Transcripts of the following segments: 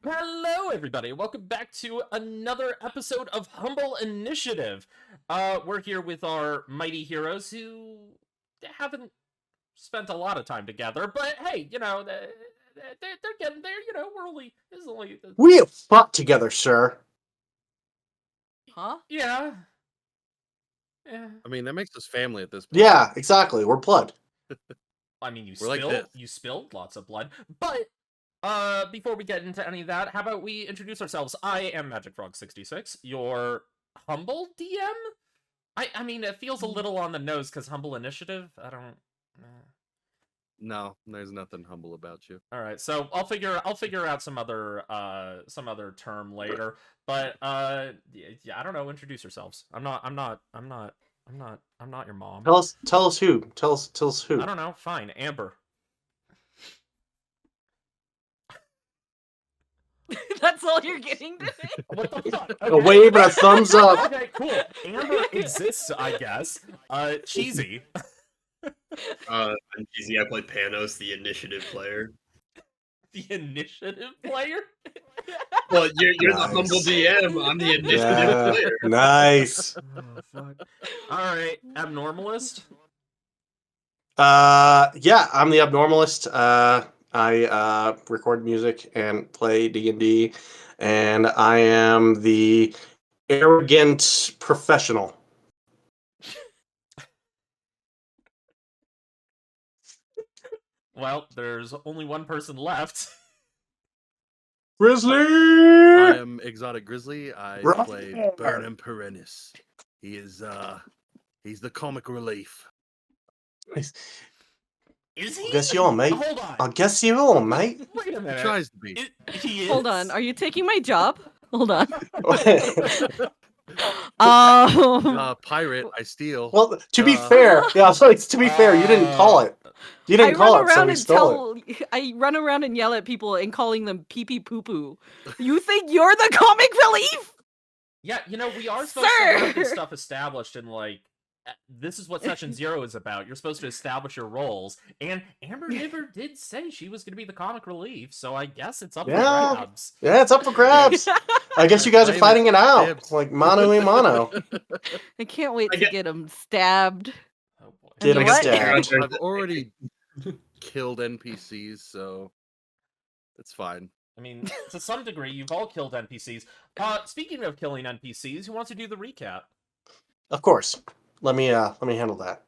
Hello, everybody. Welcome back to another episode of Humble Initiative. We're here with our mighty heroes who haven't spent a lot of time together, but hey, they're getting there. This is only. We have fought together, sir. Huh? Yeah. Yeah. I mean, that makes us family at this point. Yeah, exactly. We're blood. I mean, you We're like you spilled lots of blood, but before we get into any of that, how about we introduce ourselves? I am MagicFrog66, your humble DM. I mean, it feels a little on the nose because humble initiative. I don't. No, there's nothing humble about you. All right, so I'll figure out some other term later. But yeah, I don't know. Introduce yourselves. I'm not your mom. Tell us who. Tell us who. I don't know. Fine, Amber. That's all you're getting today? What the fuck? Okay. A wave and a thumbs up. Okay, cool. Amber exists, I guess. Cheezy. I'm Cheezy. I play Panos, the initiative player. The initiative player? Well, you're Nice. the humble DM. I'm the initiative player. Nice. Oh, fuck. Alright, Abnormalist? Yeah, I'm the Abnormalist. I record music and play D&D, and I am the arrogant professional. Well, there's only one person left. Grizzly! I am ExoticGrizzly. I Roar! play Burnham Pereniss. He is he's the comic relief. Nice. Is he? Guess you all, mate. Hold on. I guess you all, mate. Wait a He minute. tries to be. He is? Hold on, are you taking my job? Hold on. Pirate, I steal. Well, to be fair, yeah, so to be fair, you didn't call it. You didn't call it, so we stole it. I run around and yell at people and calling them pee pee poo poo. You think you're the comic relief? Yeah, we are supposed to have this stuff established in, like, this is what Session 0 is about. You're supposed to establish your roles. And Amber never did say she was going to be the comic relief, so I guess it's up for grabs. Yeah, it's up for grabs. I guess you guys are fighting it out. Like, mano a mano. I can't wait to get him stabbed. Oh, boy. Get him What? stabbed. I've already killed NPCs, so it's fine. I mean, to some degree, you've all killed NPCs. Speaking of killing NPCs, who wants to do the recap? Of course. Let me handle that.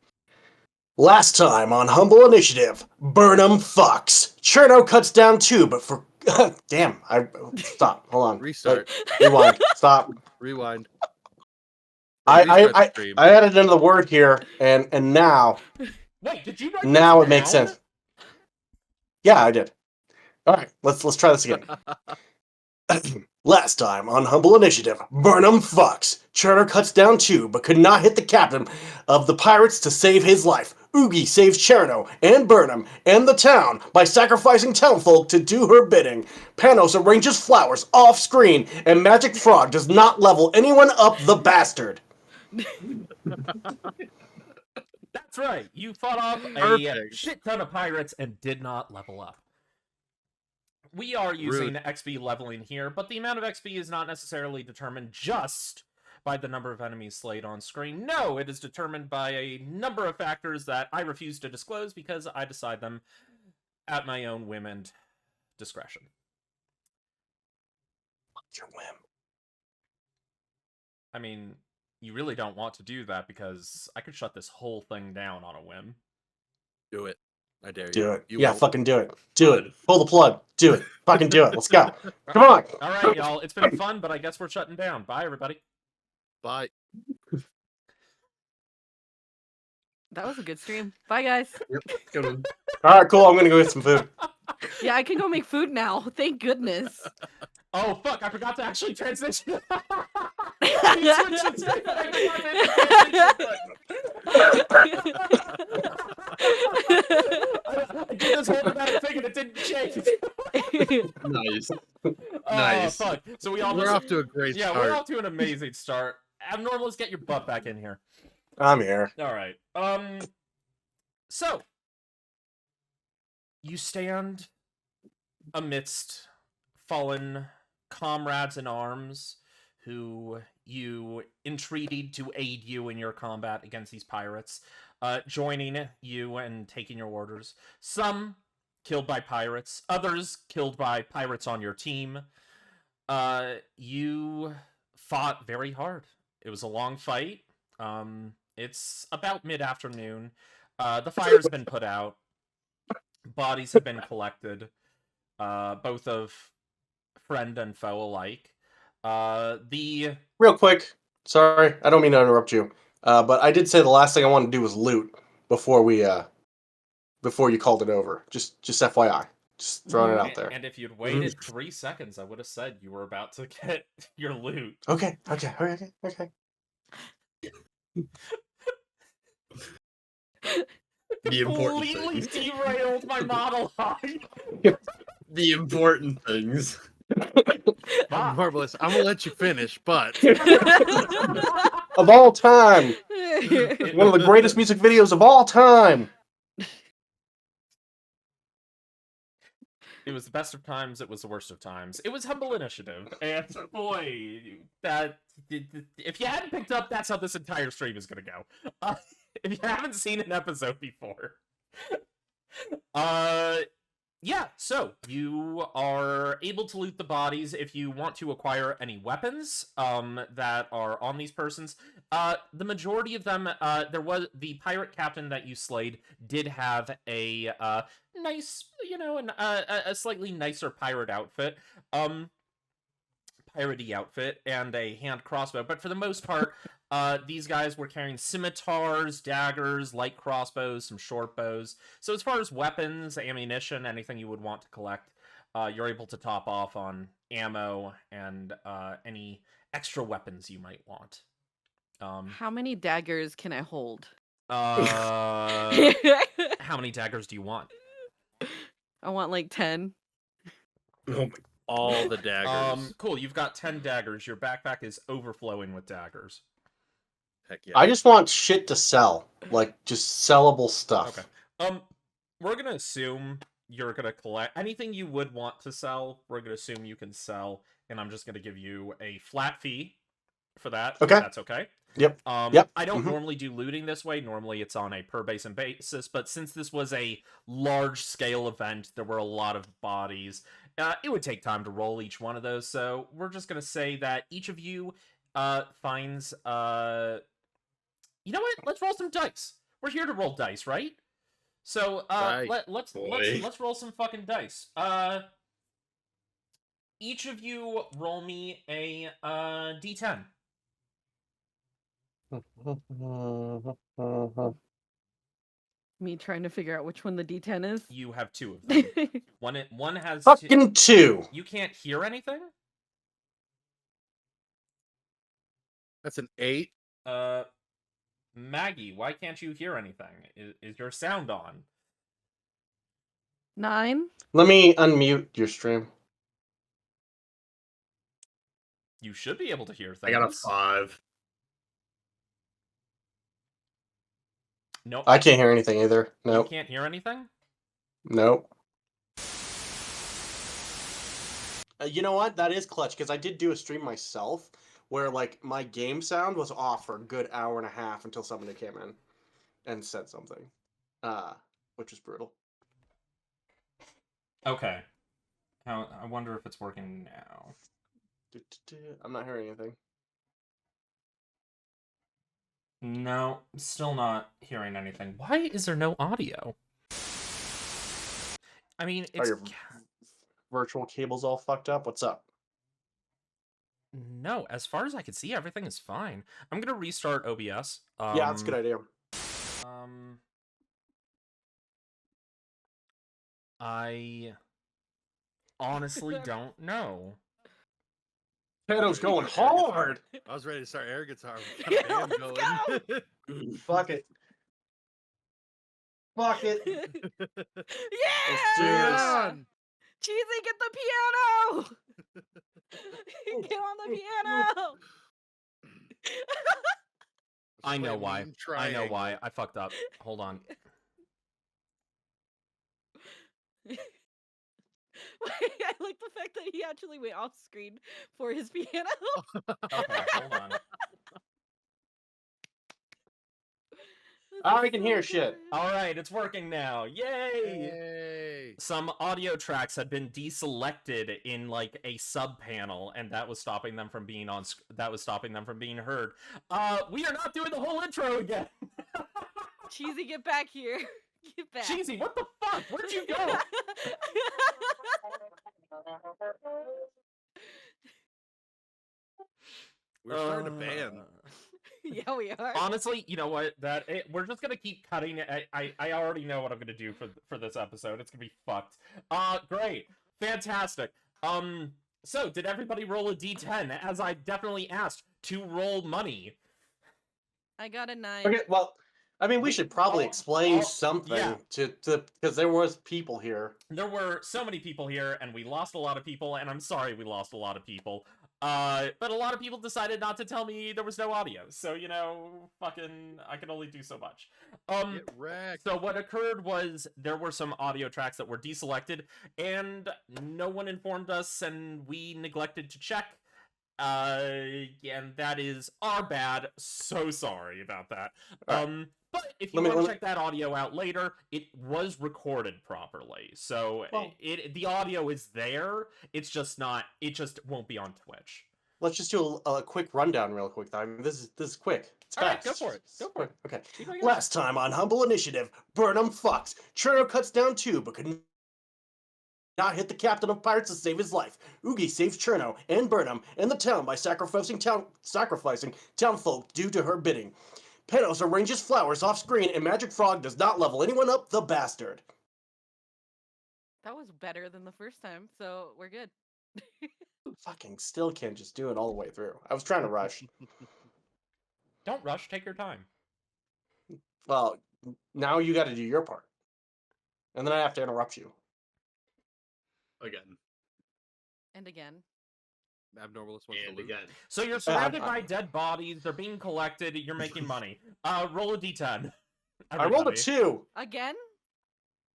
Last time on Humble Initiative, Burnham fucks. Cherno cuts down 2, but for damn, stop. Hold on. Restart. Rewind. Stop. Rewind. I added another word here, and now Wait, did you write now this it makes down? sense. Yeah, I did. All right, let's try this again. Last time on Humble Initiative, Burnham fucks. Cherno cuts down 2, but could not hit the captain of the pirates to save his life. Ooogy saves Cherno and Burnham and the town by sacrificing townfolk to do her bidding. Panos arranges flowers off screen, and Magic Frog does not level anyone up the bastard. That's right. You fought off a Perfect. shit ton of pirates and did not level up. We are using XP leveling here, but the amount of XP is not necessarily determined just by the number of enemies slayed on screen. No, it is determined by a number of factors that I refuse to disclose because I decide them at my own whim and discretion. Your whim. I mean, you really don't want to do that because I could shut this whole thing down on a whim. Do it. I dare you. Do it. You Yeah, won't. fucking do it. Do it. Pull the plug. Do it. Fucking do it. Let's go. Come on. All right, y'all. It's been fun, but I guess we're shutting down. Bye, everybody. Bye. That was a good stream. Bye, guys. Good one. All right, cool. I'm gonna go get some food. Yeah, I can go make food now. Thank goodness. Oh, fuck. I forgot to actually transition. I did this whole dramatic thing and it didn't change. Nice. Oh, Nice. fuck. So we're off to a great yeah, start. we're off to an amazing start. Abnormalist, get your butt back in here. I'm here. All right. So you stand amidst fallen comrades in arms who you entreated to aid you in your combat against these pirates, joining you and taking your orders. Some killed by pirates, others killed by pirates on your team. You fought very hard. It was a long fight. It's about mid-afternoon. The fire's been put out. Bodies have been collected, both of friend and foe alike. Real quick, sorry, I don't mean to interrupt you, but I did say the last thing I wanted to do was loot before you called it over. Just FYI, just throwing it out there. And if you'd waited 3 seconds, I would have said you were about to get your loot. Okay. The important Completely things. derailed my monologue. The important things. Abnormalist, I'm gonna let you finish, but Of all time, one of the greatest music videos of all time. It was the best of times, it was the worst of times. It was humble initiative, and boy, that if you hadn't picked up, that's how this entire stream is gonna go. If you haven't seen an episode before, yeah. So you are able to loot the bodies if you want to acquire any weapons that are on these persons. The majority of them, there was the pirate captain that you slayed did have a nice, a slightly nicer pirate outfit, piratey outfit, and a hand crossbow. But for the most part, these guys were carrying scimitars, daggers, light crossbows, some short bows. So as far as weapons, ammunition, anything you would want to collect, you're able to top off on ammo and any extra weapons you might want. How many daggers can I hold? How many daggers do you want? I want like 10. Oh my. all the daggers. Cool. You've got 10 daggers. Your backpack is overflowing with daggers. Heck yeah. I just want shit to sell, like just sellable stuff. Okay. We're gonna assume you're gonna collect anything you would want to sell. We're gonna assume you can sell, and I'm just gonna give you a flat fee for that. Okay. If that's okay. Yep. I don't normally do looting this way. Normally it's on a per basis, but since this was a large scale event, there were a lot of bodies. It would take time to roll each one of those, so we're just gonna say that each of you finds you know what? Let's roll some dice. We're here to roll dice, right? So Right. let's roll some fucking dice. Each of you roll me a d10. Me trying to figure out which one the D10 is. You have 2 of them. One has Fucking 2. You can't hear anything? That's an 8. Maggie, why can't you hear anything? Is your sound on? 9. Let me unmute your stream. You should be able to hear I things. got a 5. No, I can't hear anything either. You Nope. can't hear anything? Nope. You know what? That is clutch, because I did do a stream myself where, like, my game sound was off for a good hour and a half until somebody came in and said something, which was brutal. Okay. I wonder if it's working now. I'm not hearing anything. No, still not hearing anything. Why is there no audio? I mean, Are it's... your virtual cables all fucked up? What's up? No, as far as I can see, everything is fine. I'm gonna restart OBS. Yeah, that's a good idea. I honestly don't know. Panos going hard! I was ready to start air guitar. Yeah, Bam let's going. Fuck it. Fuck it. Yeah! on. Cheezy, get the piano! Get on the piano! I know Play why. mean I know why. triangle. I fucked up. Hold on. I like the fact that he actually went off screen for his piano. Okay, hold on. I can hear shit. All right, it's working now. Yay! Hey. Some audio tracks had been deselected in like a sub panel, and that was stopping them from being that was stopping them from being heard. We are not doing the whole intro again. Cheesy, get back here. Get back. Cheezy, what the fuck? Where'd you go? We're starting a band. Yeah, we are. Honestly, you know what? We're just gonna keep cutting it. I already know what I'm gonna do for this episode. It's gonna be fucked. Great, fantastic. So did everybody roll a d10? As I definitely asked to roll money. I got a 9. Okay, well, I mean, we should probably explain something yeah. to because there was people here. There were so many people here, and we lost a lot of people, and I'm sorry we lost a lot of people. But a lot of people decided not to tell me there was no audio, so, you know, fucking, I can only do so much. Get wrecked. So what occurred was there were some audio tracks that were deselected, and no one informed us, and we neglected to check. And that is our bad. So sorry about that. But if you want to check that audio out later, it was recorded properly. So the audio is there. It's just not. It just won't be on Twitch. Let's just do a quick rundown real quick. I mean, this is quick. It's All right, fast. go for it. Go for it. Okay. Keep going. Last time on Humble Initiative, Burnham fucks. Cherno cuts down 2, but could not hit the captain of pirates to save his life. Ooogy saves Cherno and Burnham and the town by sacrificing townfolk due to her bidding. Panos arranges flowers off screen, and Magic Frog does not level anyone up, the bastard. That was better than the first time, so we're good. Fucking still can't just do it all the way through. I was trying to rush. Don't rush. Take your time. Well, now you got to do your part. And then I have to interrupt you. Again. And again. Abnormalist wants And to loot. again. So you're surrounded by dead bodies. They're being collected. You're making money. Roll a d10. I rolled a 2. Again?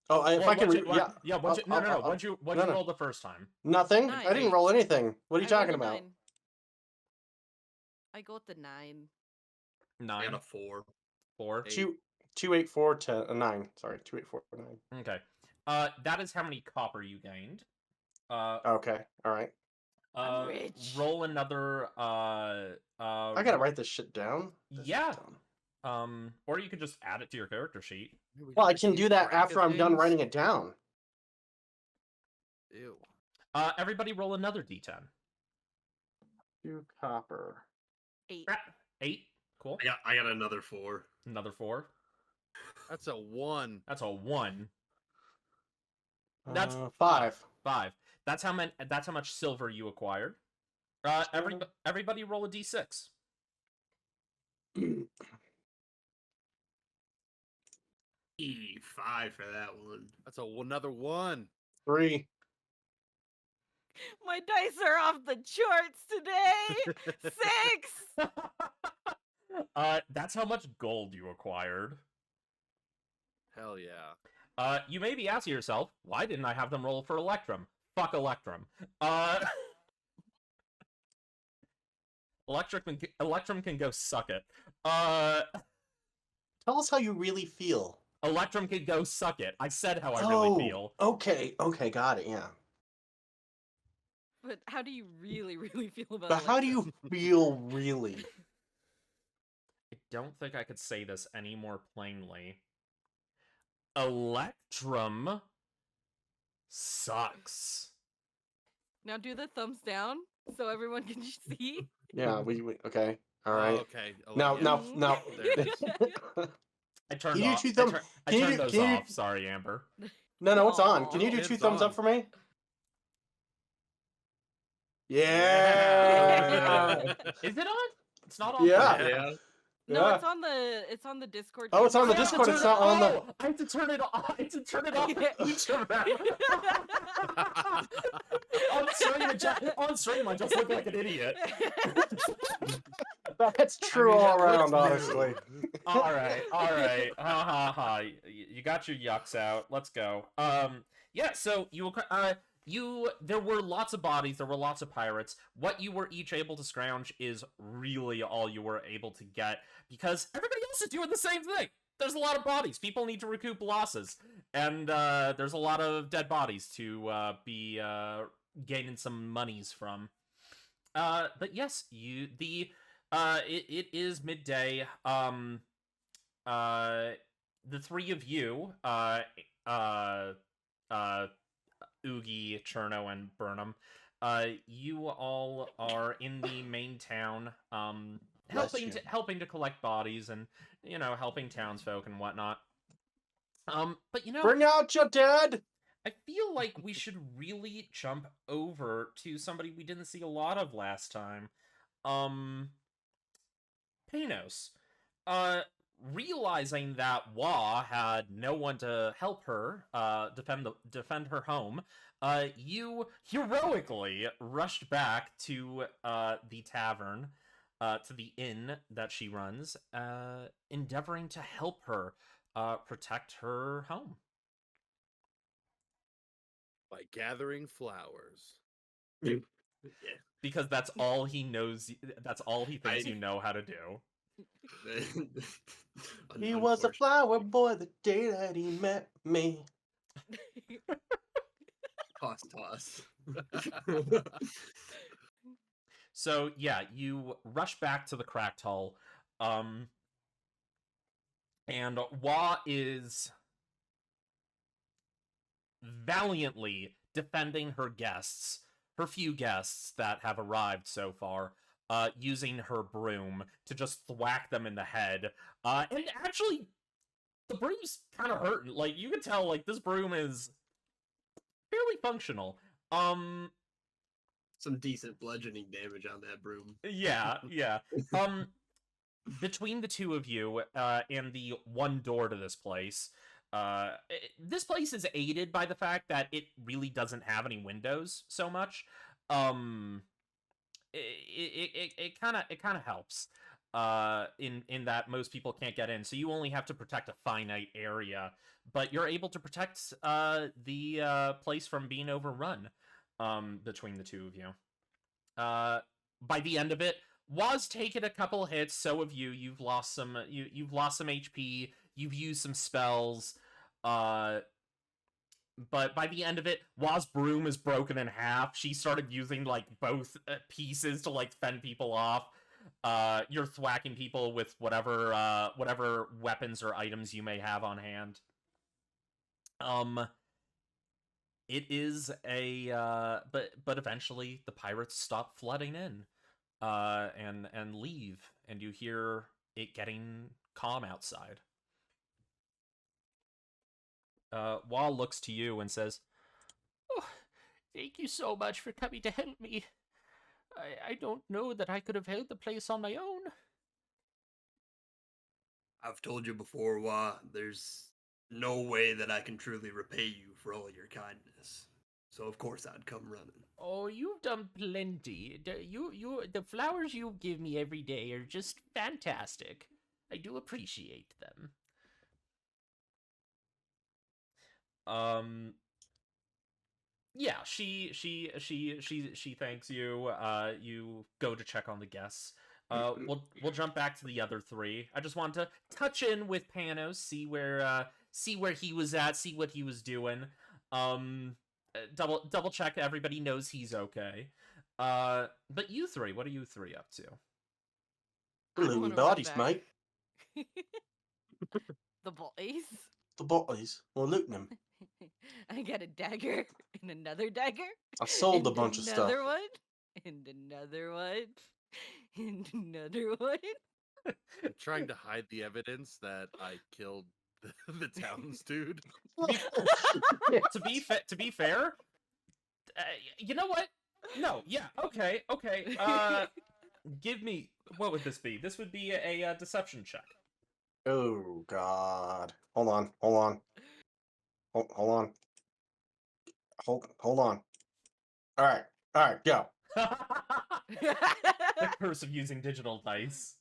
Oh, if I can... Yeah, what'd you roll the first time? Nothing? 9. I didn't roll anything. What are you talking rolled a about? 9. I got the 9. 9. And a 4. 4. 2, 8, 4, 10, 9. Sorry, 2, 8, 4, 9. Okay. That is how many copper you gained. Okay, alright. I'm rich. Roll another, I gotta write this shit down? Yeah. Or you could just add it to your character sheet. Well, I can do that after I'm done writing it down. Ew. Everybody roll another d10. 2 copper. 8. 8. Cool. I got another 4. Another 4. That's a 1. That's a 1. That's 5. 5. That's how much silver you acquired. Everybody roll a d6. E5 for that one. That's another 1. 3. My dice are off the charts today. 6. That's how much gold you acquired. Hell yeah. You may be asking yourself, why didn't I have them roll for Electrum? Fuck Electrum. Electrum can go suck it. Tell us how you really feel. Electrum can go suck it. I said how I really feel. Okay, got it, yeah. But how do you really, really feel about But how do you feel, really? I don't think I could say this any more plainly. Electrum sucks. Now do the thumbs down so everyone can see. Yeah, we okay. All right. Okay. Now. I turned Can you off. do 2 thumbs? I turned those off. Sorry, Amber. No, it's on. Can you do It's 2 thumbs up on. for me? Yeah. Is it on? It's not on. Yeah. for me. Yeah. No, Yeah. it's on the Discord. Oh, it's on the I have to Discord. turn It's it- not on the. oh, I have to turn it off. I have to turn it off for each of them. On stream, I just look like an idiot. That's true all around, honestly. All right. Ha ha ha. You got your yucks out. Let's go. Yeah. So you there were lots of bodies, there were lots of pirates. What you were each able to scrounge is really all you were able to get, because everybody else is doing the same thing. There's a lot of bodies. People need to recoup losses, and there's a lot of dead bodies to be gaining some monies from. But yes, it is midday. The three of you, Ooogy, Cherno, and Burnham, you all are in the main town, helping to collect bodies and, helping townsfolk and whatnot. But Bring out your dead! I feel like we should really jump over to somebody we didn't see a lot of last time. Panos. Realizing that Wah had no one to help her defend her home, you heroically rushed back to the tavern, to the inn that she runs, endeavoring to help her protect her home. By gathering flowers. Yeah. Because that's all he knows. That's all he thinks you know how to do. He was a flower boy the day that he met me. Toss. So yeah, you rush back to the cracked hull, and Wah is valiantly defending her guests, her few guests that have arrived so far, using her broom to just thwack them in the head. And actually, the broom's kind of hurting. Like, you can tell, like, this broom is fairly functional. Some decent bludgeoning damage on that broom. Yeah. Between the two of you, and the one door to this place, this place is aided by the fact that it really doesn't have any windows so much. It kind of helps in that most people can't get in, so you only have to protect a finite area, but you're able to protect the place from being overrun between the two of you. By the end of it, Wah's taken a couple hits, so have you. You've lost some HP, you've used some spells, but by the end of it, Wah's broom is broken in half. She started using, like, both pieces to, like, fend people off. You're thwacking people with whatever weapons or items you may have on hand. It is but eventually the pirates stop flooding in, and leave, and you hear it getting calm outside. Wah looks to you and says, "Oh, thank you so much for coming to help me. I don't know that I could have held the place on my own." I've told you before, Wah, there's no way that I can truly repay you for all your kindness. So of course I'd come running. Oh, you've done plenty. The flowers you give me every day are just fantastic. I do appreciate them. Yeah, she thanks you. You go to check on the guests. We'll jump back to the other three. I just want to touch in with Panos, see where he was at, see what he was doing. Double check everybody knows he's okay. But you three, what are you three up to? Blue bodies, mate. The boys. The bodies. We're looting them. I got a dagger and another dagger. I sold a and bunch of stuff. Another one. And another one. And another one. I'm trying to hide the evidence that I killed the town's dude. To be fair, you know what? No, yeah, okay. Give me, what would this be? This would be a deception check. Oh God! Hold on. Hold on. All right, go. The curse of using digital dice.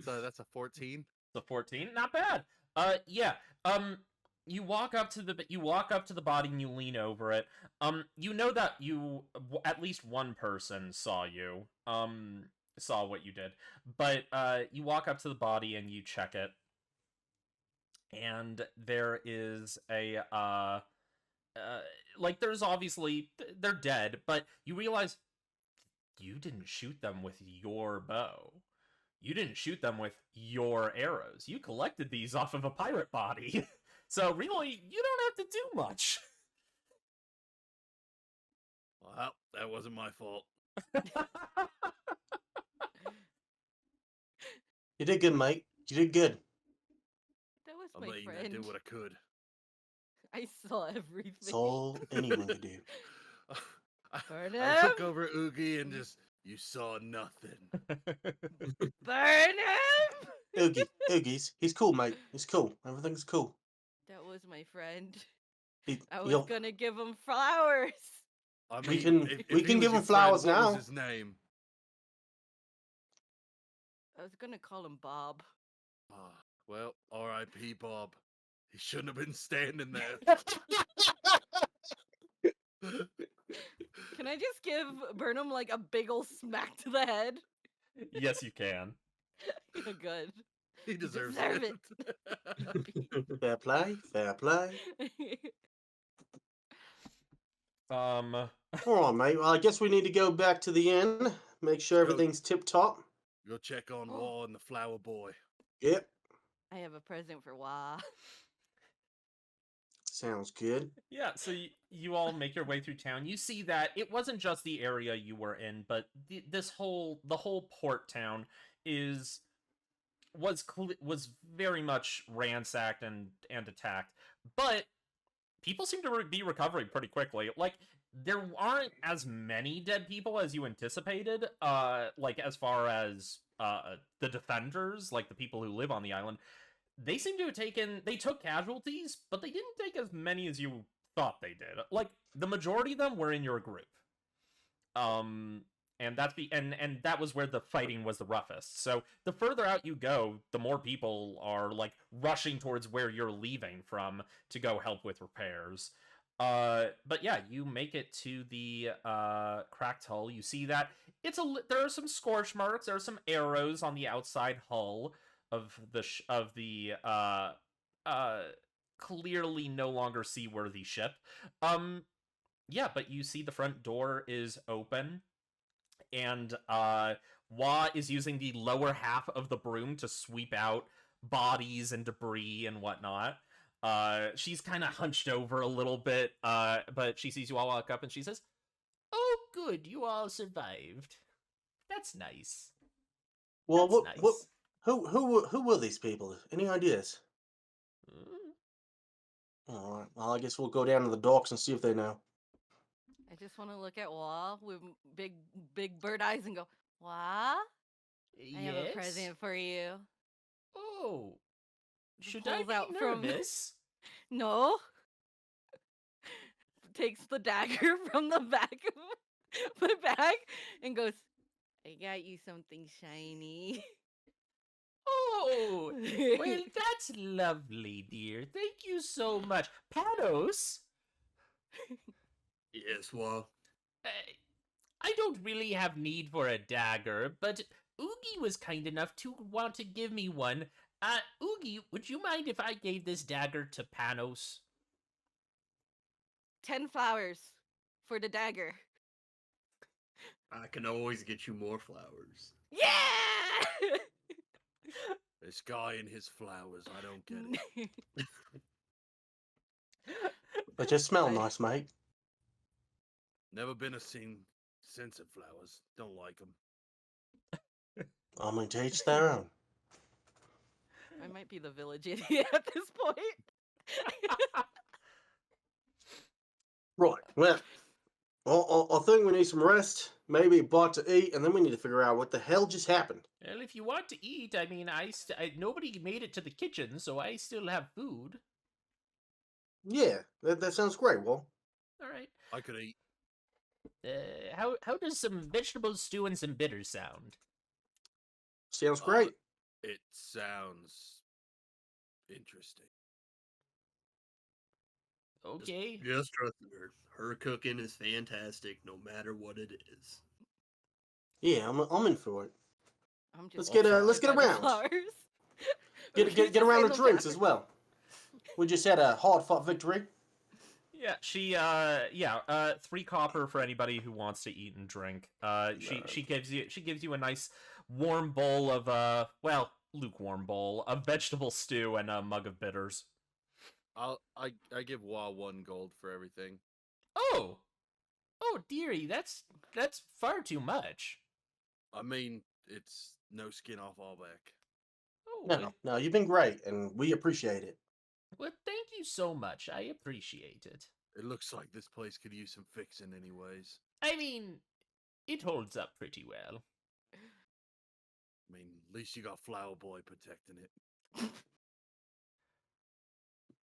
So that's a 14. The 14, not bad. Yeah. you walk up to the body and you lean over it. You know that at least one person saw you. Saw what you did. But you walk up to the body and you check it. And there is like there's obviously they're dead, but you realize you didn't shoot them with your bow. You didn't shoot them with your arrows. You collected these off of a pirate body. So really, you don't have to do much. Well, that wasn't my fault. You did good, mate. You did good. That was I'm my letting friend. that do what I could. I saw everything. It's all anyone could do. I look over at Ooogy and just, you saw nothing. Burnham! Oogie's. He's cool, mate. He's cool. Everything's cool. That was my friend. He, I was he'll- gonna give him flowers. I We mean, can- if we he can was give your him flowers friend, what now. was his name? I was gonna call him Bob. Ah, well, R.I.P. Bob. He shouldn't have been standing there. Can I just give Burnham like a big ol' smack to the head? Yes, you can. Good. He deserves deserve it. Fair play. Fair play. All right, mate. Well, I guess we need to go back to the inn. Make sure Go. everything's tip top. Go check on Wall and the Flower Boy. Yep. I have a present for Wah. Sounds good. Yeah, so you all make your way through town. You see that it wasn't just the area you were in, but the whole port town was very much ransacked and attacked. But people seem to be recovering pretty quickly. Like, there aren't as many dead people as you anticipated, like, as far as the defenders, like the people who live on the island. They seem to have they took casualties, but they didn't take as many as you thought they did. Like, the majority of them were in your group. And that was where the fighting was the roughest. So the further out you go, the more people are like rushing towards where you're leaving from to go help with repairs. But yeah, you make it to the cracked hull. You see that there are some scorch marks. There are some arrows on the outside hull of the clearly no longer seaworthy ship. Yeah, but you see the front door is open. And Wah is using the lower half of the broom to sweep out bodies and debris and whatnot. She's kind of hunched over a little bit, but she sees you all walk up and she says, "Oh, good, you all survived. That's nice." Well, That's what? nice. Who were these people? Any ideas? Mm. All right. Well, I guess we'll go down to the docks and see if they know. I just want to look at Wah with big bird eyes and go, Wah, I have a present for you. Oh, Just should I pulls be out from- nervous? No. Takes the dagger from the back of my bag and goes, I got you something shiny. Oh, well, that's lovely, dear. Thank you so much. Panos, Yes, well, I don't really have need for a dagger, but Ooogy was kind enough to want to give me one. Ooogy, would you mind if I gave this dagger to Panos? 10 flowers for the dagger. I can always get you more flowers. Yeah! This guy and his flowers, I don't get it. They just smell I- nice, mate. Never been a sense of flowers. Don't like them. I mean, to each their own. I might be the village idiot at this point. Right. Well, I think we need some rest, maybe a bite to eat, and then we need to figure out what the hell just happened. Well, if you want to eat, I mean, nobody made it to the kitchen, so I still have food. Yeah, that sounds great, Well. All right. I could eat. How does some vegetable stew and some bitters sound? Sounds great. It sounds interesting. Okay. Just trust her. Her cooking is fantastic, no matter what it is. Yeah, I'm in for it. I'm just Let's get distracted a by the round. flowers. Get She's a just round saying of them drinks to as her. well. We just had a hard-fought victory. Yeah, she 3 copper for anybody who wants to eat and drink. She gives you a nice warm bowl of lukewarm bowl of vegetable stew and a mug of bitters. I give Wa 1 gold for everything. Oh, dearie, that's far too much. I mean, it's no skin off all back. Oh, No, you've been great, and we appreciate it. well, thank you so much. I appreciate it. It looks like this place could use some fixing, anyways. I mean, it holds up pretty well. I mean, at least you got Flower Boy protecting it.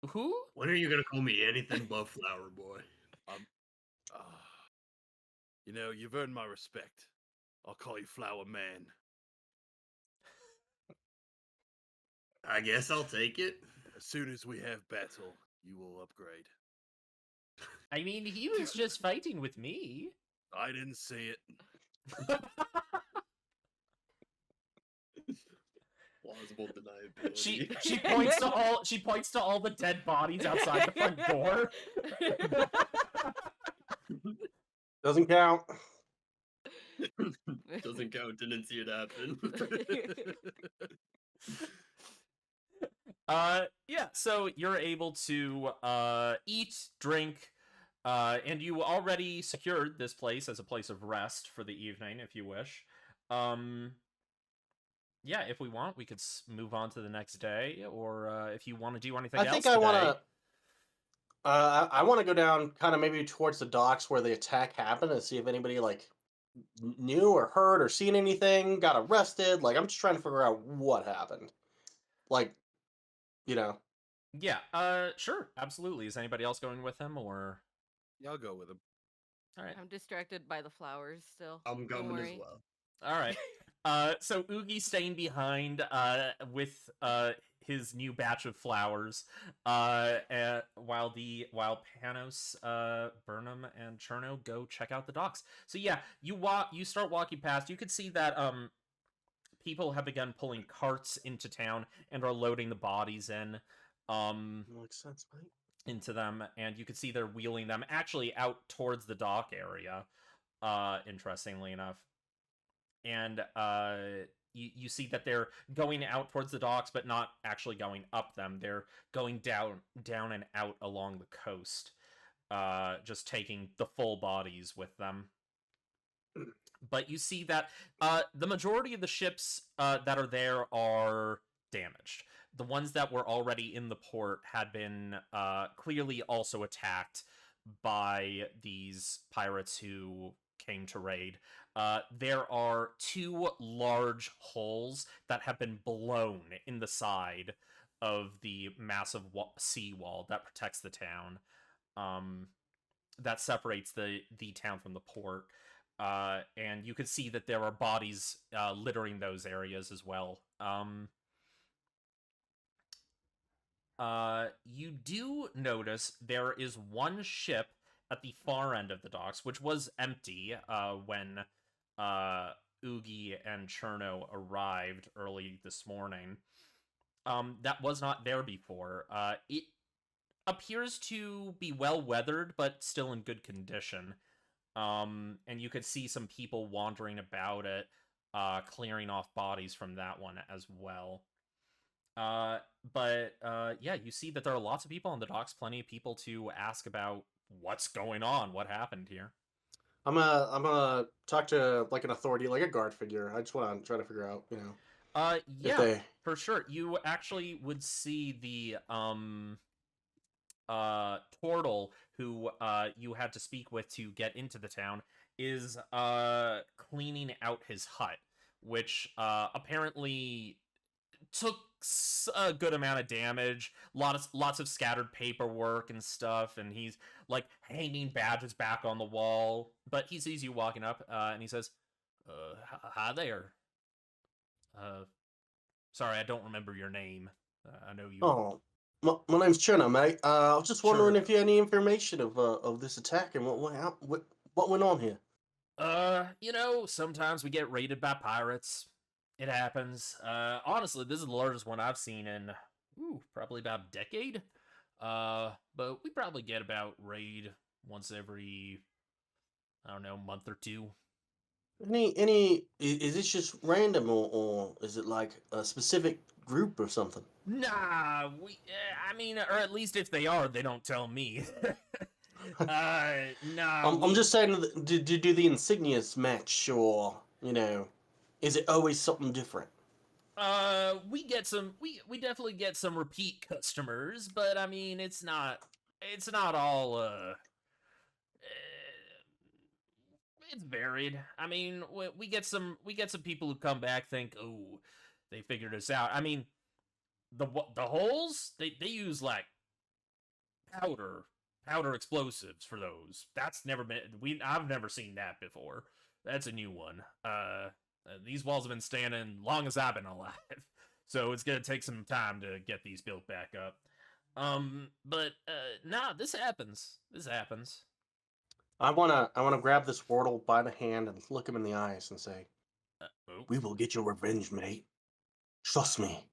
Who? When are you gonna call me anything but Flower Boy? You know, you've earned my respect. I'll call you Flower Man. I guess I'll take it. As soon as we have battle, you will upgrade. I mean, he was just fighting with me. I didn't see it. Plausible deniability. She points to all the dead bodies outside the front door. Doesn't count. Doesn't count. Didn't see it happen. Yeah, so you're able to eat, drink, and you already secured this place as a place of rest for the evening, if you wish. Yeah, if we want, we could move on to the next day, or if you want to do anything else I think today. I want to go down kind of maybe towards the docks where the attack happened and see if anybody like knew or heard or seen anything, got arrested. Like, I'm just trying to figure out what happened. Like, you know. Yeah, sure, absolutely. Is anybody else going with him, or? Yeah, I'll go with him. All right. I'm distracted by the flowers still. I'm Don't coming as worry. well. All right. So Ooogy's staying behind with his new batch of flowers, while Panos, Burnham, and Cherno go check out the docks. So yeah, you start walking past. You could see that people have begun pulling carts into town and are loading the bodies in. Makes sense, mate. Into them, and you can see they're wheeling them actually out towards the dock area, interestingly enough. And you see that they're going out towards the docks, but not actually going up them. They're going down and out along the coast, just taking the full bodies with them. But you see that the majority of the ships that are there are damaged. The ones that were already in the port had been clearly also attacked by these pirates who came to raid. There are 2 large holes that have been blown in the side of the massive seawall that protects the town, that separates the town from the port. And you can see that there are bodies littering those areas as well. You do notice there is one ship at the far end of the docks, which was empty when Ooogy and Cherno arrived early this morning. That was not there before. It appears to be well weathered, but still in good condition. And you could see some people wandering about it, clearing off bodies from that one as well. But yeah, you see that there are lots of people on the docks, plenty of people to ask about what's going on, what happened here. I'm gonna talk to like an authority, like a guard figure. I just want to try to figure out, you know. Yeah, for sure. You actually would see the Tortle, who you had to speak with to get into the town, is cleaning out his hut, which apparently took a good amount of damage, lots of scattered paperwork and stuff, and he's like hanging badges back on the wall. But he sees you walking up, and he says, "Hi there. Sorry, I don't remember your name. I know you." Oh, My name's Cherno, mate. I was just wondering if Cherno. you had any information of this attack and what went on here. Sometimes we get raided by pirates. It happens. Honestly, this is the largest one I've seen in, probably about a decade. But we probably get about raid once every, I don't know, month or two. Is this just random or is it like a specific group or something? Nah, or at least if they are, they don't tell me. Nah, I'm just saying, do the insignias match, or is it always something different? we definitely get some repeat customers, but I mean, it's not all, it's varied. I mean, we get some people who come back think, oh, they figured us out. I mean, the holes, they use like powder explosives for those. That's never been I've never seen that before. That's a new one. These walls have been standing long as I've been alive, so it's gonna take some time to get these built back up. But nah, this happens. I wanna grab this Wordle by the hand and look him in the eyes and say, Oh. "We will get your revenge, mate. Trust me.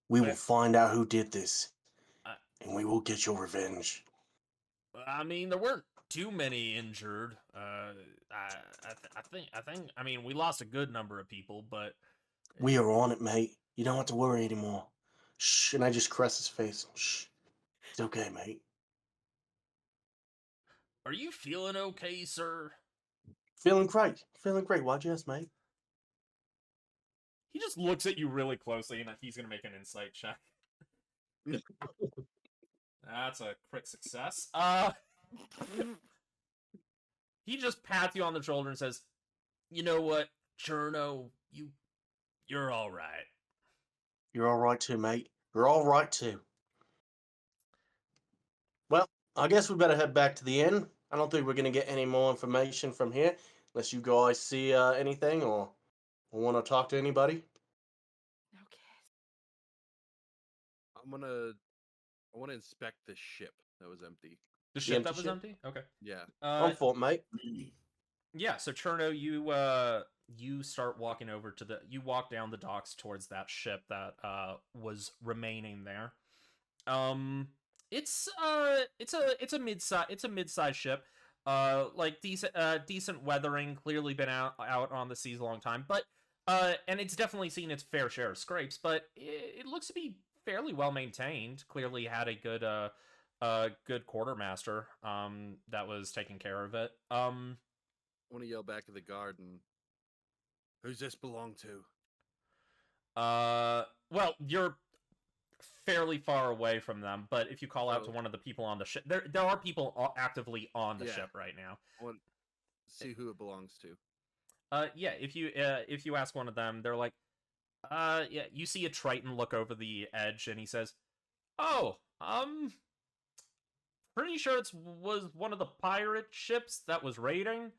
We will find out who did this, and we will get your revenge." I mean, there weren't too many injured. I think. I mean, we lost a good number of people, but we are on it, mate. You don't have to worry anymore. Shh, and I just caress his face. Shh, it's okay, mate. Are you feeling okay, sir? Feeling great. Why'd you ask, mate? He just looks at you really closely, and he's gonna make an insight check. That's a crit success. He just pats you on the shoulder and says, "You know what, Cherno, you're all right." You're all right too, mate. You're all right too. Well, I guess we better head back to the inn. I don't think we're gonna get any more information from here, unless you guys see anything or want to talk to anybody. Okay. I want to inspect the ship that was empty. The ship empty that was ship? empty? Okay. Yeah. On foot, mate. Yeah, so Cherno, you start walking over to you walk down the docks towards that ship that was remaining there. It's a mid-size ship. Like decent weathering, clearly been out on the seas a long time, but and it's definitely seen its fair share of scrapes, but it looks to be fairly well maintained. Clearly had a good quartermaster that was taking care of it. I want to yell back at the guard and, who's this belong to? Well, you're fairly far away from them, but if you call out to one of the people on the ship, there are people actively on the ship right now. I want to see who it belongs to. Yeah, if you ask one of them, they're like, yeah, you see a Triton look over the edge, and he says, "Oh, pretty sure was one of the pirate ships that was raiding.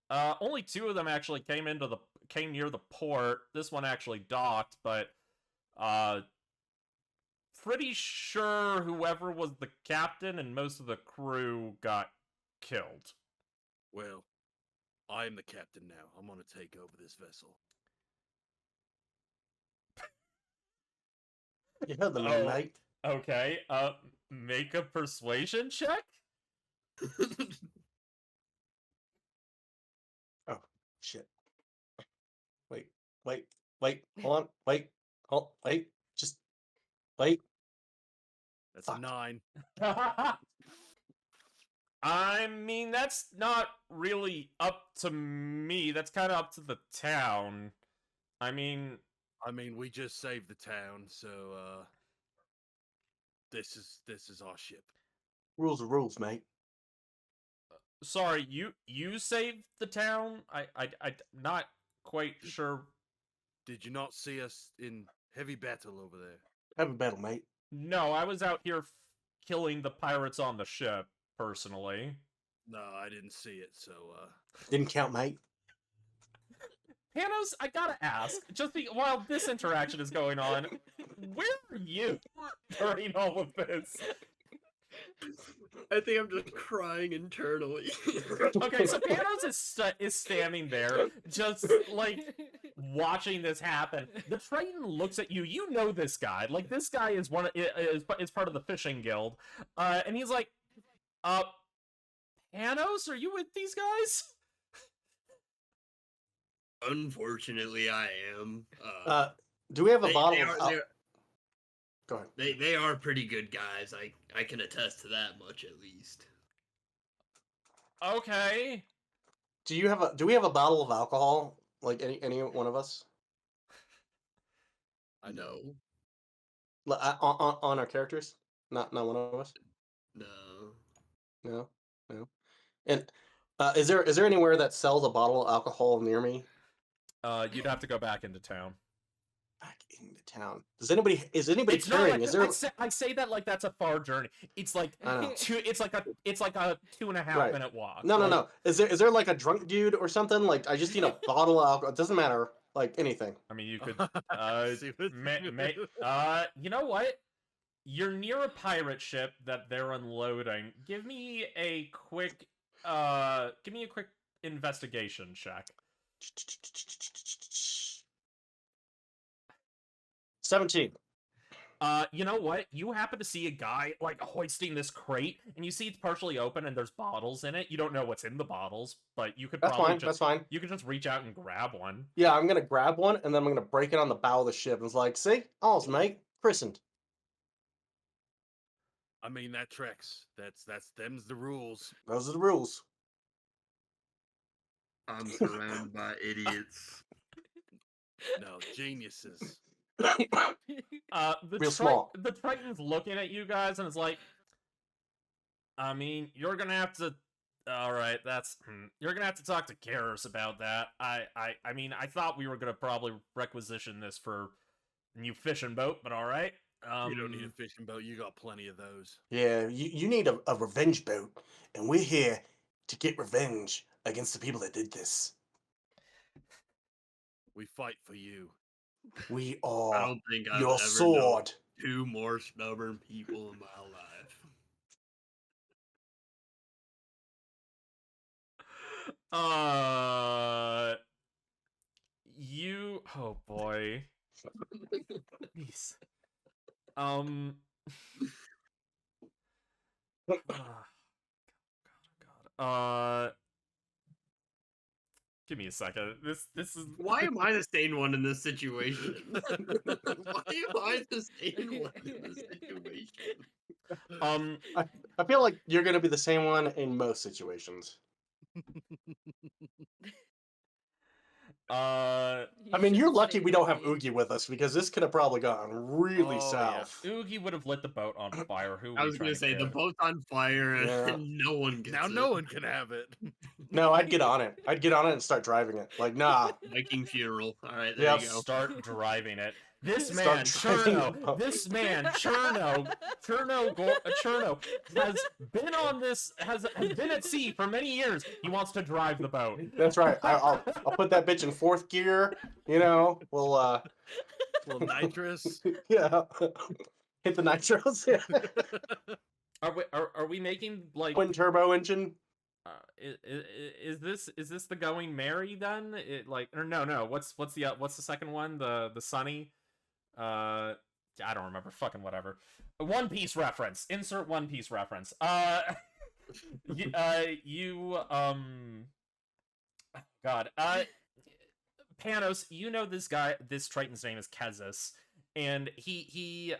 Only two of them actually came near the port. This one actually docked, but pretty sure whoever was the captain and most of the crew got killed." Well, I am the captain now. I'm gonna take over this vessel. You heard the man, mate. Okay, make a persuasion check? Oh, shit. Wait, hold on, just wait. That's a 9. I mean, that's not really up to me. That's kind of up to the town. I mean, we just saved the town, so this is our ship. Rules are rules, mate. Sorry, you saved the town? I not quite sure. Did you not see us in heavy battle over there? Heavy battle, mate. No, I was out here killing the pirates on the ship, personally. No, I didn't see it, so Didn't count, mate. Panos, I gotta ask, while this interaction is going on, where are you during all of this? I think I'm just crying internally. Okay, so Panos is standing there, just like watching this happen. The Triton looks at you. You know this guy. Like this guy is is part of the fishing guild, and he's like, Panos, are you with these guys? Unfortunately, I am. Do we have a They bottle are- of... they're- Go ahead. They are pretty good guys. I can attest to that much at least. Okay. Do we have a bottle of alcohol? Like any one of us? I know. On our characters? Not one of us? No. No? And is there anywhere that sells a bottle of alcohol near me? You'd have to go back into town. Back into town. Is anybody It's not carrying? like, Is there? I say that like that's a far journey. It's like I know. it's like a 2.5 Right. minute walk. No. Is there like a drunk dude or something? Like I just need a bottle of alcohol. It doesn't matter. Like anything. I mean, you could. See what You know what? You're near a pirate ship that they're unloading. Give me a quick investigation check. 17. You know what? You happen to see a guy like hoisting this crate, and you see it's partially open and there's bottles in it. You don't know what's in the bottles, but you could That's probably fine. That's fine. You could just reach out and grab one. Yeah, I'm gonna grab one and then I'm gonna break it on the bow of the ship. And it's like, see, all's mate, christened. I mean, that tracks. Them's the rules. Those are the rules. I'm surrounded by idiots. No, geniuses. The small. The Triton's looking at you guys and it's like, I mean, you're gonna have to. All right, you're gonna have to talk to Karis about that. I mean, I thought we were gonna probably requisition this for a new fishing boat, but all right. You don't need a fishing boat. You got plenty of those. Yeah, you need a revenge boat, and we're here to get revenge against the people that did this. We fight for you. We I are don't think I've your ever sword. known 2 more stubborn people in my life. Oh boy. Jeez. God. Give me a second. This is. Why am I the sane one in this situation? Why am I the sane one in this situation? I feel like you're gonna be the same one in most situations. I mean, you're lucky we don't have Ooogy with us because this could have probably gone really Oh, south. yeah. Ooogy would have lit the boat on fire. Who? I was gonna say the boat's on fire and Yeah. no one gets Now it. no one can have it. No, I'd get on it. I'd get on it and start driving it. Like, nah. Viking funeral. All right, there Yep. you go. Start driving it. This Start man, driving the Cherno, boat. this man, Cherno, has been on this, has been at sea for many years. He wants to drive the boat. That's right. I'll put that bitch in 4th gear. You know, we'll Little nitrous. yeah, hit the nitros. Yeah. Are we making like Twin turbo engine. is this the Going Merry then? No. What's the second one? The Sunny. I don't remember. Fucking whatever. One Piece reference. Insert One Piece reference. God. Panos, you know this guy. This Triton's name is Kezis, and he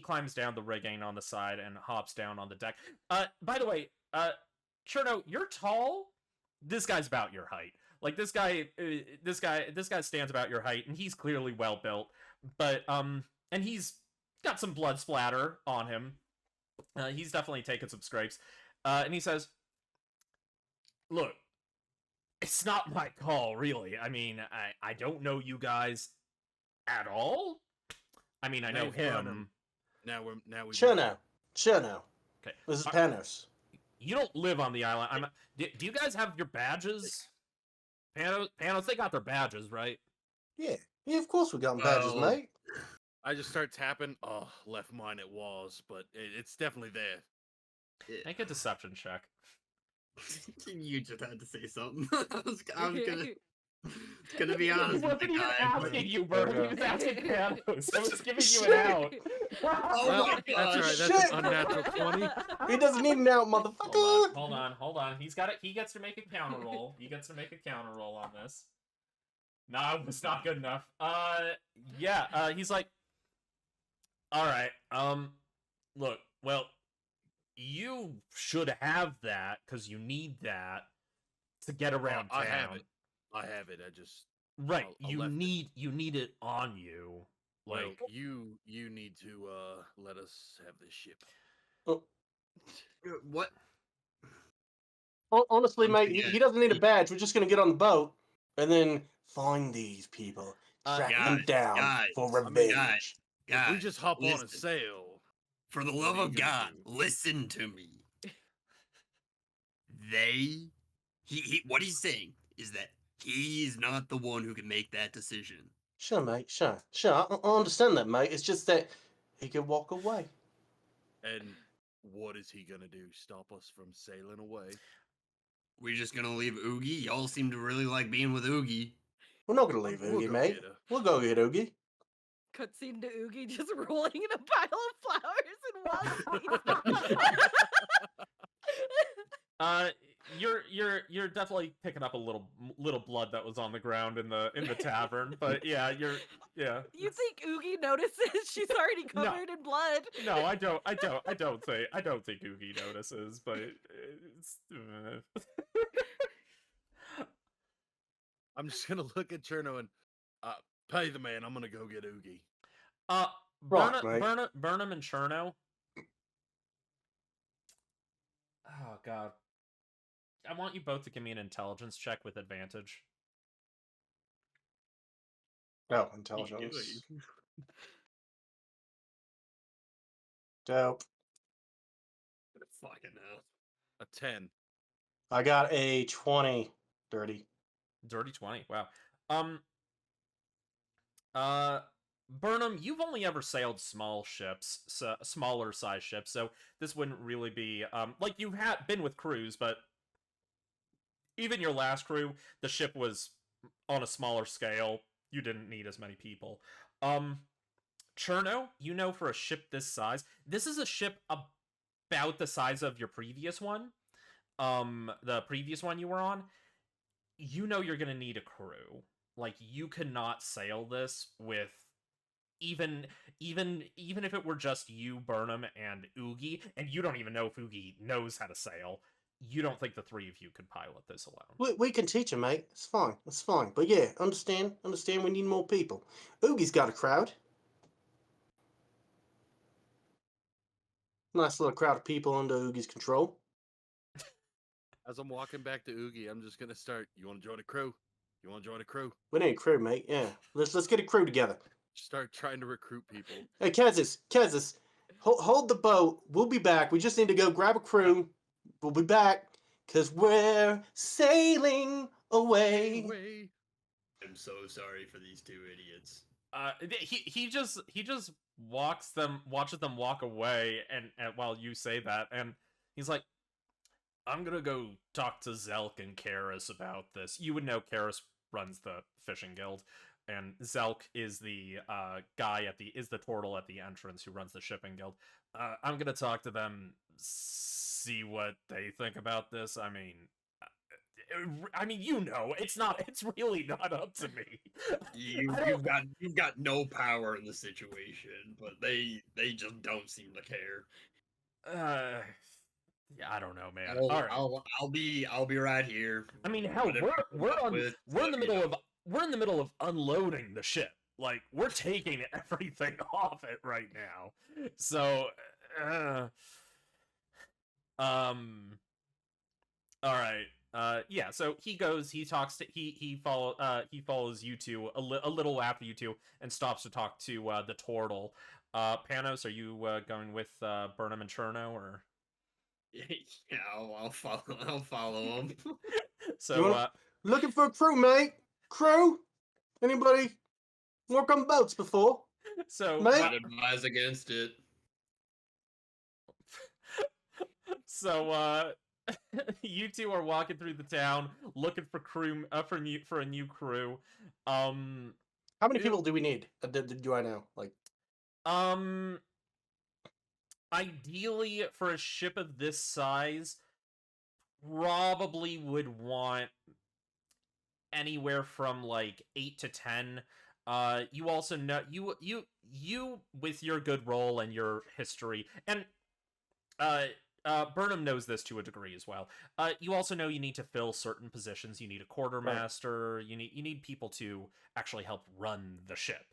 climbs down the rigging on the side and hops down on the deck. By the way, Cherno, you're tall. This guy's about your height. Like this guy stands about your height, and he's clearly well built. But and he's got some blood splatter on him. He's definitely taken some scrapes. And he says, "Look, it's not my call, really. I mean, I don't know you guys at all. I mean, I know Name's him." Burnham. Now we Cherno. Okay. This is Panos. You don't live on the island. Do you guys have your badges? Panos, they got their badges, right? Yeah, of course we got badges, Well- mate. I just start tapping. Oh, left mine it was, but it's definitely there. Make a deception check. You just had to say something. I was gonna be honest He with wasn't the even guy. asking you, Burnham. He was asking Panos. I was giving you Shit. an out. Oh Well, my that's gosh, alright. That's shit. an unnatural 20. He doesn't need an out, motherfucker. Hold on. He's got it. He gets to make a counter roll. He gets to make a counter roll on this. No, it's not good enough. Yeah. He's like, all right. Look. Well, you should have that because you need that to get around town. I have it. I just Right. I You left it. need it on you. Well, Like you need to let us have this ship. What? Honestly, Once mate, again, he doesn't need a badge. We're just gonna get on the boat and then find these people, track them Guys, down guys, for I mean, revenge. If we Guys, just hop on and listen. sail, For the What love are you of gonna God, do? listen to me. What he's saying is that he's not the one who can make that decision. Sure, mate. Sure. I understand that, mate. It's just that he could walk away. and what is he gonna do? Stop us from sailing away? We're just gonna leave Ooogy. Y'all seem to really like being with Ooogy. We're not gonna leave We'll Ooogy, go mate. get her. We'll go get Ooogy. Cutscene to Ooogy just rolling in a pile of flowers and wild you're definitely picking up a little blood that was on the ground in the tavern, but yeah, yeah. You think Ooogy notices she's already No. covered in blood? No, I don't think Ooogy notices, but it's I'm just gonna look at Cherno and pay the man. I'm gonna go get Ooogy. Right, mate. Burnham and Cherno. Oh god. I want you both to give me an intelligence check with advantage. Oh, intelligence. Dope. Fucking hell. A 10. I got a 20. Dirty. Dirty 20. Wow. Burnham, you've only ever sailed small ships, so smaller size ships, so this wouldn't really be like you've been with crews, but even your last crew, the ship was on a smaller scale. You didn't need as many people. Cherno, you know, for a ship this size, this is a ship about the size of your previous one. The previous one you were on. You know you're gonna need a crew. Like, you cannot sail this with even if it were just you, Burnham, and Ooogy, and you don't even know if Ooogy knows how to sail. You don't think the three of you could pilot this alone? We can teach him, mate. It's fine. It's fine. But yeah, understand. We need more people. Oogie's got a crowd. Nice little crowd of people under Oogie's control. As I'm walking back to Ooogy, I'm just gonna start. You want to join a crew? You want to join a crew? We need a crew, mate. Yeah. Let's get a crew together. Start trying to recruit people. Hey, Kazis, hold the boat. We'll be back. We just need to go grab a crew. We'll be back because we're sailing away. I'm so sorry for these two idiots. He just watches them walk away, and while you say that, and he's like, I'm gonna go talk to Zelk and Karis about this. You would know Karis runs the fishing guild, and Zelk is the is the turtle at the entrance who runs the shipping guild. I'm gonna talk to them, see what they think about this. I mean, you know, it's really not up to me. You've got no power in the situation, but they just don't seem to care. Yeah, I don't know, man. All right. I'll be right here. I mean, hell, we're in the middle of unloading the ship. Like, we're taking everything off it right now. So, all right. Yeah. So he goes. He talks to. He follows you two a little after you two, and stops to talk to the turtle. Panos, are you going with Burnham and Cherno, or? Yeah, I'll follow him. You So Looking for a crew, mate. Crew? Anybody work on boats before? So, Mate? I'd advise against it. so you two are walking through the town looking for for a new crew. How many people do we need? Do I know? Like, ideally for a ship of this size, probably would want anywhere from like 8 to 10. You also know you with your good roll and your history, and Burnham knows this to a degree as well. You also know you need to fill certain positions. You need a quartermaster. You need people to actually help run the ship.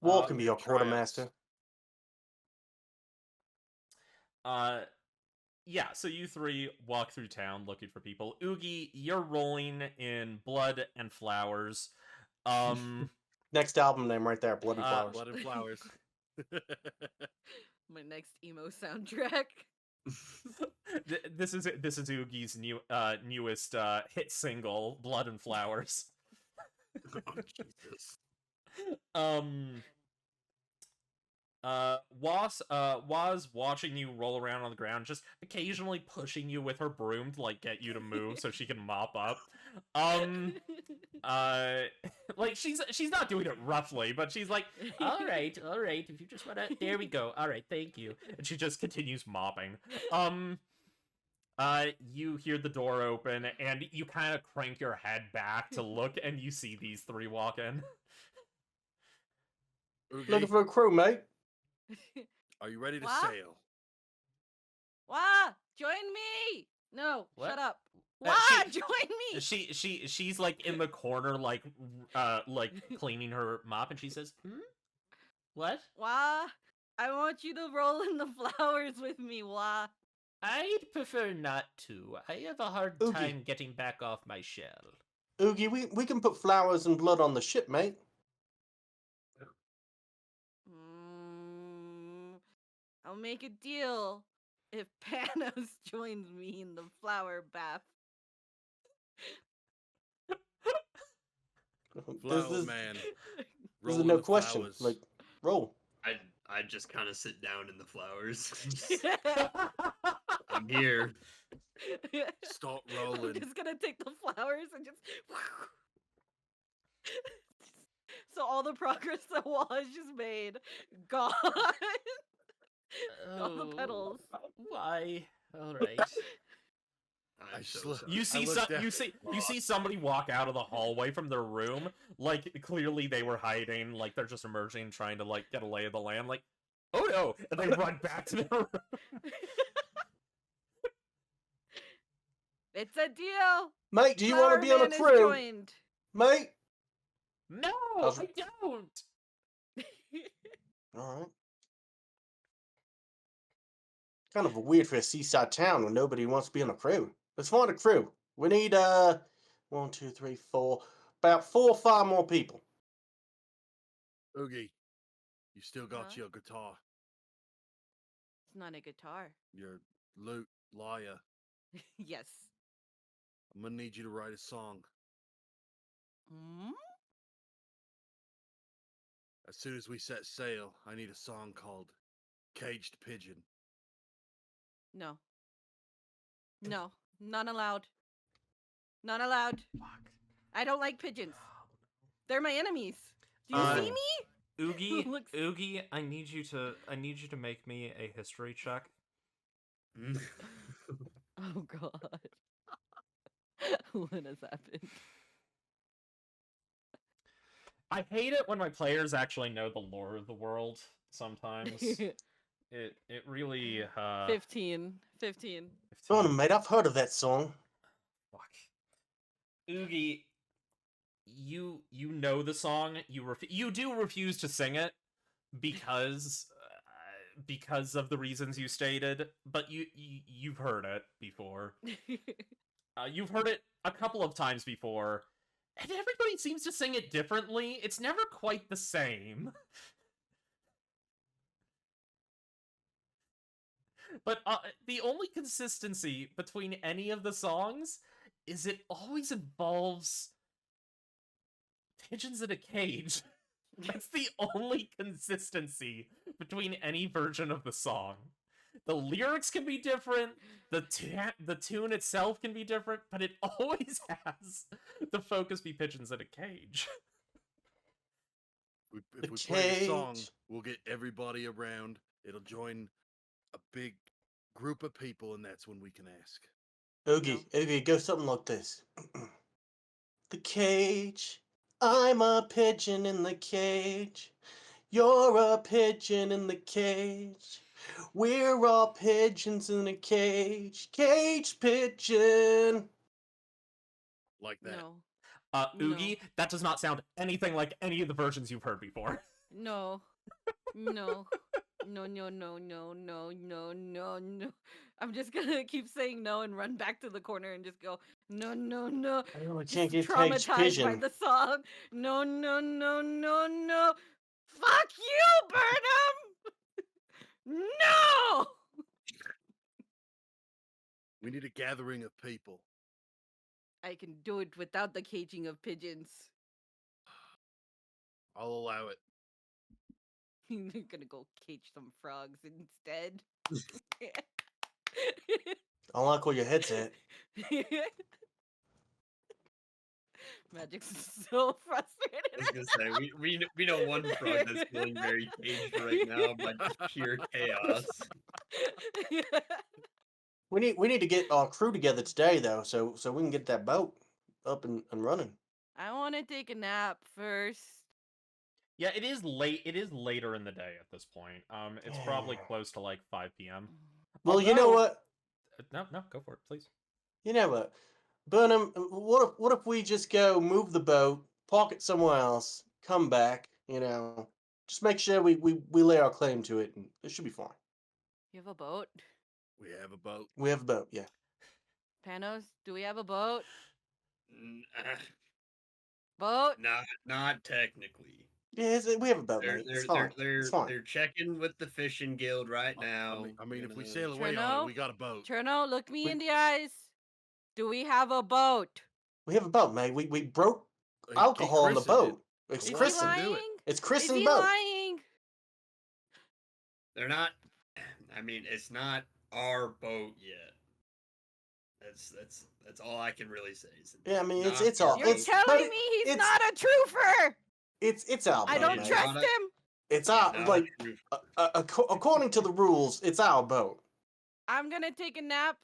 Wall can be your your quartermaster. Yeah, so you three walk through town looking for people. Ooogy, you're rolling in blood and flowers. Next album name right there, Blood and Flowers. Blood and Flowers. My next emo soundtrack. This is Oogy's newest hit single, Blood and Flowers. Oh, Jesus. Was watching you roll around on the ground, just occasionally pushing you with her broom to like get you to move so she can mop up. Like she's not doing it roughly, but she's like, all right, if you just wanna, there we go, all right, thank you, and she just continues mopping. You hear the door open, and you kind of crank your head back to look, and you see these three walk in. Ooogy, Looking for a crew, mate. are you ready to What? sail? Wah! Join me! No, What? shut up. Uh, Wah! she- Join me! She's like in the corner, like cleaning her mop, and she says, What? Wah! I want you to roll in the flowers with me, Wah. I'd prefer not to. I have a hard Ooogy. time getting back off my shell. Ooogy, we can put flowers and blood on the ship, mate. I'll make a deal if Panos joins me in the flower bath. Flower man. This Roll is in no the question. flowers. Like, roll. I just kind of sit down in the flowers. I'm here. Start I'm rolling. just gonna take the flowers and just. So all the progress that Wall has just made, gone. All the petals. Why? All right. I'm so slip. sorry. You I see, looked down- you see somebody walk out of the hallway from their room. Like clearly they were hiding. Like they're just emerging, trying to like get a lay of the land. Like, oh no! And they run back to their room. It's a deal. Mate, do you want to be on a Flower Man is crew? joined. Mate? No, How's- I don't. Alright. Kind of weird for a seaside town when nobody wants to be on a crew. Let's find a crew. We need, 1, 2, 3, 4, about 4 or 5 more people. Ooogy, you still got Huh? your guitar, It's not a guitar. your lute, lyre. Yes. I'm gonna need you to write a song. Hmm? As soon as we set sail, I need a song called Caged Pigeon. No. No. None allowed. None allowed. Fuck. I don't like pigeons. They're my enemies. Do you Uh, see me? Ooogy, Looks- Ooogy, I need you to make me a history check. Oh god. What has happened? I hate it when my players actually know the lore of the world. Sometimes it really 15. 15. Burnham, mate, I've heard of that song. Fuck. Ooogy, you know the song. You do refuse to sing it because of the reasons you stated, but you've heard it before. You've heard it a couple of times before, and everybody seems to sing it differently. It's never quite the same. But the only consistency between any of the songs is it always involves pigeons in a cage. That's the only consistency between any version of the song. The lyrics can be different, the tune itself can be different, but it always has the focus be pigeons in a cage. If we play a song, we'll get everybody around. It'll join a big group of people, and that's when we can ask. Ooogy, go something like this. The cage. I'm a pigeon in the cage. You're a pigeon in the cage. We're all pigeons in a cage. Cage pigeon. Like that. No. Ooogy, that does not sound anything like any of the versions you've heard before. No. No. No, no, no, no, no, no, no, no. I'm just gonna keep saying no and run back to the corner and just go, no, no, no. I really Just can't get cage traumatized by pigeon. the song. No, no, no, no, no. Fuck you, Burnham! No! We need a gathering of people. I can do it without the caging of pigeons. I'll allow it. You're gonna go cage some frogs instead. I like where your head's at. Magic's so I was frustrated. gonna say we know one frog that's feeling very caged right now by just pure chaos. We need to get our crew together today though, so we can get that boat up and running. I want to take a nap first. Yeah, it is late. It is later in the day at this point. It's probably Yeah. close to like 5 p.m. Well, you know Although- what? No, go for it, please. You know what? Burnham, what if we just go move the boat, park it somewhere else, come back, just make sure we lay our claim to it, and it should be fine. You have a boat? We have a boat. We have a boat, yeah. Panos, do we have a boat? N- Boat? Not technically. Yeah, we have a boat, They're mate. they're It's fine. they're It's fine. they're checking with the fishing guild right now. I mean, you if we know. sail away on Cherno? it, we got a boat. Cherno, look me in the eyes. Do we have a boat? We have a boat, mate. We broke He alcohol on the christened it. boat. It's Is he christened. Do it. lying? It's Is christened he boat. lying? They're not. I mean, it's not our boat yet. That's all I can really say. Yeah, I mean, not it's our all- You're boat. it's- telling but me he's it's- not a trooper. It's our boat, I don't mate. trust Not a- him. It's He's our not like a trooper. according to the rules, it's our boat. I'm gonna take a nap,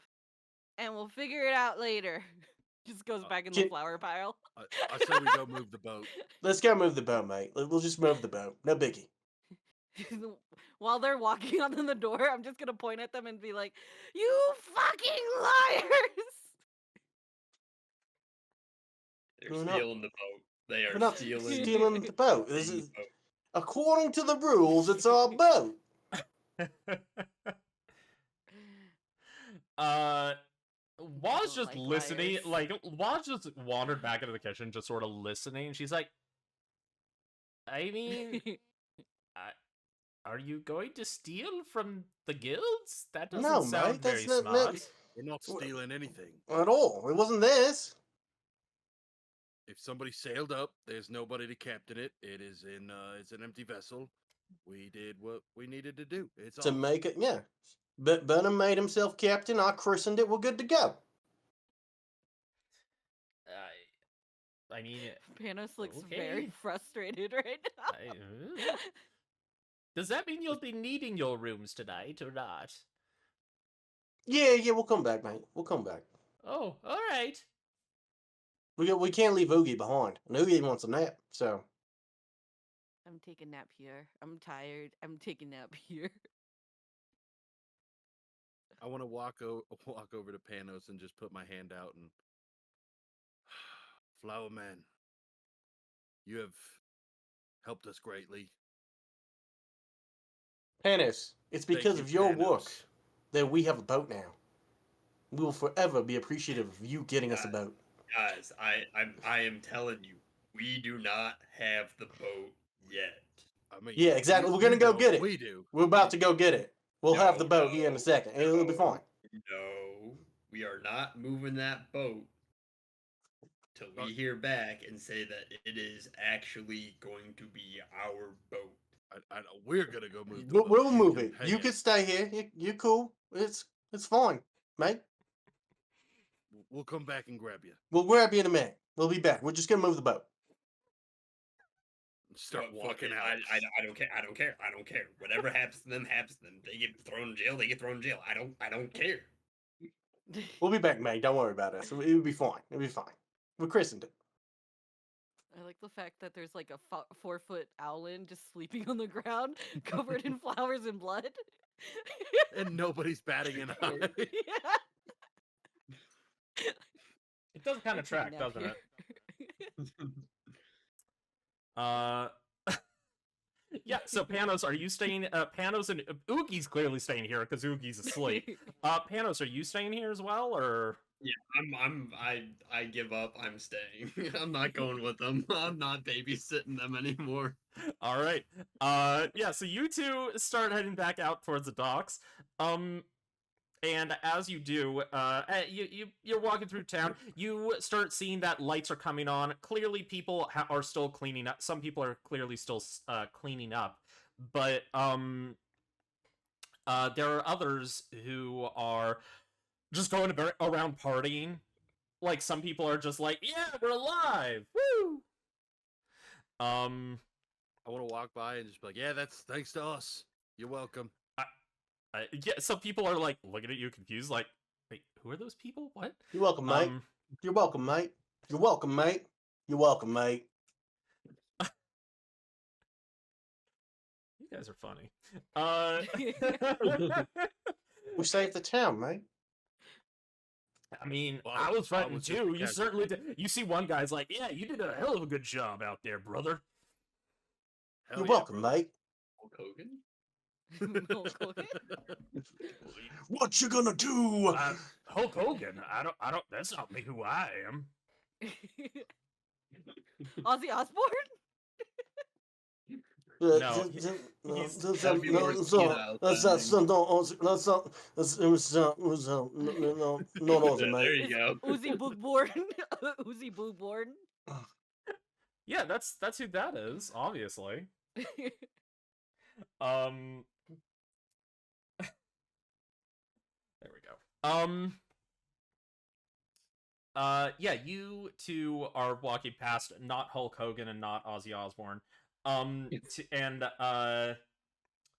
and we'll figure it out later. Just goes back in the Can- flower pile. I say we go move the boat. Let's go move the boat, mate. We'll just move the boat. No biggie. While they're walking on the door, I'm just gonna point at them and be like, "You fucking liars!" They're We're not- stealing the boat. They We're are not stealing stealing the boat. the This is boat. according to the rules. It's our boat. Wa's just Like listening, liars. Wa's just wandered back into the kitchen, just sort of listening. She's like, I mean, are you going to steal from the guilds? That doesn't No, sound mate. very That's not smart. We're not stealing anything. at all. It wasn't this. If somebody sailed up, there's nobody to captain it. It's an empty vessel. We did what we needed to do. It's To all. make it, yeah. But Burnham made himself captain. I christened it. We're good to go. I mean, Panos looks Okay. very frustrated right now. does that mean you'll be needing your rooms tonight or not? Yeah, we'll come back, mate. We'll come back. Oh, all right. We can't leave Ooogy behind. And Ooogy wants a nap, so I'm taking a nap here. I'm tired. I'm taking a nap here. I want to walk over to Panos and just put my hand out and Flower Man, you have helped us greatly. Panos, it's because Thank of you, your Panos. work that we have a boat now. We will forever be appreciative of you getting us a boat. Guys, I am telling you, we do not have the boat yet. I mean, Yeah, exactly. you- We're gonna you go don't, get it. We do. We're about to go get it. We'll have the No, boat here in a second, and it'll be fine. No, we are not moving that boat till we hear back and say that it is actually going to be our boat. I know we're gonna go move. The We'll, boat. we'll You move can it. hang You out. can stay here. You're cool. It's fine, mate. We'll come back and grab you. We'll grab you in a minute. We'll be back. We're just gonna move the boat. Start Fuck walking it. out. I don't care. I don't care. I don't care. Whatever happens to them happens to them. They get thrown in jail. They get thrown in jail. I don't care. We'll be back, mate. Don't worry about us. It'll be fine. It'll be fine. We're christened it. I like the fact that there's like a 4-foot owlin just sleeping on the ground, covered in flowers and blood. And nobody's batting an eye. Yeah. It does kind of I'll take a track, nap doesn't here. it? Yeah, so Panos, are you staying? Panos and Oogie's clearly staying here because Oogie's asleep. Panos, are you staying here as well, or? Yeah, I give up. I'm staying. I'm not going with them. I'm not babysitting them anymore. All right. Yeah, so you two start heading back out towards the docks. And as you do, you're walking through town. You start seeing that lights are coming on. Clearly, people are still cleaning up. Some people are clearly still cleaning up, but there are others who are just going around partying. Like some people are just like, "Yeah, we're alive! Woo!" I want to walk by and just be like, "Yeah, that's thanks to us. You're welcome." Yeah, some people are like looking at you confused, like, "Wait, who are those people? What?" You're welcome, mate. You're welcome, mate. You're welcome, mate. You're welcome, mate. You guys are funny. We saved the town, mate. I mean, Well, I was I fighting was just too. You casual. certainly did. You see one guy's like, "Yeah, you did a hell of a good job out there, brother." Hell You're yeah, welcome, brother. mate. Hulk Hogan? Hulk Hogan? What you gonna do? Hulk Hogan. I don't. That's not me. Who I am. Ozzy Osbourne? No, That'd be more senile sounding. There you go. Uzi Boogborn. Uzi Boogborn. Yeah, that's who that is. Obviously. There we go. Yeah, you two are walking past not Hulk Hogan and not Ozzy Osbourne.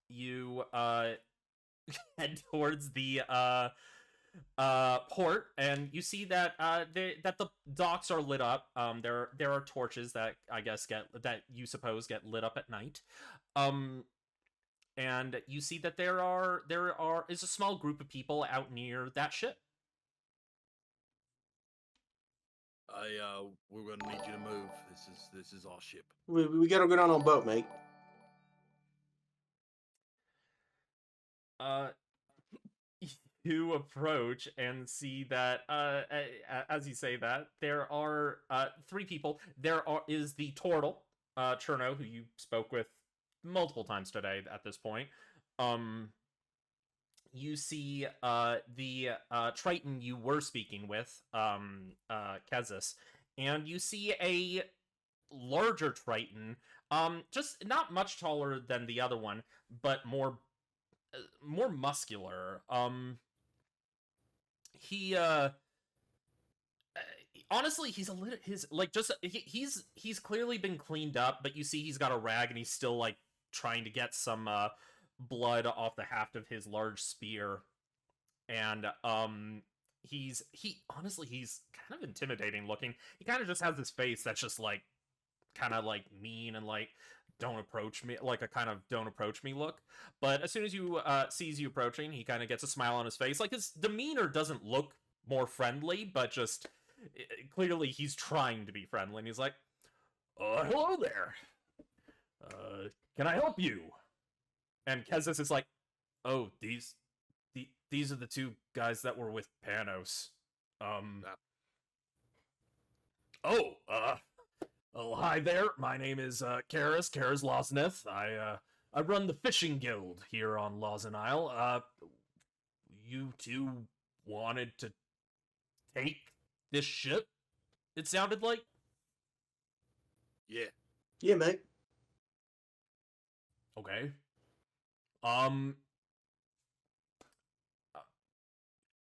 You head towards the port, and you see that that the docks are lit up. There are torches that I guess get lit up at night. And you see that there is a small group of people out near that ship. We're gonna need you to move. This is our ship. We gotta get on a boat, mate. You approach and see that, as you say that, there are 3 people. There is the turtle, Cherno, who you spoke with multiple times today at this point. You see the Triton you were speaking with, Kezis, and you see a larger Triton, just not much taller than the other one, but more muscular. He honestly, he's a little he's clearly been cleaned up, but you see he's got a rag and he's still like trying to get some blood off the haft of his large spear. And he's kind of intimidating looking. He kind of just has this face that's just like kind of like mean and like don't approach me, like a kind of don't approach me look. But as soon as you sees you approaching, he kind of gets a smile on his face. Like his demeanor doesn't look more friendly, but just clearly he's trying to be friendly. And he's like, "Hello there. Can I help you?" And Kezis is like, "Oh, these are the 2 guys that were with Panos. Oh, hi there. My name is Karis Losneth. I run the fishing guild here on Lawson Isle. You two wanted to take this ship, it sounded like? Yeah. Yeah, mate. Okay.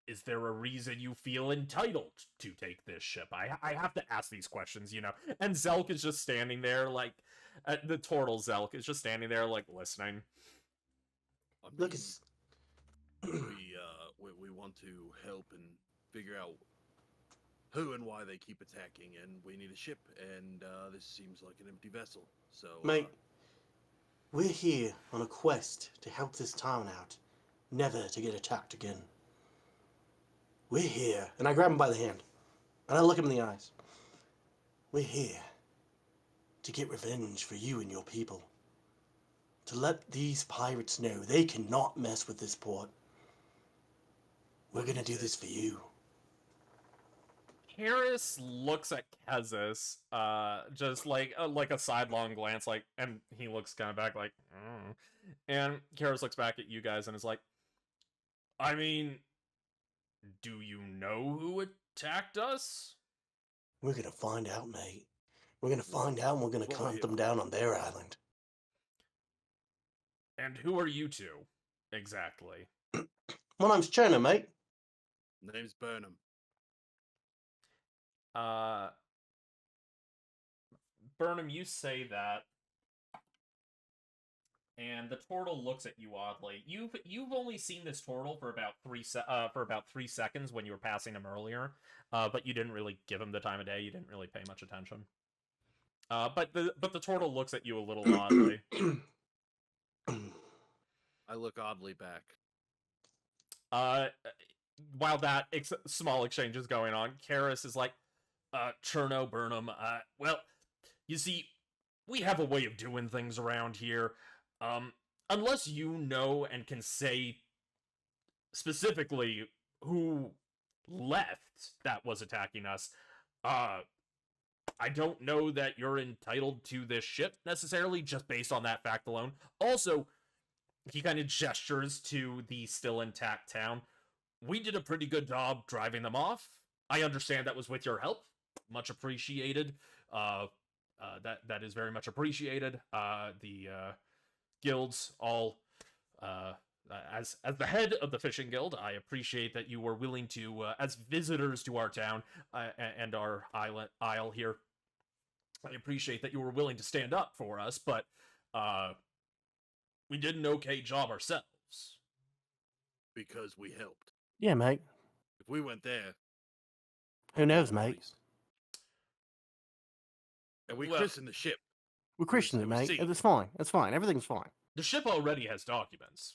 Is there a reason you feel entitled to take this ship? I have to ask these questions, you know. And Zelk is just standing there, like, the turtle Zelk is just standing there, like, listening. I Look, mean, it's we want to help and figure out who and why they keep attacking, and we need a ship, and this seems like an empty vessel. So, mate. We're here on a quest to help this town out, never to get attacked again. We're here, and I grab him by the hand, and I look him in the eyes. We're here to get revenge for you and your people. To let these pirates know they cannot mess with this port. We're gonna do this for you. Harris looks at Kezis, just like a sidelong glance, like, and he looks kind of back, like, mm. And Harris looks back at you guys and is like, I mean, do you know who attacked us? We're gonna find out, mate. We're gonna find out, and we're gonna hunt them down on their island. And who are you two, exactly? My name's Cherno, mate. name's Burnham. Burnham, you say that, and the turtle looks at you oddly. You've only seen this turtle for about 3 seconds when you were passing him earlier, but you didn't really give him the time of day. You didn't really pay much attention. But the turtle looks at you a little oddly. I look oddly back. While that small exchange is going on, Karis is like, Cherno, Burnham, well, you see, we have a way of doing things around here. Unless you know and can say specifically who left that was attacking us, I don't know that you're entitled to this ship necessarily, just based on that fact alone. Also, he kind of gestures to the still intact town. We did a pretty good job driving them off. I understand that was with your help. Much appreciated. That is very much appreciated. The guilds all, as the head of the fishing guild, I appreciate that you were willing to, as visitors to our town and our isle here, I appreciate that you were willing to stand up for us, but we did an okay job ourselves. Because we helped. Yeah, mate. If we went there... Who knows, mate? And we Well, christened the ship. We're Christians, it was mate. seen. It's fine. It's fine. Everything's fine. The ship already has documents.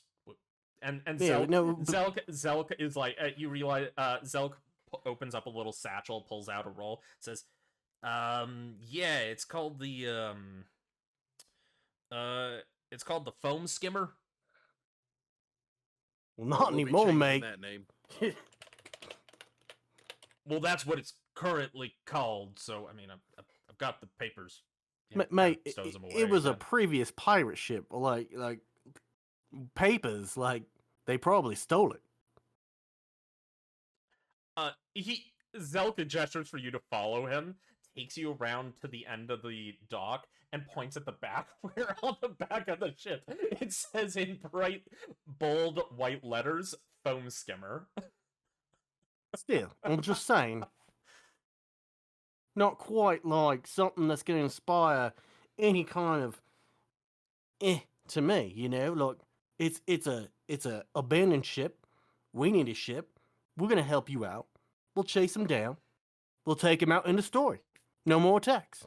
And Yeah, Zelk, no, but- Zelk is like, you realize, Zelk opens up a little satchel, pulls out a roll, says, yeah, it's called the, it's called the foam skimmer. Well, not We'll be anymore, changing mate. That name. Well, that's what it's currently called, so, I mean, I've got the papers. You know, Mate, kinda stows them away, it was a but- previous pirate ship. Like papers. Like they probably stole it. Zelka gestures for you to follow him, takes you around to the end of the dock, and points at the back, where on the back of the ship, it says in bright, bold, white letters, foam skimmer. Still, I'm just saying. Not quite like something that's going to inspire any kind of to me, you know. Look, it's a abandoned ship. We need a ship. We're going to help you out. We'll chase him down. We'll take him out in the story. No more attacks.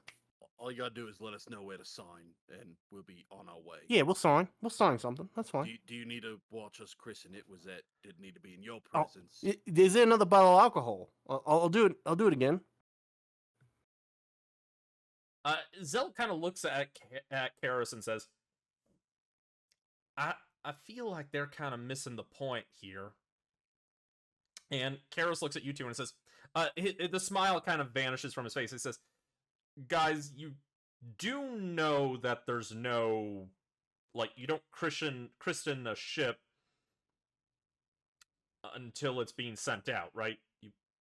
All you gotta do is let us know where to sign, and we'll be on our way. Yeah, we'll sign. We'll sign something. That's fine. Do you need to watch us christen it? Was that didn't need to be in your Oh, presence? is there another bottle of alcohol? I'll do it. I'll do it again. Zel kind of looks at Karis and says, I feel like they're kind of missing the point here. And Karis looks at you two and says, the smile kind of vanishes from his face. He says, guys, you do know that there's no christen a ship until it's being sent out, right?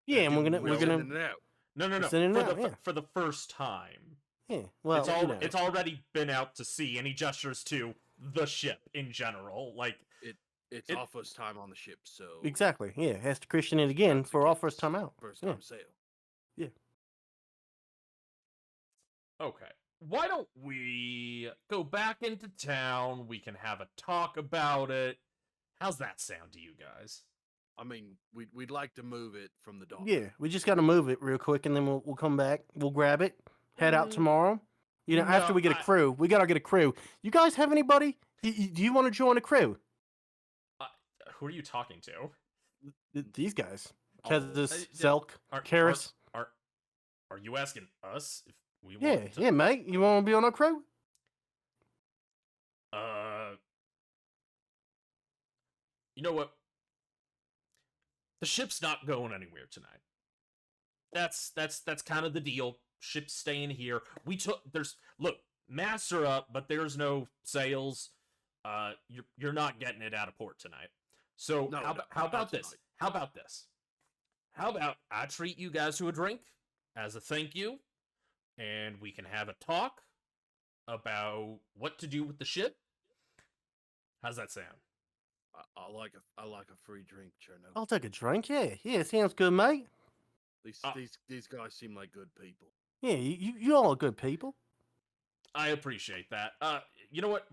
Yeah, and we're We're gonna sending it out. No. send it out, yeah. For the first time. Yeah. Well, It's already been out to sea, and he gestures to the ship in general. Like It's It- our first time on the ship, so exactly. Yeah, has to Christian it again that's for the our case. first time out. First Yeah. time sail. okay. Why don't we go back into town? We can have a talk about it. How's that sound to you guys? I mean, we'd like to move it from the dock. Yeah, we just got to move it real quick, and then we'll come back. We'll grab it, head out Mm, tomorrow. You know, after no, we get a crew, we gotta get a crew. You guys have anybody? Do you want to join a crew? Who are you talking to? These guys, Oh, Kezis, Zelk, Are Karis. are you asking us if we Yeah, want to? yeah, mate. You want to be on our crew? You know what? The ship's not going anywhere tonight. That's kind of the deal. Ship's staying here. Masts are up, but there's no sails. You're not getting it out of port tonight. So No, how not about this? tonight. How about this? How about I treat you guys to a drink as a thank you, and we can have a talk about what to do with the ship. How's that sound? I like a free drink, Cherno. I'll take a drink. Yeah, sounds good, mate. These guys seem like good people. Yeah, you all are good people. I appreciate that. You know what?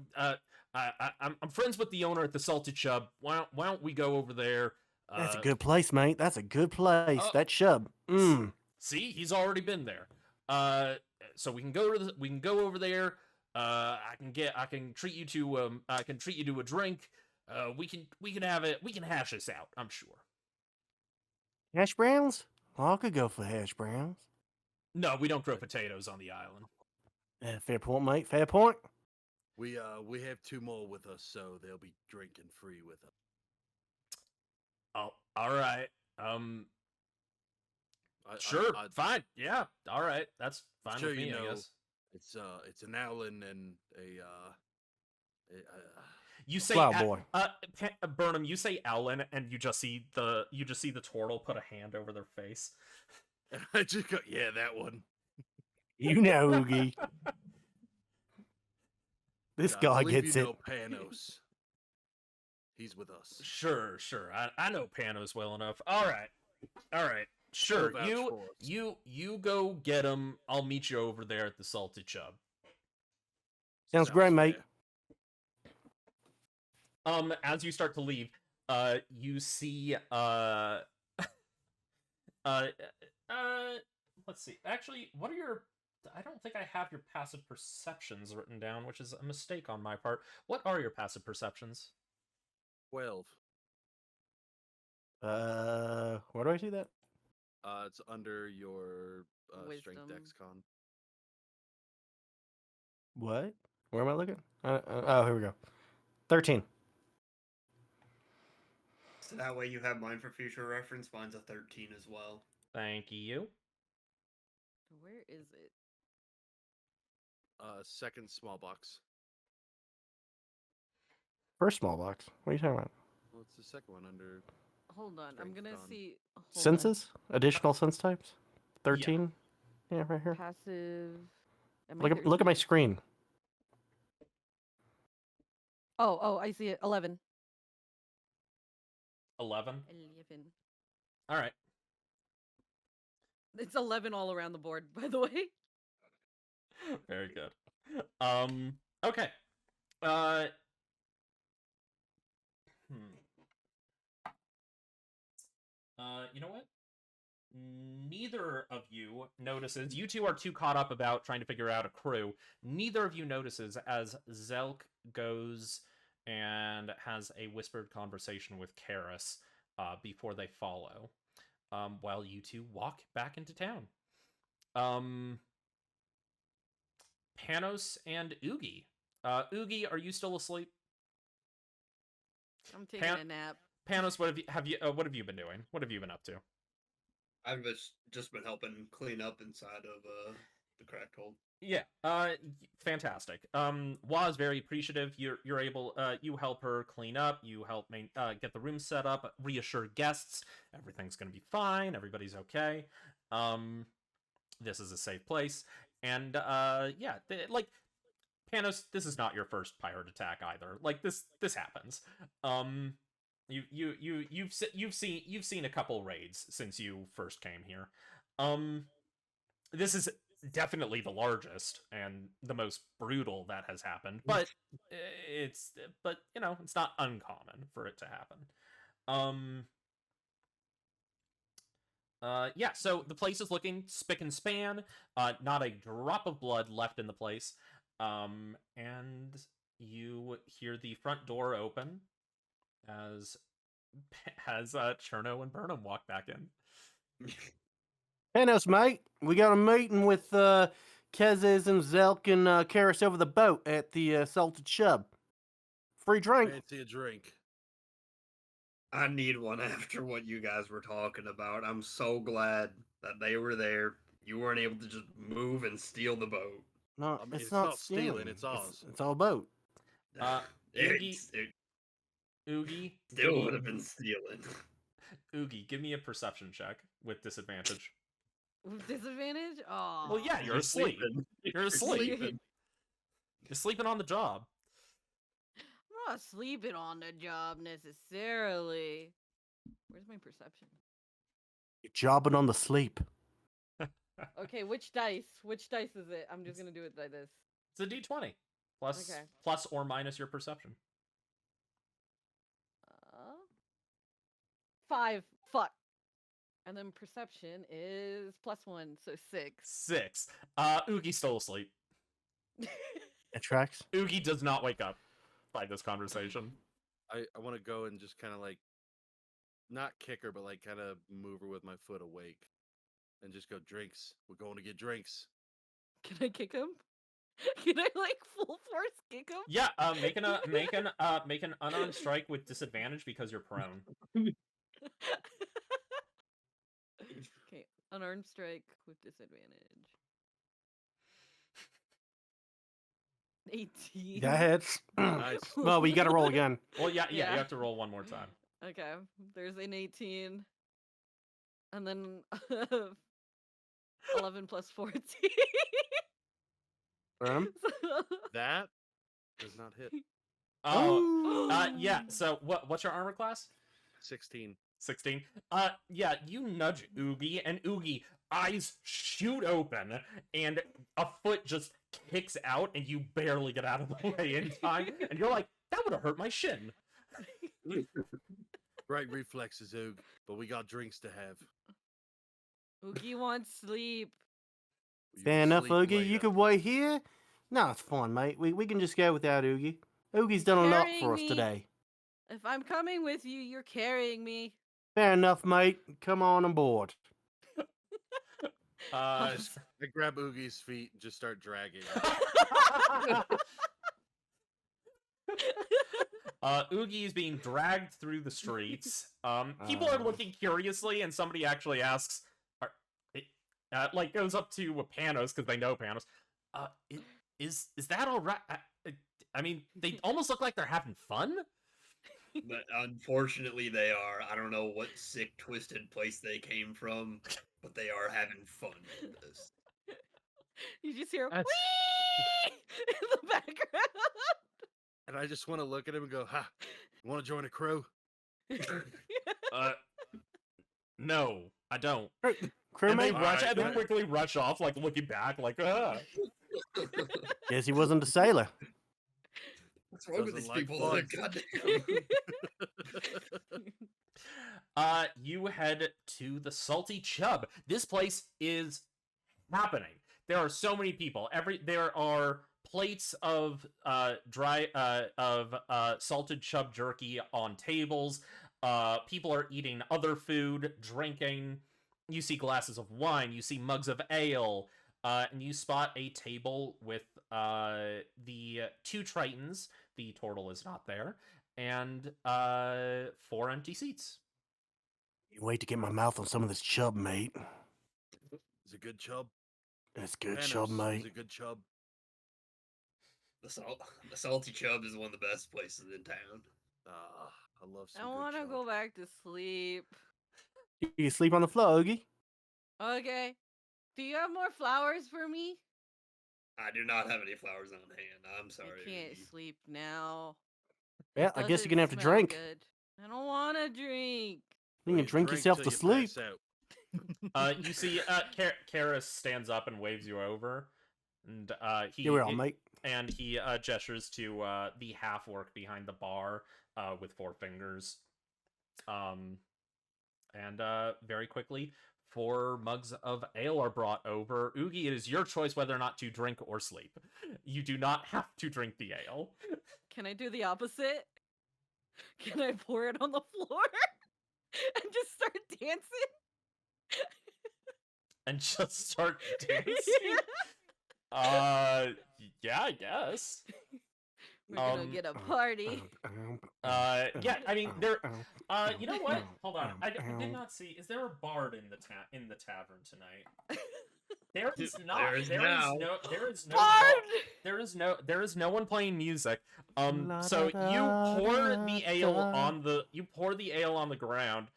I'm friends with the owner at the Salty Chub. Why don't we go over there? That's a good place, mate. That's a good place. That Chub. See, he's already been there. So we can go over there. I can treat you to a drink. We can have it. We can hash this out. I'm sure. Hash browns? Well, I could go for hash browns. No, we don't grow potatoes on the island. Fair point, mate. Fair point. We have 2 more with us, so they'll be drinking free with us. Oh, all right. Sure, fine. Yeah, all right. That's fine Sure, with me, you know, I guess. It's an Owlin and a You say Wow, boy. Burnham, you say Owlin, and you just see the turtle put a hand over their face. and I just go, yeah, that one. You know, Ooogy. This I guy believe gets you it. know Panos. He's with us. Sure. I know Panos well enough. All right. Sure. vouch for us. You go get him. I'll meet you over there at the Salty Chub. Sounds great, mate. fair. As you start to leave, you see let's see. Actually, what are your I don't think I have your passive perceptions written down, which is a mistake on my part. What are your passive perceptions? 12. Where do I see that? It's under your strength Wisdom. dex con. What? Where am I looking? Oh, here we go. 13. So that way you have mine for future reference. Mine's a 13 as well. Thank you. Where is it? Second small box. First small box. What are you talking about? Well, it's the second one under. Hold on. I'm Strength gonna con. see. Hold on. Senses? Additional sense types? 13? Yeah, right here. Passive. Am I Look at 13? my screen. Oh, I see it. 11. 11. 11. All right. It's 11 all around the board, by the way. Very good. Okay. You know what? Neither of you notices. You two are too caught up about trying to figure out a crew. Neither of you notices as Zelk goes and has a whispered conversation with Karis before they follow, while you two walk back into town. Panos and Ooogy. Ooogy, are you still asleep? I'm taking a nap. Panos, what have you been doing? What have you been up to? I've just been helping clean up inside of the cracked hole. Yeah, fantastic. Wa is very appreciative. You're able, you help her clean up, you help get the room set up, reassure guests, everything's gonna be fine, everybody's okay. This is a safe place, and yeah, like Panos, this is not your first pirate attack either. Like this happens. You've seen a couple raids since you first came here. This is definitely the largest and the most brutal that has happened, but it's it's not uncommon for it to happen. Yeah, so the place is looking spick and span. Not a drop of blood left in the place. And you hear the front door open as Cherno and Burnham walk back in. Panos, mate, we got a meeting with Kezes and Zelk and Karis over the boat at the Salted Chub. Free drink. Fancy a drink. I need one after what you guys were talking about. I'm so glad that they were there. You weren't able to just move and steal the boat. No, I mean, it's not stealing. it's ours. It's all boat. Ooogy, It Ooogy, still would have been stealing. Ooogy, give me a perception check with disadvantage. With disadvantage? Oh. Well, yeah, you're asleep. sleeping. You're asleep. You're sleeping on the job. I'm not sleeping on the job necessarily. Where's my perception? You're jobbing on the sleep. Okay, which dice? Which dice is it? I'm just gonna do it like this. It's a d20 plus or minus your perception. 5. Fuck. And then perception is +1, so 6. 6. Oogie's still asleep. It tracks. Ooogy does not wake up by this conversation. I want to go and just kind of like, not kick her, but like kind of move her with my foot awake, and just go, drinks. We're going to get drinks. Can I kick him? Can I like full force kick him? Yeah, make an unarmed strike with disadvantage because you're prone. Okay, unarmed strike with disadvantage. 18. That hits. Nice. Well, we got to roll again. Well, yeah, Yeah. you have to roll one more time. Okay, there's an 18. And then 11 plus 14. Burnham? That does not hit. Oh, yeah. So what's your armor class? 16. 16. Yeah, you nudge Ooogy, and Ooogy eyes shoot open, and a foot just kicks out, and you barely get out of the way in time, and you're like, that would have hurt my shin. Right reflexes, Oog, but we got drinks to have. Oogie wants sleep. You Fair can enough, sleep Oogie. later. You could wait here. No, it's fine, mate. We can just go without Oogie. Oogie's done a lot Carrying for us me. today. If I'm coming with you, you're carrying me. Fair enough, mate. Come on aboard. I grab Oogie's feet and just start dragging. Ooogy is being dragged through the streets. People are looking curiously, and somebody actually asks, like goes up to Panos because they know Panos. Is that all right? I mean, they almost look like they're having fun. But unfortunately, they are. I don't know what sick, twisted place they came from, but they are having fun with this. You just hear That's- wee in the background. And I just want to look at him and go, ha, you want to join a crew? No, I don't. Crewmate? And they Alright, and they alright. quickly rush off, like looking back, like Guess he wasn't a sailor. What's wrong with Doesn't these like people? bugs. Goddamn. You head to the Salty Chub. This place is happening. There are so many people. There are plates of salted chub jerky on tables. People are eating other food, drinking. You see glasses of wine. You see mugs of ale. And you spot a table with the 2 Tritons. The turtle is not there. And 4 empty seats. Wait to get my mouth on some of this chub, mate. Is it good chub? It's good Panos chub, was mate. a good chub. The salty chub is one of the best places in town. Ah, I love some I good want to chub. go back to sleep. You sleep on the floor, Ooogy? Okay. Do you have more flowers for me? I do not have any flowers on hand. I'm sorry. I can't Oogie. sleep now. Yeah, I guess you're Doesn't gonna have to smell drink. Good. I don't want to drink. You can drink yourself till to you sleep. pass out. You see, Karis stands up and waves you over, and Here we are, mate. and he gestures to the half orc behind the bar with 4 fingers. And very quickly, 4 mugs of ale are brought over. Ooogy, it is your choice whether or not to drink or sleep. You do not have to drink the ale. Can I do the opposite? Can I pour it on the floor and just start dancing? And just start dancing? Yeah, I guess. We're gonna get a party. Yeah, I mean, there. You know what? Hold on. I did not see. Is there a bard in the tavern tonight? There is not. There is now. There is no one playing music. So you pour the ale on the ground,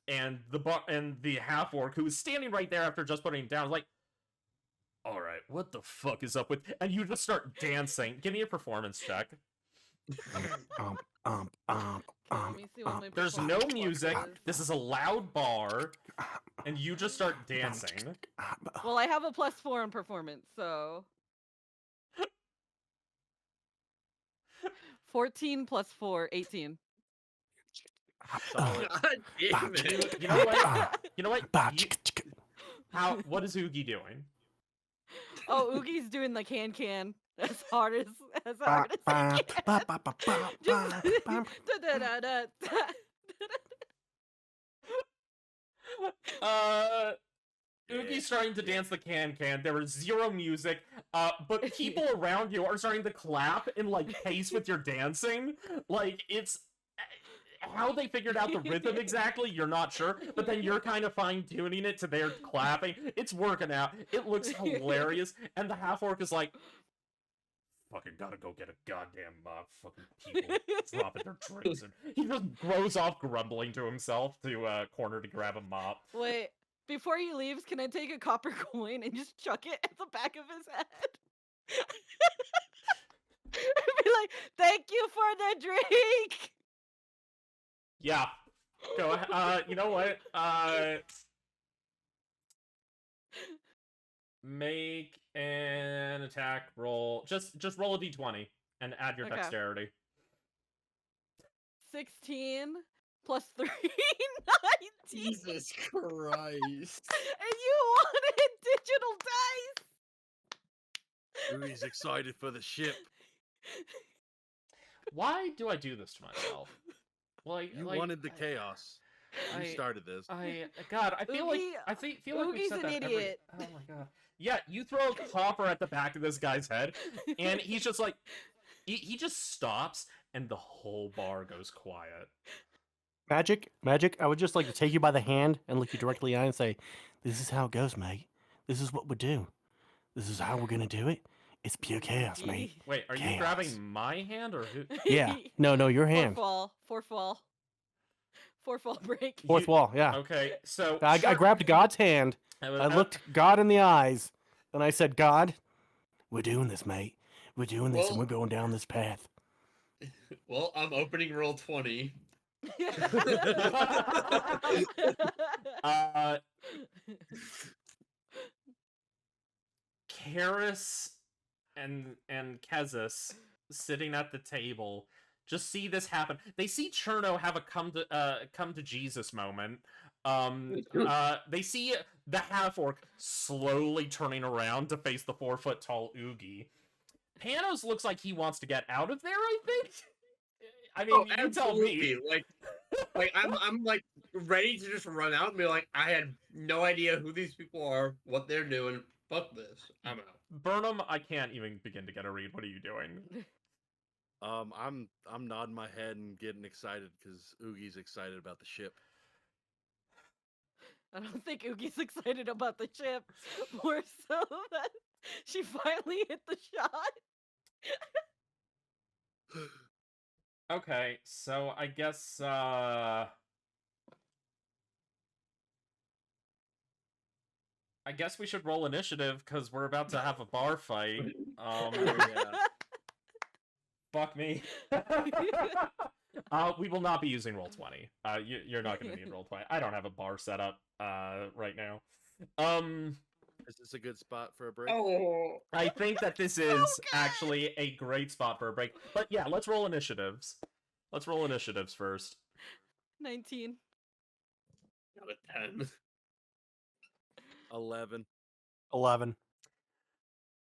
and the half orc who is standing right there after just putting it down is like, all right, what the fuck is up with? And you just start dancing. Give me a performance check. Let me see what my There's no performance music. is. This is a loud bar, and you just start dancing. Well, I have a +4 in performance, so 14 + 4, 18. Solid. God damn it. You know what? You know what? What is Ooogy doing? Oh, Oogie's doing the can as hard as he can. Just da-da-da-da. Oogie's starting to dance the can. There is 0 music, but people around you are starting to clap and like pace with your dancing. Like it's how they figured out the rhythm exactly, you're not sure, but then you're kind of fine-tuning it to their clapping. It's working out. It looks hilarious, and the half-orc is like, fucking gotta go get a goddamn fucking people dropping their drinks, and he just goes off grumbling to himself to corner to grab a mop. Wait, before he leaves, can I take a copper coin and just chuck it at the back of his head? And be like, thank you for the drink! Yeah. Go ahead. You know what? Make an attack roll. Just roll a d20 and add your Okay. dexterity. 16 + 3, 19. Jesus Christ. And you wanted digital dice! Oogie's excited for the ship. Why do I do this to myself? You wanted the chaos. You started this. God, I feel like Oogie- feel like we've Oogie's said an that idiot. Oh my god. Yeah, you throw a copper at the back of this guy's head, and he's just like, he just stops, and the whole bar goes quiet. Magic, I would just like to take you by the hand and look you directly in the eye and say, "This is how it goes, mate. This is what we do. This is how we're gonna do it. It's pure chaos, mate." Wait, are you Chaos. grabbing my hand or who? Yeah. No, your hand. Fourth fall break. Fourth wall. Yeah. Okay, so I grabbed God's hand. I looked God in the eyes, and I said, "God, we're doing this, mate. We're doing this, and we're going down this path." Well, I'm opening roll 20. Karis and Kezis sitting at the table just see this happen. They see Cherno have a come to Jesus moment. They see the half-orc slowly turning around to face the 4-foot-tall Ooogy. Panos looks like he wants to get out of there, I think. I mean, you tell me. Like I'm like ready to just run out and be like, I had no idea who these people are, what they're doing. Fuck this. I'm out. Burnham, I can't even begin to get a read. What are you doing? I'm nodding my head and getting excited because Oogie's excited about the ship. I don't think Oogie's excited about the chip, more so that she finally hit the shot. Okay, so I guess we should roll initiative because we're about to have a bar fight. Yeah. Fuck me. We will not be using Roll20. You're not going to need Roll20. I don't have a bar set up right now. Is this a good spot for a break? Oh, I think that this is actually a great spot for a break. But yeah, let's roll initiatives. Let's roll initiatives first. 19. got a 10. 11. 11.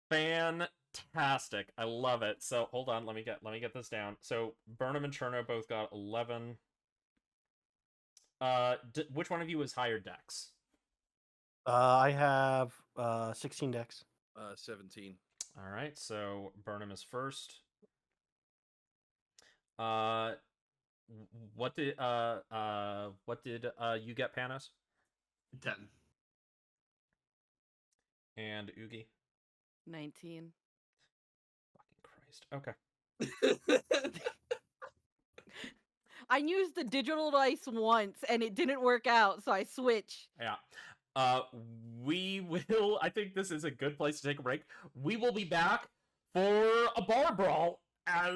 Fantastic. I love it. So hold on, let me get this down. So Burnham and Cherno both got 11. Which one of you is higher dex? I have 16 dex. 17. All right, so Burnham is first. What did you get, Panos? 10. And Ooogy? 19. Fucking Christ. Okay. I used the digital dice once and it didn't work out, so I switched. Yeah. We will. I think this is a good place to take a break. We will be back for a bar brawl. As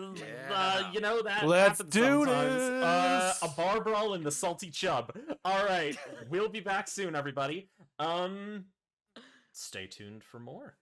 you know, that Let's happens do sometimes. this! A bar brawl in the salty chub. All right, we'll be back soon, everybody. Stay tuned for more.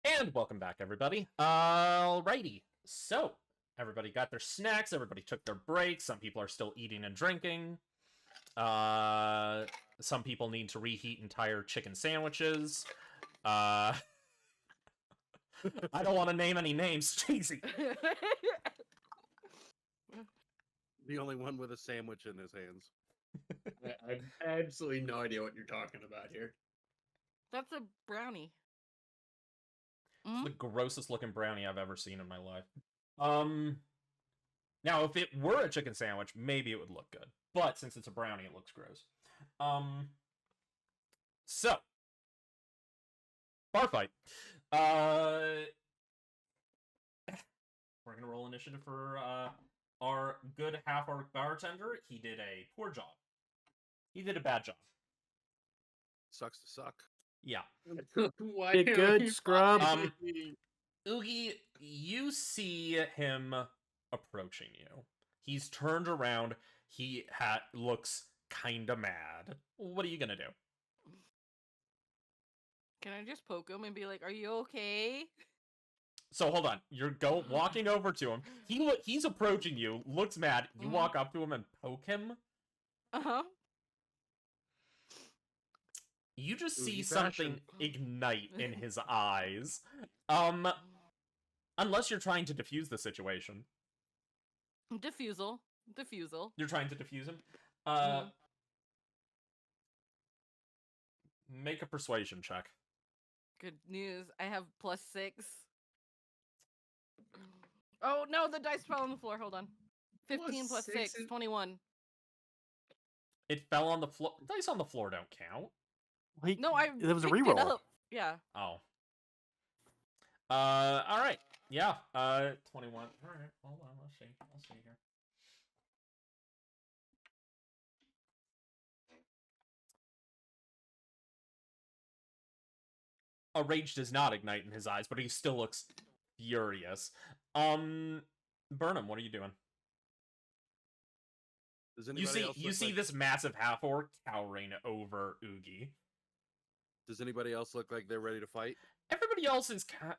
And welcome back, everybody. Alrighty. So, everybody got their snacks, everybody took their breaks, some people are still eating and drinking. Some people need to reheat entire chicken sandwiches. I don't want to name any names, Cheezy. The only one with a sandwich in his hands. I have absolutely no idea what you're talking about here. That's a brownie. It's the grossest looking brownie I've ever seen in my life. Now, if it were a chicken sandwich, maybe it would look good. But since it's a brownie, it looks gross. So, bar fight. We're gonna roll initiative for our good half-orc bartender. He did a poor job. He did a bad job. Sucks to suck. Yeah. Why Get good, are you scrub. following me? Oogie, you see him approaching you. He's turned around. He looks kinda mad. What are you gonna do? Can I just poke him and be like, "Are you okay?" So hold on. You're walking over to him. He's approaching you. Looks mad. You walk up to him and poke him. Uh-huh. You just see Oogie something fashion. ignite in his eyes. Unless you're trying to defuse the situation. Diffusal. You're trying to defuse him. Mhm. Make a persuasion check. Good news. I have +6. Oh no, the dice fell on the floor. Hold on. 15 plus +6 6, is- 21. It fell on the floor. Dice on the floor don't count. No, I There was a picked it reroll. up. Yeah. Oh. All right. Yeah. 21. All right. Hold on. Let's see. Here. A rage does not ignite in his eyes, but he still looks furious. Burnham, what are you doing? Does You anybody see, else you look see like, this massive half-orc towering over Ooogy. Does anybody else look like they're ready to fight? Everybody else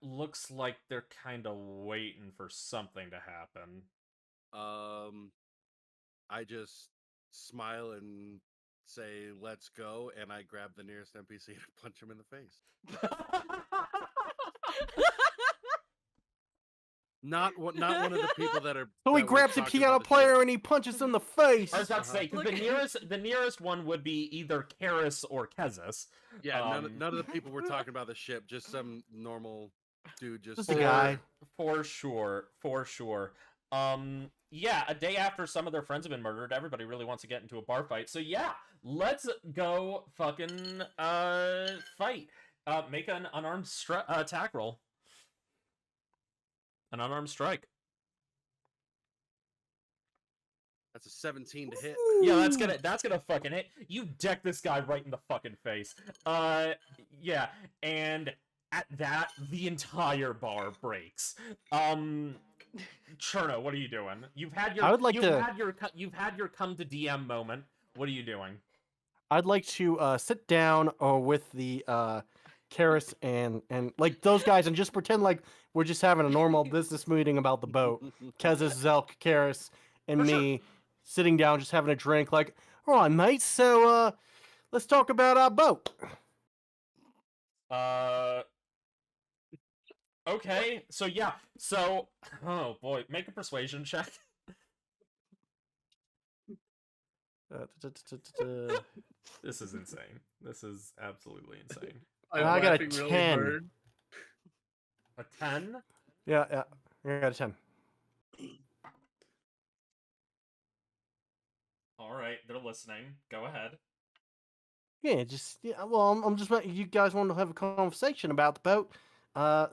looks like they're kind of waiting for something to happen. I just smile and say, "Let's go," and I grab the nearest NPC to punch him in the face. Not one of the people that are. So he that were grabs a talking piano about the player ship. and he punches in the face. I was about to say, because Look- the nearest one would be either Karis or Kezis. Yeah, Um, none of the people were talking about the ship. Just some normal dude. Just a guy. For sure. Yeah, a day after some of their friends have been murdered, everybody really wants to get into a bar fight. So yeah, let's go fucking fight. Make an unarmed attack roll. An unarmed strike. That's a 17 to hit. Yeah, that's gonna fucking hit. You deck this guy right in the fucking face. Yeah, and at that, the entire bar breaks. Cherno, what are you doing? You've had your you've had your come to DM moment. What are you doing? I'd like to sit down with the Karis and like those guys and just pretend like we're just having a normal business meeting about the boat. Kezis, Zelk, Karis, and For sure. me sitting down just having a drink. Like, all right, mate. So let's talk about our boat. Okay, so yeah, oh boy, make a persuasion check. This is insane. This is absolutely insane. I'm I got a laughing really 10. hard. A 10? Yeah, I got a 10. All right, they're listening. Go ahead. Yeah, well, I'm just you guys want to have a conversation about the boat.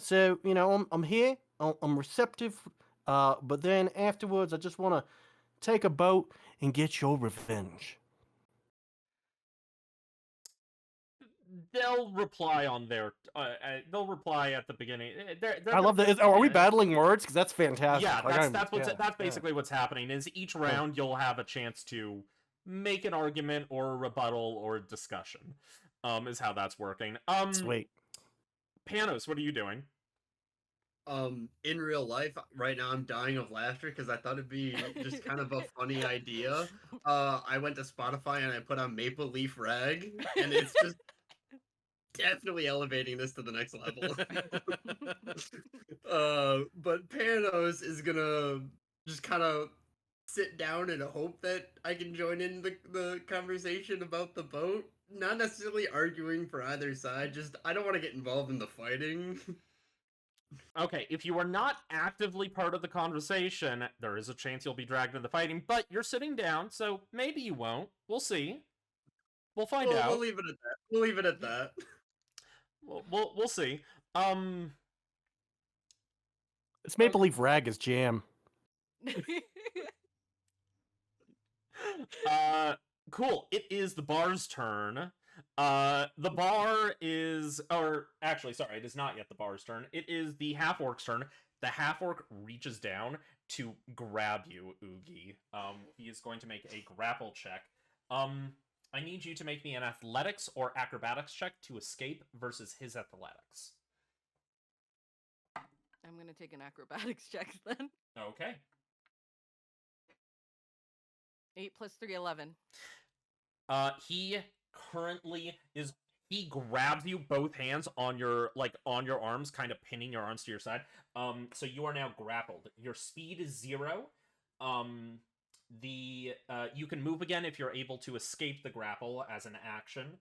So you know, I'm here. I'm receptive. But then afterwards, I just want to take a boat and get your revenge. They'll reply on their. They'll reply at the beginning. I love that. Are we battling words? Because that's fantastic. Yeah, Like, that's basically what's happening. Is each round you'll have a chance to make an argument or a rebuttal or a discussion. is how that's working. Sweet. Panos, what are you doing? In real life, right now I'm dying of laughter because I thought it'd be just kind of a funny idea. I went to Spotify and I put on Maple Leaf Rag, and it's just definitely elevating this to the next level. But Panos is gonna just kind of sit down and hope that I can join in the conversation about the boat. Not necessarily arguing for either side, just I don't want to get involved in the fighting. Okay, if you are not actively part of the conversation, there is a chance you'll be dragged into the fighting, but you're sitting down, so maybe you won't. We'll see. We'll find out. We'll leave it at that. We'll leave it at that. We'll see. This Maple Leaf Rag is jam. Cool. It is the bar's turn. The bar is, or actually, sorry, it is not yet the bar's turn. It is the half-orc's turn. The half-orc reaches down to grab you, Ooogy. He is going to make a grapple check. I need you to make me an athletics or acrobatics check to escape versus his athletics. I'm gonna take an acrobatics check then. Okay. 8 plus 3, 11. He currently is. He grabs you both hands on your arms, kind of pinning your arms to your side. So you are now grappled. Your speed is 0. You can move again if you're able to escape the grapple as an action.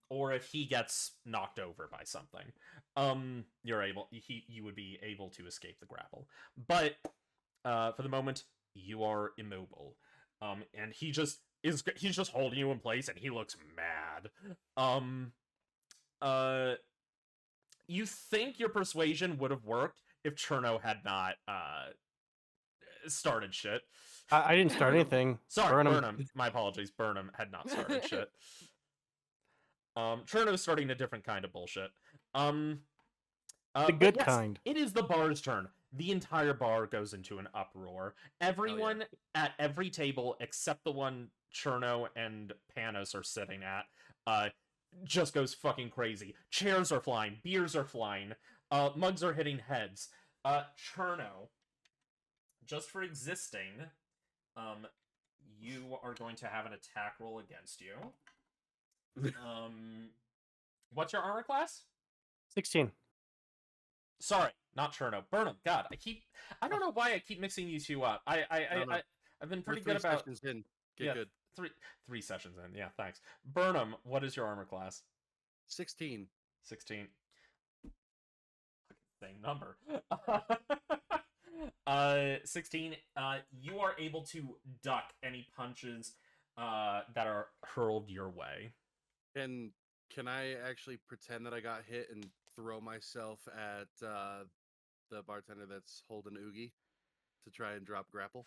Or if he gets knocked over by something. You would be able to escape the grapple. But for the moment, you are immobile. And he's just holding you in place, and he looks mad. You think your persuasion would have worked if Cherno had not started shit. I didn't start anything. Sorry, Burnham. My apologies. Burnham had not started shit. Cherno's starting a different kind of bullshit. The good kind. It is the bar's turn. The entire bar goes into an uproar. Everyone at every table except the one Cherno and Panos are sitting at just goes fucking crazy. Chairs are flying. Beers are flying. Mugs are hitting heads. Cherno, just for existing, you are going to have an attack roll against you. What's your armor class? 16. Sorry, not Cherno. Burnham. God, I don't know why I keep mixing you two up. I've been pretty good about. In. Get good. Three sessions in. Yeah, thanks. Burnham, what is your armor class? 16. 16. Same number. 16. You are able to duck any punches that are hurled your way. Can I actually pretend that I got hit and throw myself at the bartender that's holding Ooogy to try and drop grapple?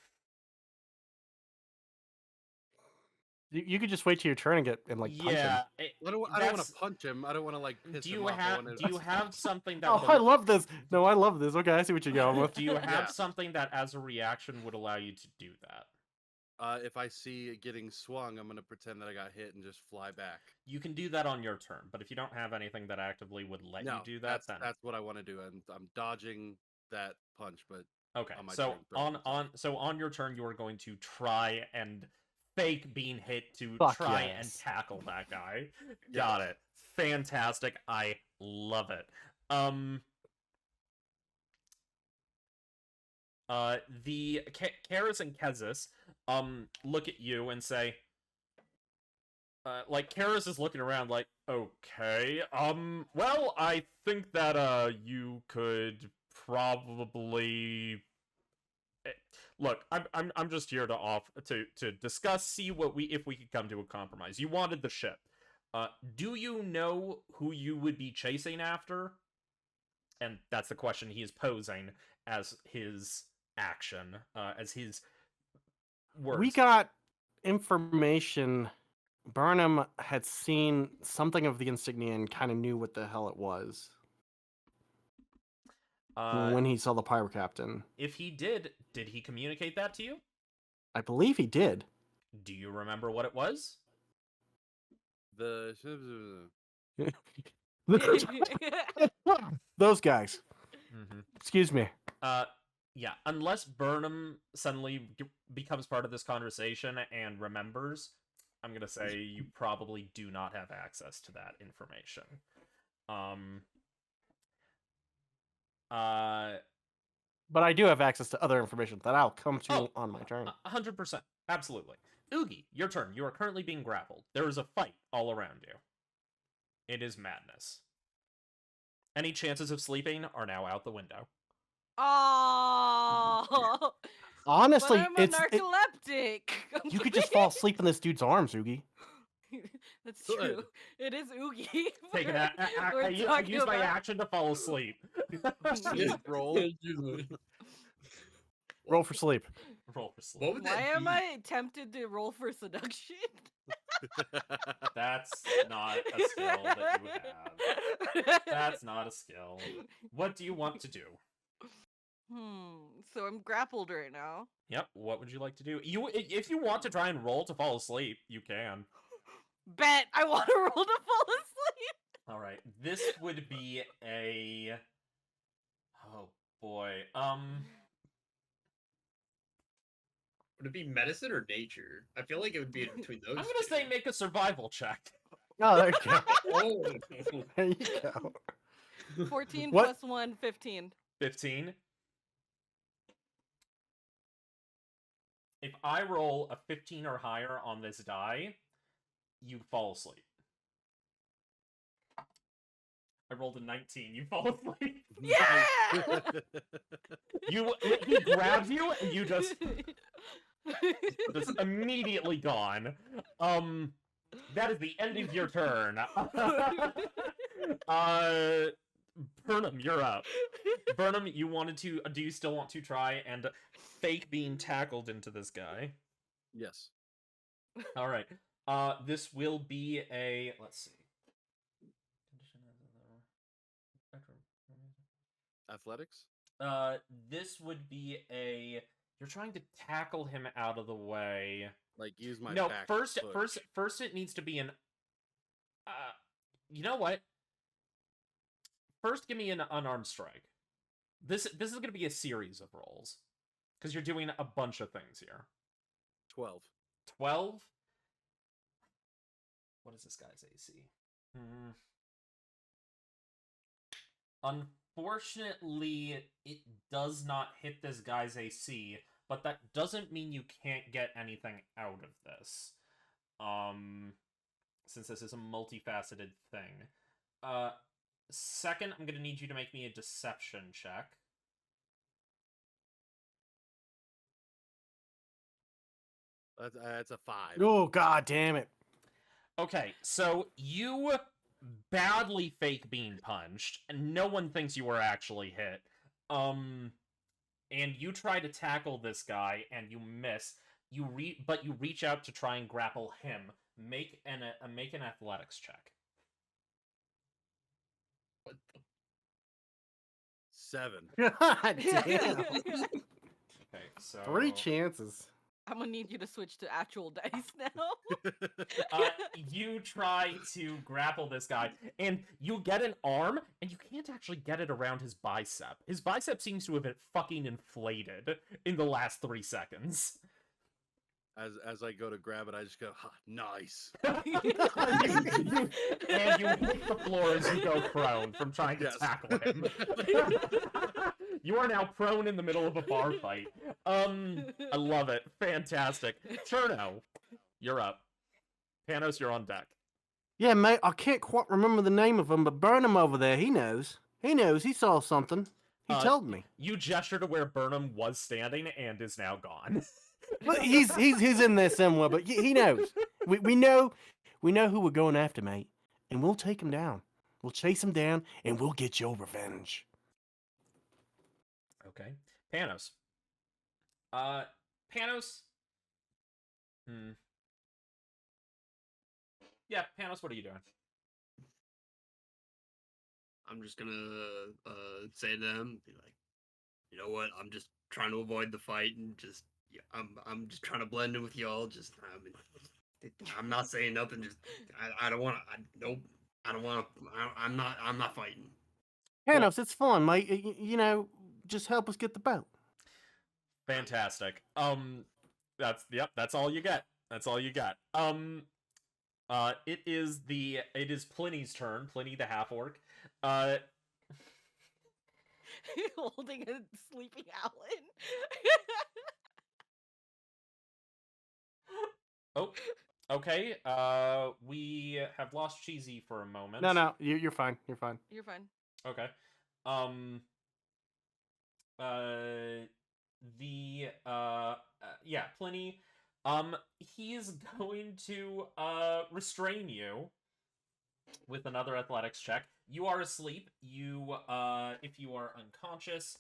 You could just wait till your turn and punch him. I don't want to punch him. I don't want to piss him off. Do you have something that? I love this. No, I love this. Okay, I see what you're going with. Do you have something that, as a reaction, would allow you to do that? If I see it getting swung, I'm gonna pretend that I got hit and just fly back. You can do that on your turn, but if you don't have anything that actively would let you do that, that's what I want to do. I'm dodging that punch, but okay. So on your turn, you are going to try and fake being hit to try and tackle that guy. Got it. Fantastic. I love it. The Karis and Kezis look at you and say, Karis is looking around like, okay, well, I think that you could probably look, I'm just here to discuss, see if we could come to a compromise. You wanted the ship. Do you know who you would be chasing after? And that's the question he is posing as his action, as his words. We got information. Burnham had seen something of the insignia and kind of knew what the hell it was. When he saw the pirate captain. If he did he communicate that to you? I believe he did. Do you remember what it was? The Those guys. Mm-hmm. Excuse me. Yeah, unless Burnham suddenly becomes part of this conversation and remembers, I'm gonna say you probably do not have access to that information. But I do have access to other information that I'll come to on my turn. 100%. Absolutely. Ooogy, your turn. You are currently being grappled. There is a fight all around you. It is madness. Any chances of sleeping are now out the window. Oh, Honestly, but I'm a narcoleptic. you could just fall asleep in this dude's arms, Ooogy. That's Good. true. It is Ooogy. Take it. We're I talking use my about- action to fall asleep. roll. Roll for sleep. Roll for sleep. What would Why that am be? I tempted to roll for seduction? That's not a skill that you have. That's not a skill. What do you want to do? So I'm grappled right now. Yep. What would you like to do? If you want to try and roll to fall asleep, you can. Bet I want to roll to fall asleep. All right. This would be a. Oh boy. Would it be medicine or nature? I feel like it would be in between those. I'm gonna say make a survival check. Oh, there you go. Oh. There you go. 14 What? plus 1, 15. 15. If I roll a 15 or higher on this die, you fall asleep. I rolled a 19. You fall asleep. Yeah! He grabs you and you just immediately gone. That is the end of your turn. Burnham, you're up. Burnham, do you still want to try and fake being tackled into this guy? Yes. All right. This will be a, let's see. Athletics? This would be a, you're trying to tackle him out of the way. Like use my No, back first push. it needs to be an you know what? First give me an unarmed strike. This is going to be a series of rolls cuz you're doing a bunch of things here. 12. 12. What is this guy's AC? Unfortunately, it does not hit this guy's AC, but that doesn't mean you can't get anything out of this. Since this is a multifaceted thing. Second, I'm going to need you to make me a deception check. That's a 5. Oh, god damn it. Okay, so you badly fake being punched, and no one thinks you were actually hit. And you try to tackle this guy, and you miss. But you reach out to try and grapple him. Make an athletics check. What the? 7. God damn. Okay, so 3 chances. I'm gonna need you to switch to actual dice now. You try to grapple this guy, and you get an arm, and you can't actually get it around his bicep. His bicep seems to have been fucking inflated in the last 3 seconds. As I go to grab it, I just go, ha, nice. And you hit the floor as you go prone from trying to Yes. tackle him. You are now prone in the middle of a bar fight. I love it. Fantastic. Cherno, you're up. Panos, you're on deck. Yeah, mate, I can't quite remember the name of him, but Burnham over there, he knows. He knows. He saw something. He told me. You gesture to where Burnham was standing and is now gone. But he's in there somewhere, but he knows. We know who we're going after, mate, and we'll take him down. We'll chase him down, and we'll get your revenge. Okay. Panos. Panos. Yeah, Panos, what are you doing? I'm just gonna say to them, be like, you know what? I'm just trying to avoid the fight and just, yeah, I'm just trying to blend in with y'all. Just, I'm not saying nothing. Just I don't want to. Nope. I don't want to. I'm not fighting. Panos, it's fun, mate. You know, just help us get the boat. Fantastic. That's all you get. That's all you got. It is Pliny's turn. Pliny the half orc. Holding a sleeping Alan. Oh, okay. We have lost Cheezy for a moment. No, you're fine. You're fine. You're fine. Okay. Yeah, Pliny. He is going to restrain you with another athletics check. You are asleep. You if you are unconscious,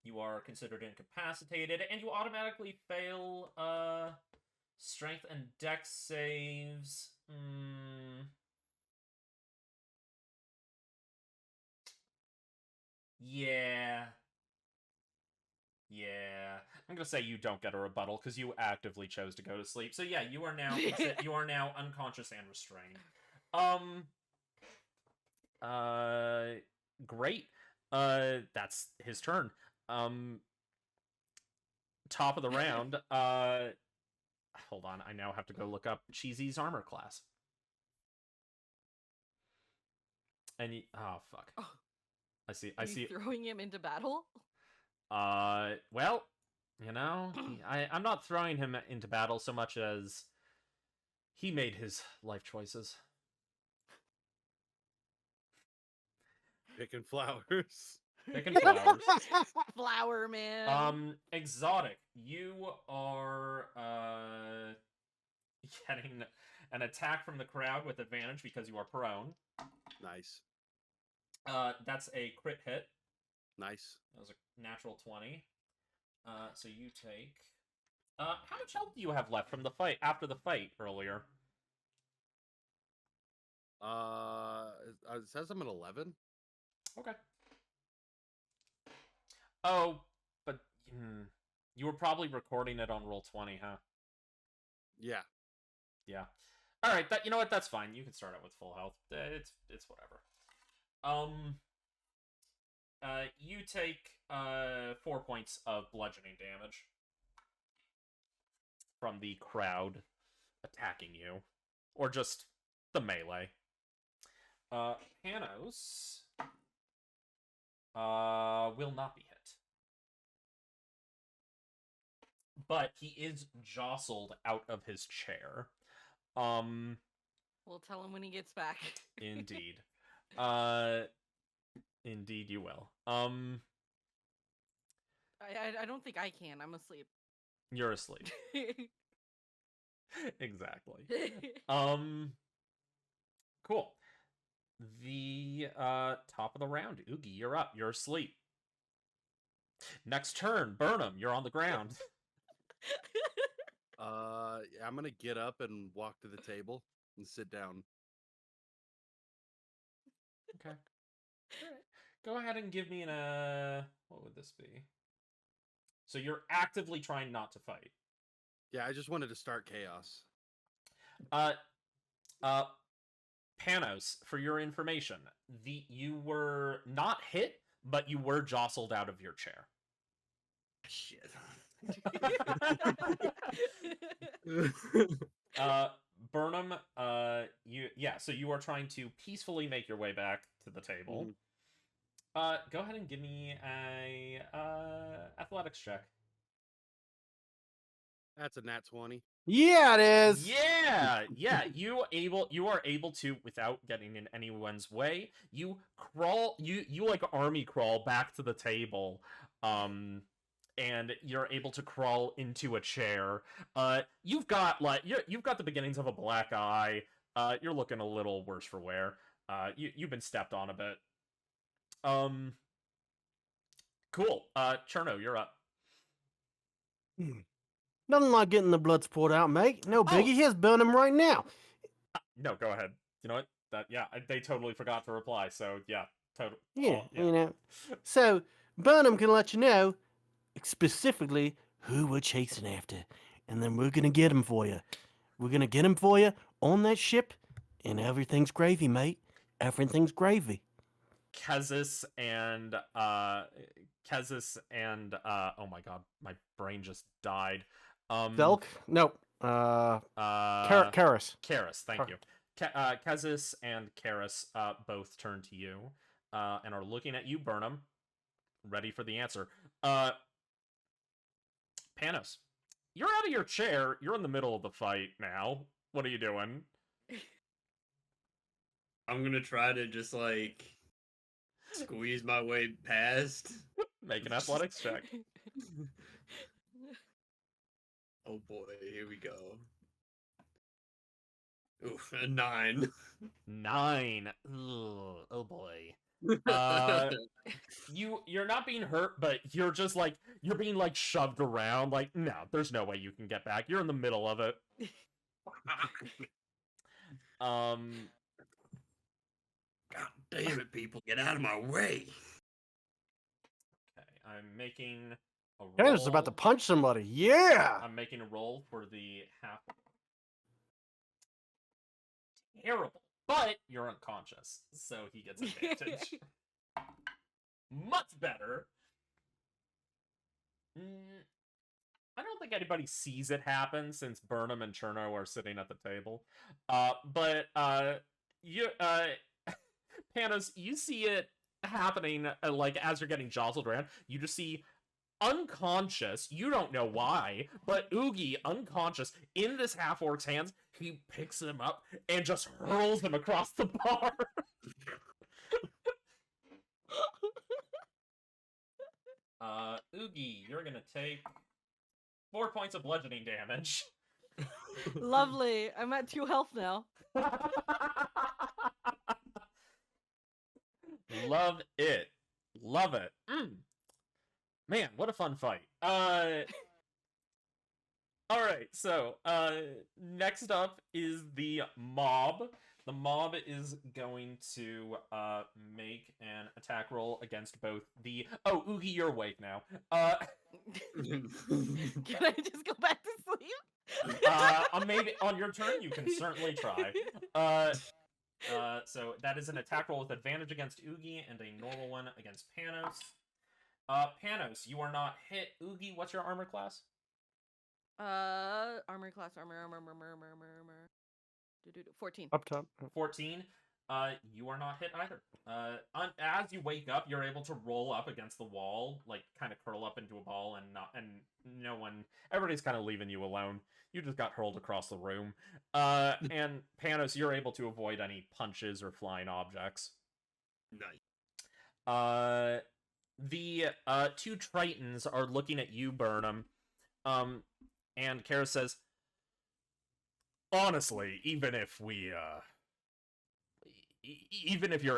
you are considered incapacitated, and you automatically fail strength and dex saves. Yeah. I'm gonna say you don't get a rebuttal because you actively chose to go to sleep. So yeah, you are now unconscious and restrained. Great. That's his turn. Top of the round. Hold on. I now have to go look up Cheezy's armor class. And oh fuck. Oh. I see. Throwing him into battle. Well, you know, I'm not throwing him into battle so much as he made his life choices. Picking flowers. Picking flowers. Flower man. Exotic, you are getting an attack from the crowd with advantage because you are prone. Nice. That's a crit hit. Nice. That was a natural 20. So you take... how much health do you have left from the fight, after the fight earlier? It says I'm at 11. Okay. Oh, but you were probably recording it on Roll20, huh? Yeah. Yeah. All right. You know what? That's fine. You can start out with full health. It's whatever. You take 4 points of bludgeoning damage from the crowd attacking you, or just the melee. Panos will not be hit, but he is jostled out of his chair. We'll tell him when he gets back. Indeed. Indeed you will. I don't think I can. I'm asleep. You're asleep. Exactly. Cool. The top of the round. Ooogy, you're up. You're asleep. Next turn, Burnham, you're on the ground. I'm gonna get up and walk to the table and sit down. Okay. All right. Go ahead and give me what would this be? So you're actively trying not to fight. Yeah, I just wanted to start chaos. Panos, for your information, you were not hit, but you were jostled out of your chair. Shit. Burnham, so you are trying to peacefully make your way back to the table. Mm-hmm. Go ahead and give me a athletics check. That's a nat 20. Yeah, it is. Yeah. You are able to, without getting in anyone's way, you crawl, you like army crawl back to the table, and you're able to crawl into a chair. You've got the beginnings of a black eye. You're looking a little worse for wear. You've been stepped on a bit. Cool. Cherno, you're up. Nothing like getting the blood poured out, mate. No biggie. Here's Burnham right now. No, go ahead. You know what? They totally forgot to reply. So yeah, totally. Yeah, you know. So Burnham can let you know specifically who we're chasing after, and then we're gonna get him for you. We're gonna get him for you on that ship, and everything's gravy, mate. Everything's gravy. Kezis and oh my god, my brain just died. Delk? Nope. Karis. Karis, thank you. Kezis and Karis both turn to you and are looking at you, Burnham, ready for the answer. Panos, you're out of your chair. You're in the middle of the fight now. What are you doing? I'm gonna try to just like squeeze my way past. Make an athletics check. Oh boy, here we go. Oof, a 9. 9. Ugh, oh boy. You're not being hurt, but you're just like you're being like shoved around. Like, no, there's no way you can get back. You're in the middle of it. God damn it, people, get out of my way. Okay, I'm making a roll. Karis is about to punch somebody. Yeah! I'm making a roll for the half. Terrible, but you're unconscious, so he gets advantage. Much better. I don't think anybody sees it happen since Burnham and Cherno are sitting at the table. But Panos, you see it happening like as you're getting jostled around. You just see unconscious, you don't know why, but Ooogy, unconscious, in this half-orc's hands, he picks him up and just hurls him across the bar. Ooogy, you're gonna take 4 points of bludgeoning damage. Lovely. I'm at 2 health now. Love it. Love it. Man, what a fun fight. Alright, so, next up is the mob. The mob is going to, make an attack roll against both the... Oh, Ooogy, you're awake now. Can I just go back to sleep? Maybe on your turn, you can certainly try. So that is an attack roll with advantage against Ooogy and a normal one against Panos. Panos, you are not hit. Ooogy, what's your armor class? Armor class, armor. 14. Up top. 14. You are not hit either. As you wake up, you're able to roll up against the wall, like kind of curl up into a ball, and everybody's kind of leaving you alone. You just got hurled across the room. And Panos, you're able to avoid any punches or flying objects. Nice. The 2 Tritons are looking at you, Burnham. And Kara says, honestly, even if you're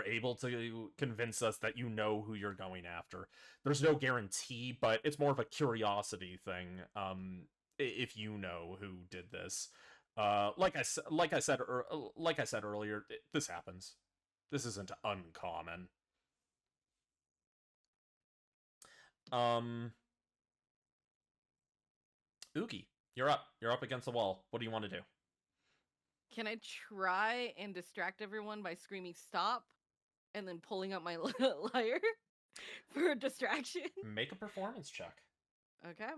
able to convince us that you know who you're going after, there's no guarantee, but it's more of a curiosity thing. If you know who did this, like I said earlier, this happens. This isn't uncommon. Ooogy, you're up. You're up against the wall. What do you want to do? Can I try and distract everyone by screaming stop and then pulling up my lyre for a distraction? Make a performance check. Okay.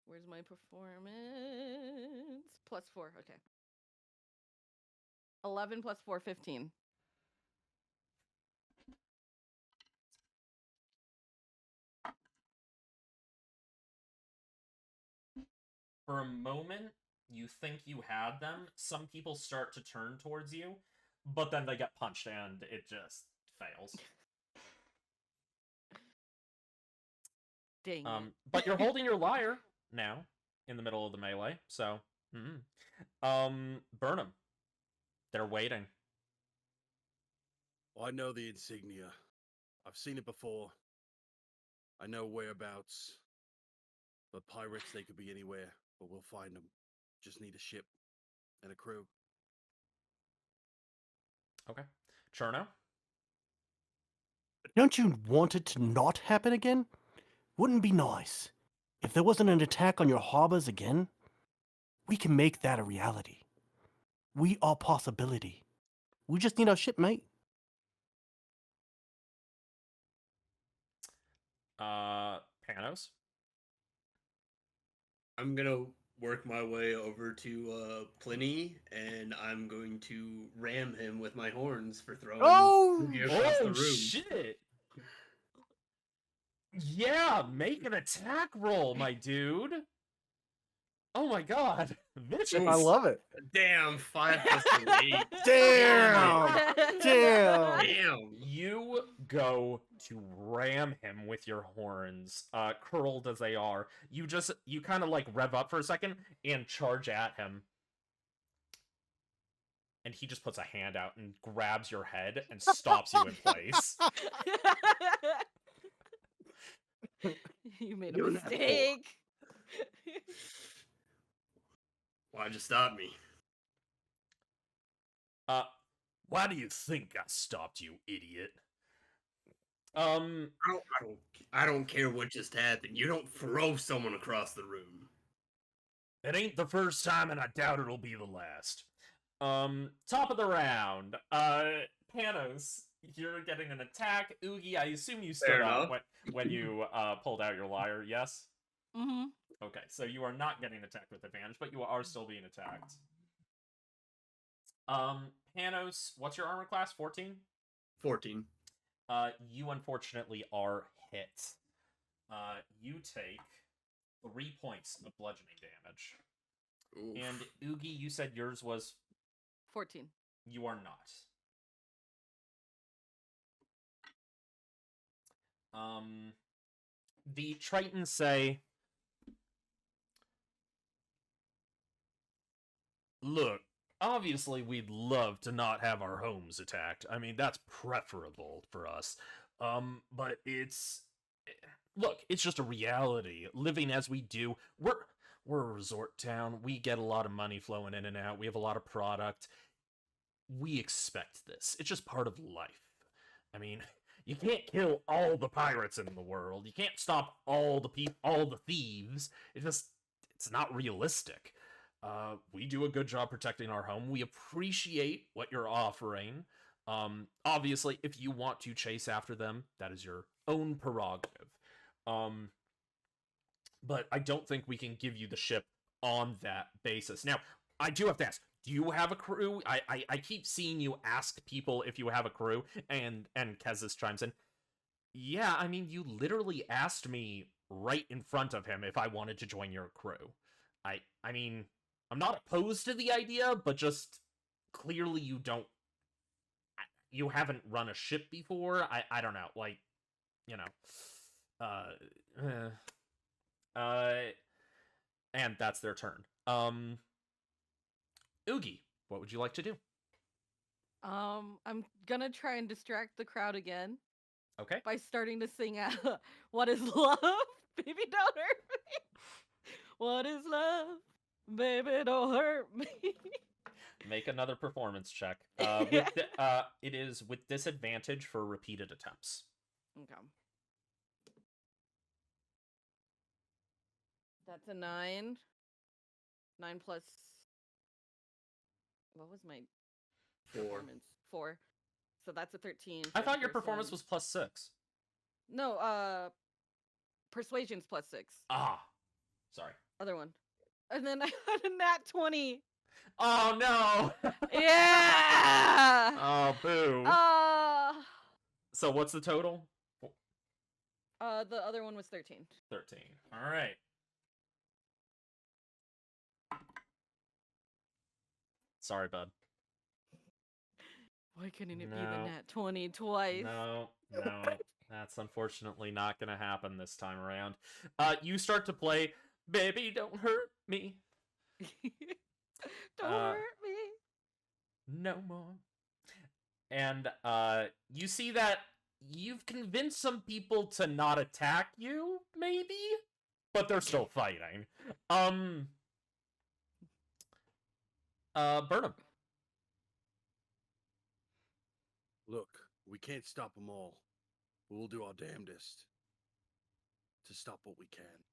Where's my performance? +4, okay. 11 + 4, 15. For a moment, you think you had them. Some people start to turn towards you, but then they get punched and it just fails. Dang it. But you're holding your lyre now in the middle of the melee, so... Burnham. They're waiting. Well, I know the insignia. I've seen it before. I know whereabouts. But pirates, they could be anywhere. But we'll find them. Just need a ship and a crew. Okay. Cherno? Don't you want it to not happen again? Wouldn't be nice. If there wasn't an attack on your harbors again? We can make that a reality. We are possibility. We just need our ship, mate. Panos. I'm gonna work my way over to Pliny, and I'm going to ram him with my horns for throwing Ooogy across the room. Shit! Yeah, make an attack roll, my dude. Oh my god, vicious! I love it. Damn, 5 plus 8. Damn! Damn! Damn! You go to ram him with your horns, curled as they are. You kind of like rev up for a second and charge at him. And he just puts a hand out and grabs your head and stops you in place. You made a You're not mistake. Why'd you stop me? Why do you think I stopped you, idiot? I don't care what just happened. You don't throw someone across the room. It ain't the first time, and I doubt it'll be the last. Top of the round. Panos, you're getting an attack. Ooogy, I assume you stood up when you pulled out your lyre, yes? Mm-hmm. Okay, so you are not getting attacked with advantage, but you are still being attacked. Panos, what's your armor class? 14? 14. You unfortunately are hit. You take 3 points of bludgeoning damage. Oof. And Ooogy, you said yours was 14. You are not. The Tritons say, look, obviously we'd love to not have our homes attacked. I mean, that's preferable for us. But look, it's just a reality. Living as we do, we're a resort town. We get a lot of money flowing in and out. We have a lot of product. We expect this. It's just part of life. I mean, you can't kill all the pirates in the world. You can't stop all the thieves. It's not realistic. We do a good job protecting our home. We appreciate what you're offering. Obviously, if you want to chase after them, that is your own prerogative. But I don't think we can give you the ship on that basis. Now, I do have to ask, do you have a crew? I keep seeing you ask people if you have a crew, and Kezis chimes in. Yeah, I mean, you literally asked me right in front of him if I wanted to join your crew. I mean, I'm not opposed to the idea, but just clearly you haven't run a ship before. I don't know, like, you know, and that's their turn. Ooogy, what would you like to do? I'm gonna try and distract the crowd again. Okay. By starting to sing out, "What is love? Baby, don't hurt me. What is love? Baby, don't hurt me." Make another performance check. It is with disadvantage for repeated attempts. Okay. That's a 9. 9 plus. What was my 4. performance? 4. So that's a 13. I thought your performance was +6. No, persuasion's +6. Ah, sorry. Other one. And then I had a nat 20. Oh no! Yeah! Oh, boo. So what's the total? The other one was 13. 13. All right. Sorry, bud. Why couldn't it be No. the nat 20 twice? No. That's unfortunately not gonna happen this time around. You start to play Baby Don't Hurt Me. Don't hurt me. No more. And you see that you've convinced some people to not attack you, maybe? But they're still fighting. Burnham. Look, we can't stop them all. We'll do our damnedest to stop what we can.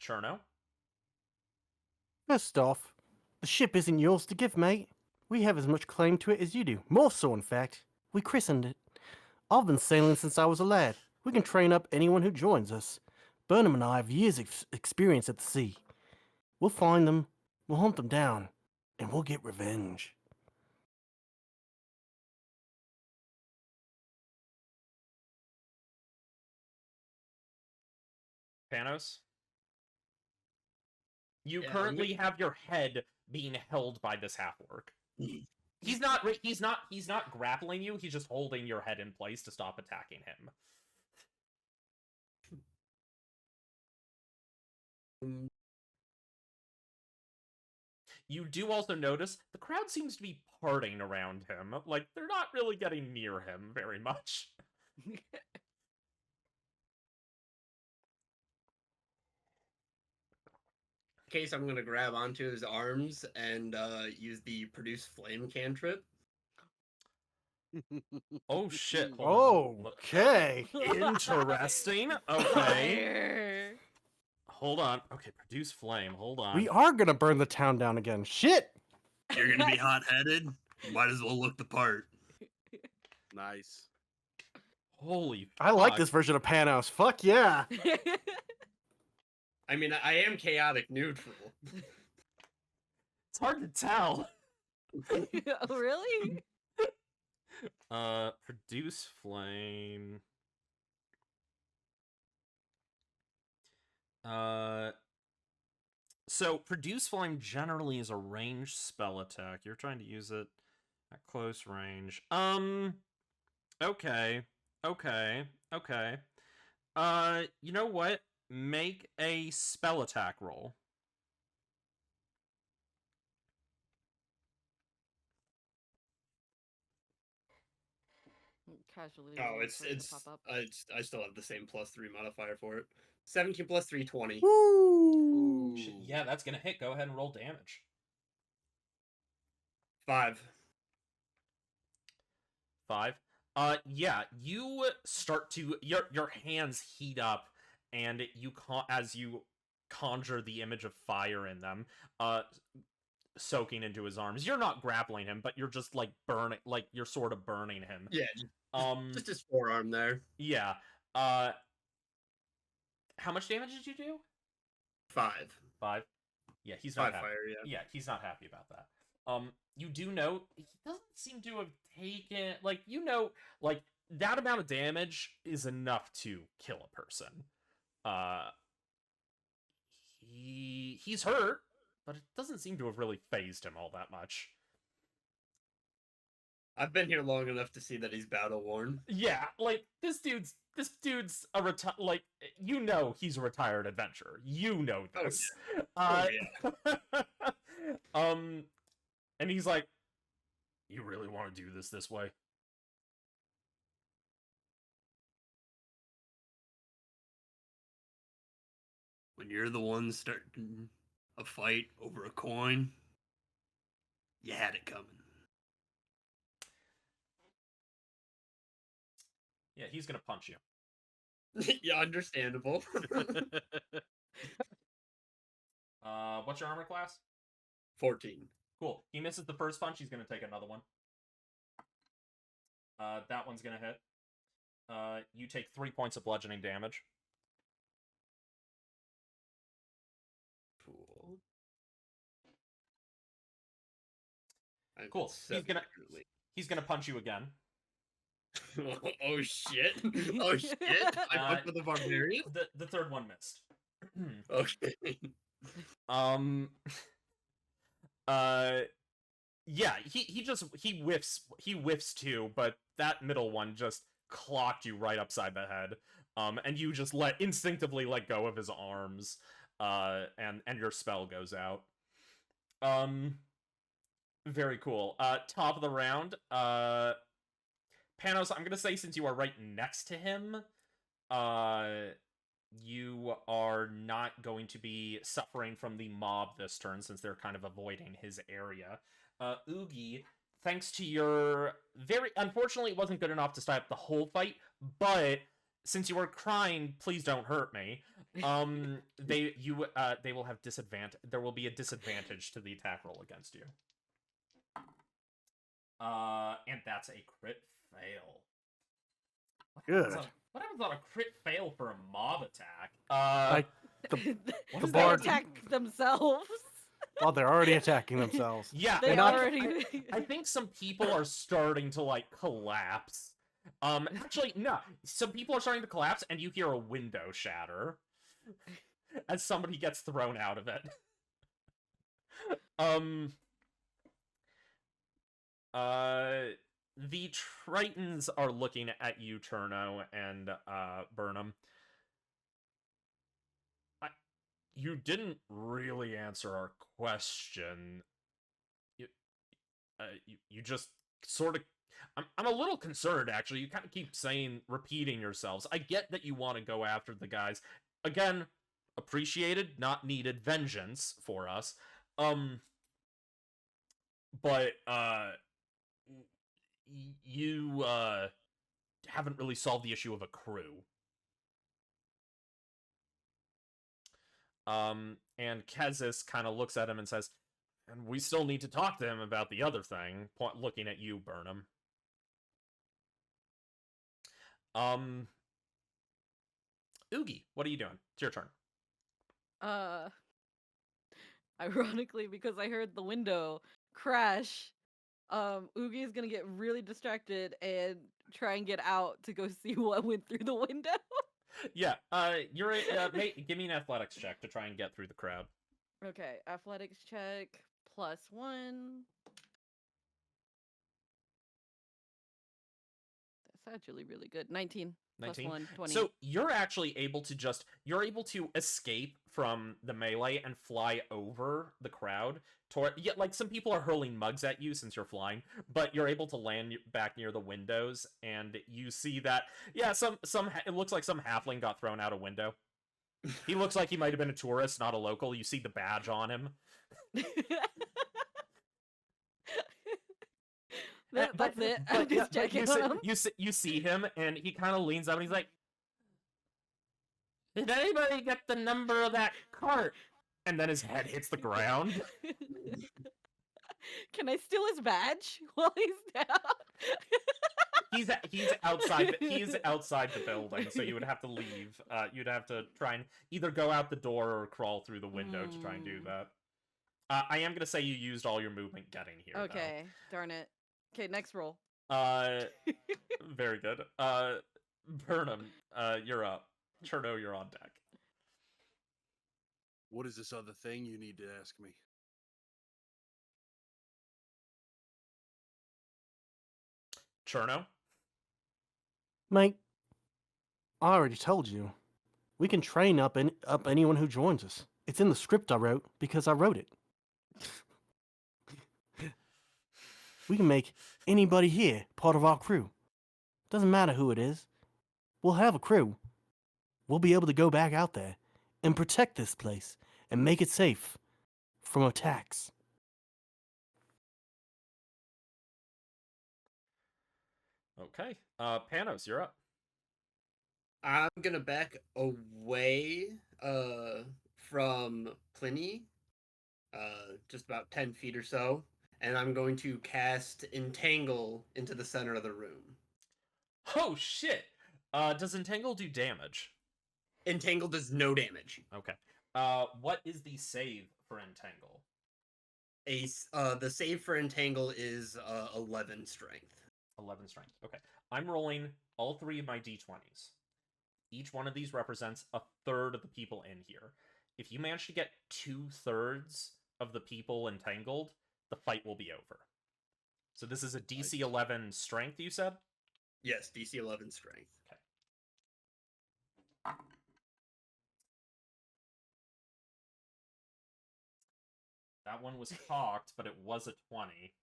Cherno. First off, the ship isn't yours to give, mate. We have as much claim to it as you do. More so, in fact. We christened it. I've been sailing since I was a lad. We can train up anyone who joins us. Burnham and I have years of experience at the sea. We'll find them, we'll hunt them down, and we'll get revenge. Panos? You Yeah, currently have your head being held by this half-orc. He's not grappling you, he's just holding your head in place to stop attacking him. You do also notice the crowd seems to be parting around him. Like, they're not really getting near him very much. Case, I'm gonna grab onto his arms and use the produce flame cantrip. Oh shit, hold on. Okay. Interesting. Okay. Fire. Hold on. Okay, produce flame. Hold on. We are gonna burn the town down again. Shit! You're gonna be hot-headed? Might as well look the part. Nice. Holy I like fuck. this version of Panos. Fuck yeah! I mean, I am chaotic neutral. It's hard to tell. Oh, really? Produce flame. So produce flame generally is a ranged spell attack. You're trying to use it at close range. Okay. You know what? Make a spell attack roll. Casually. Oh, waiting for it to pop up. I still have the same +3 modifier for it. 17 plus 3, 20. Woo! Yeah, that's gonna hit. Go ahead and roll damage. 5. 5. Yeah, you start to your hands heat up, and as you conjure the image of fire in them, soaking into his arms. You're not grappling him, but you're just like burning, like you're sort of burning him. Yeah, just his forearm there. Yeah. How much damage did you do? 5. 5. Yeah, he's not 5 happy. fire, yeah. Yeah, he's not happy about that. You do note he doesn't seem to have taken like that amount of damage is enough to kill a person. He's hurt, but it doesn't seem to have really phased him all that much. I've been here long enough to see that he's battle worn. Yeah, like this dude's a he's a retired adventurer. You know this. Yeah. And he's like, "You really want to do this way?" When you're the one starting a fight over a coin, you had it coming. Yeah, he's gonna punch you. Yeah, understandable. What's your armor class? 14. Cool. He misses the first punch. He's gonna take another one. That one's gonna hit. You take 3 points of bludgeoning damage. Cool. Cool. He's gonna punch you again. Oh shit! Oh shit! I fucked with the barbarian. The third one missed. Okay. Yeah, he whiffs too, but that middle one just clocked you right upside the head. And you just instinctively let go of his arms, and your spell goes out. Very cool. Top of the round, Panos, I'm gonna say since you are right next to him, you are not going to be suffering from the mob this turn since they're kind of avoiding his area. Ooogy, thanks to your unfortunately it wasn't good enough to stop the whole fight, but since you are crying, please don't hurt me. They will have disadvantage. There will be a disadvantage to the attack roll against you. And that's a crit fail. Good. What happens on a crit fail for a mob attack? The They bard. attack themselves. Well, they're already attacking themselves. Yeah, They and already. I think some people are starting to like collapse. Actually, no. Some people are starting to collapse, and you hear a window shatter as somebody gets thrown out of it. The Tritons are looking at you, Cherno, and Burnham. You didn't really answer our question. You just sort of... I'm a little concerned, actually. You kind of keep repeating yourselves. I get that you want to go after the guys. Again, appreciated, not needed vengeance for us. But, you, haven't really solved the issue of a crew. And Kezis kind of looks at him and says, and we still need to talk to him about the other thing, looking at you, Burnham. Ooogy, what are you doing? It's your turn. Ironically, because I heard the window crash, Ooogy is gonna get really distracted and try and get out to go see what went through the window. Yeah, give me an athletics check to try and get through the crowd. Okay, athletics check +1. That's actually really good. 19. 19? +1, 20. So you're actually able to escape from the melee and fly over the crowd. Like some people are hurling mugs at you since you're flying, but you're able to land back near the windows, and you see that, yeah, it looks like some halfling got thrown out a window. He looks like he might have been a tourist, not a local. You see the badge on him. That's it. I'm just checking on him. You see him, and he kind of leans up, and he's like, "Did anybody get the number of that cart?" And then his head hits the ground. Can I steal his badge while he's down? He's outside. He's outside the building, so you would have to leave. You'd have to try and either go out the door or crawl through the window to try and do that. I am gonna say you used all your movement getting here. Okay, darn it. Okay, next roll. Very good. Burnham, you're up. Cherno, you're on deck. What is this other thing you need to ask me? Cherno? Mate, I already told you. We can train up anyone who joins us. It's in the script I wrote because I wrote it. We can make anybody here part of our crew. Doesn't matter who it is. We'll have a crew. We'll be able to go back out there and protect this place and make it safe from attacks. Okay. Panos, you're up. I'm gonna back away from Pliny, just about 10 feet or so, and I'm going to cast Entangle into the center of the room. Oh shit! Does Entangle do damage? Entangle does no damage. Okay. What is the save for Entangle? The save for Entangle is 11 strength. 11 strength. Okay. I'm rolling all 3 of my d20s. Each one of these represents a third of the people in here. If you manage to get 2/3 of the people entangled, the fight will be over. So this is a DC 11 strength, you said? Yes, DC 11 strength. Okay. That one was cocked, but it was a 20.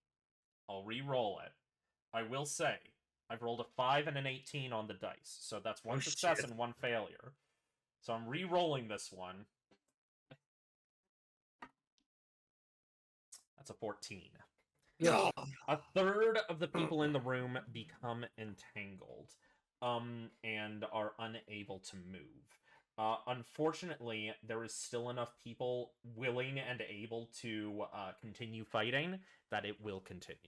I'll re-roll it. I will say, I've rolled a 5 and an 18 on the dice, so that's one success and 1 failure. So I'm re-rolling this one. That's a 14. No. A third of the people in the room become entangled. and are unable to move. Unfortunately, there is still enough people willing and able to continue fighting that it will continue.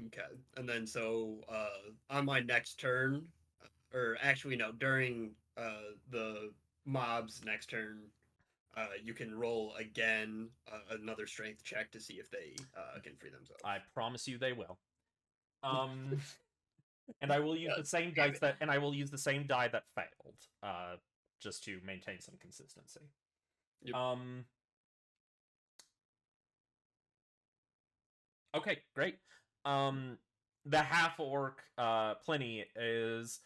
Okay. And then so on my next turn, or actually no, during the mob's next turn, you can roll again another strength check to see if they can free themselves. I promise you they will. And I will use the same dice that, and I will use the same die that failed, just to maintain some consistency. Yep. Okay, great. The half orc, Pliny, is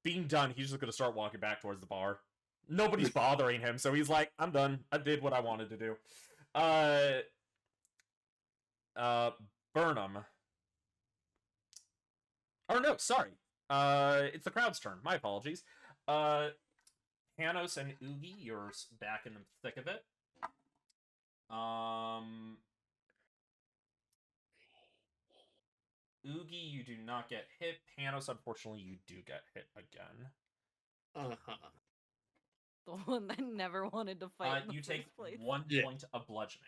being done. He's just gonna start walking back towards the bar. Nobody's bothering him, so he's like, "I'm done. I did what I wanted to do." Burnham. Oh no, sorry. It's the crowd's turn. My apologies. Panos and Ooogy, you're back in the thick of it. Ooogy, you do not get hit. Panos, unfortunately, you do get hit again. Uh-huh. The one that never wanted to fight. In the you take first place. 1 point of bludgeoning.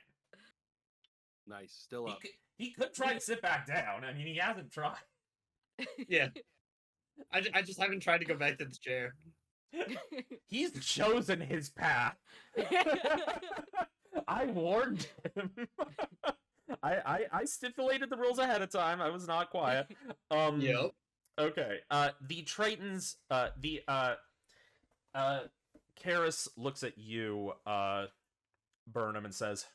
Nice. Still up. He could try to sit back down. I mean, he hasn't tried. Yeah. I just haven't tried to go back to the chair. He's chosen his path. I warned him. I stipulated the rules ahead of time. I was not quiet. Yep. Okay. The Traitons. Karis looks at you, Burnham, and says,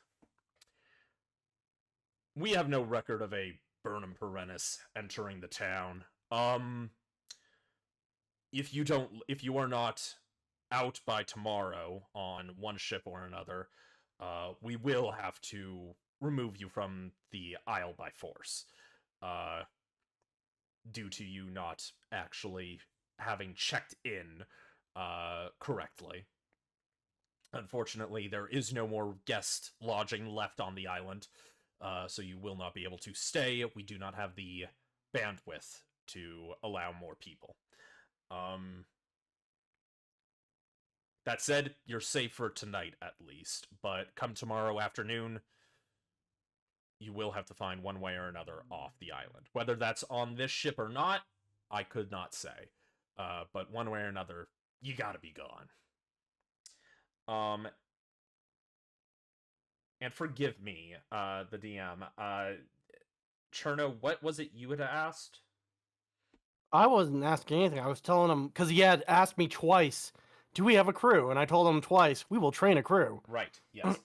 "We have no record of a Burnham Pereniss entering the town. If you are not out by tomorrow on one ship or another, we will have to remove you from the Isle by force, due to you not actually having checked in correctly. Unfortunately, there is no more guest lodging left on the island, so you will not be able to stay. We do not have the bandwidth to allow more people. That said, you're safe for tonight at least, but come tomorrow afternoon, you will have to find one way or another off the island. Whether that's on this ship or not, I could not say. But one way or another, you gotta be gone. And forgive me, the DM. Cherno, what was it you had asked? I wasn't asking anything. I was telling him, because he had asked me twice, do we have a crew? And I told him twice, we will train a crew. Right, yes.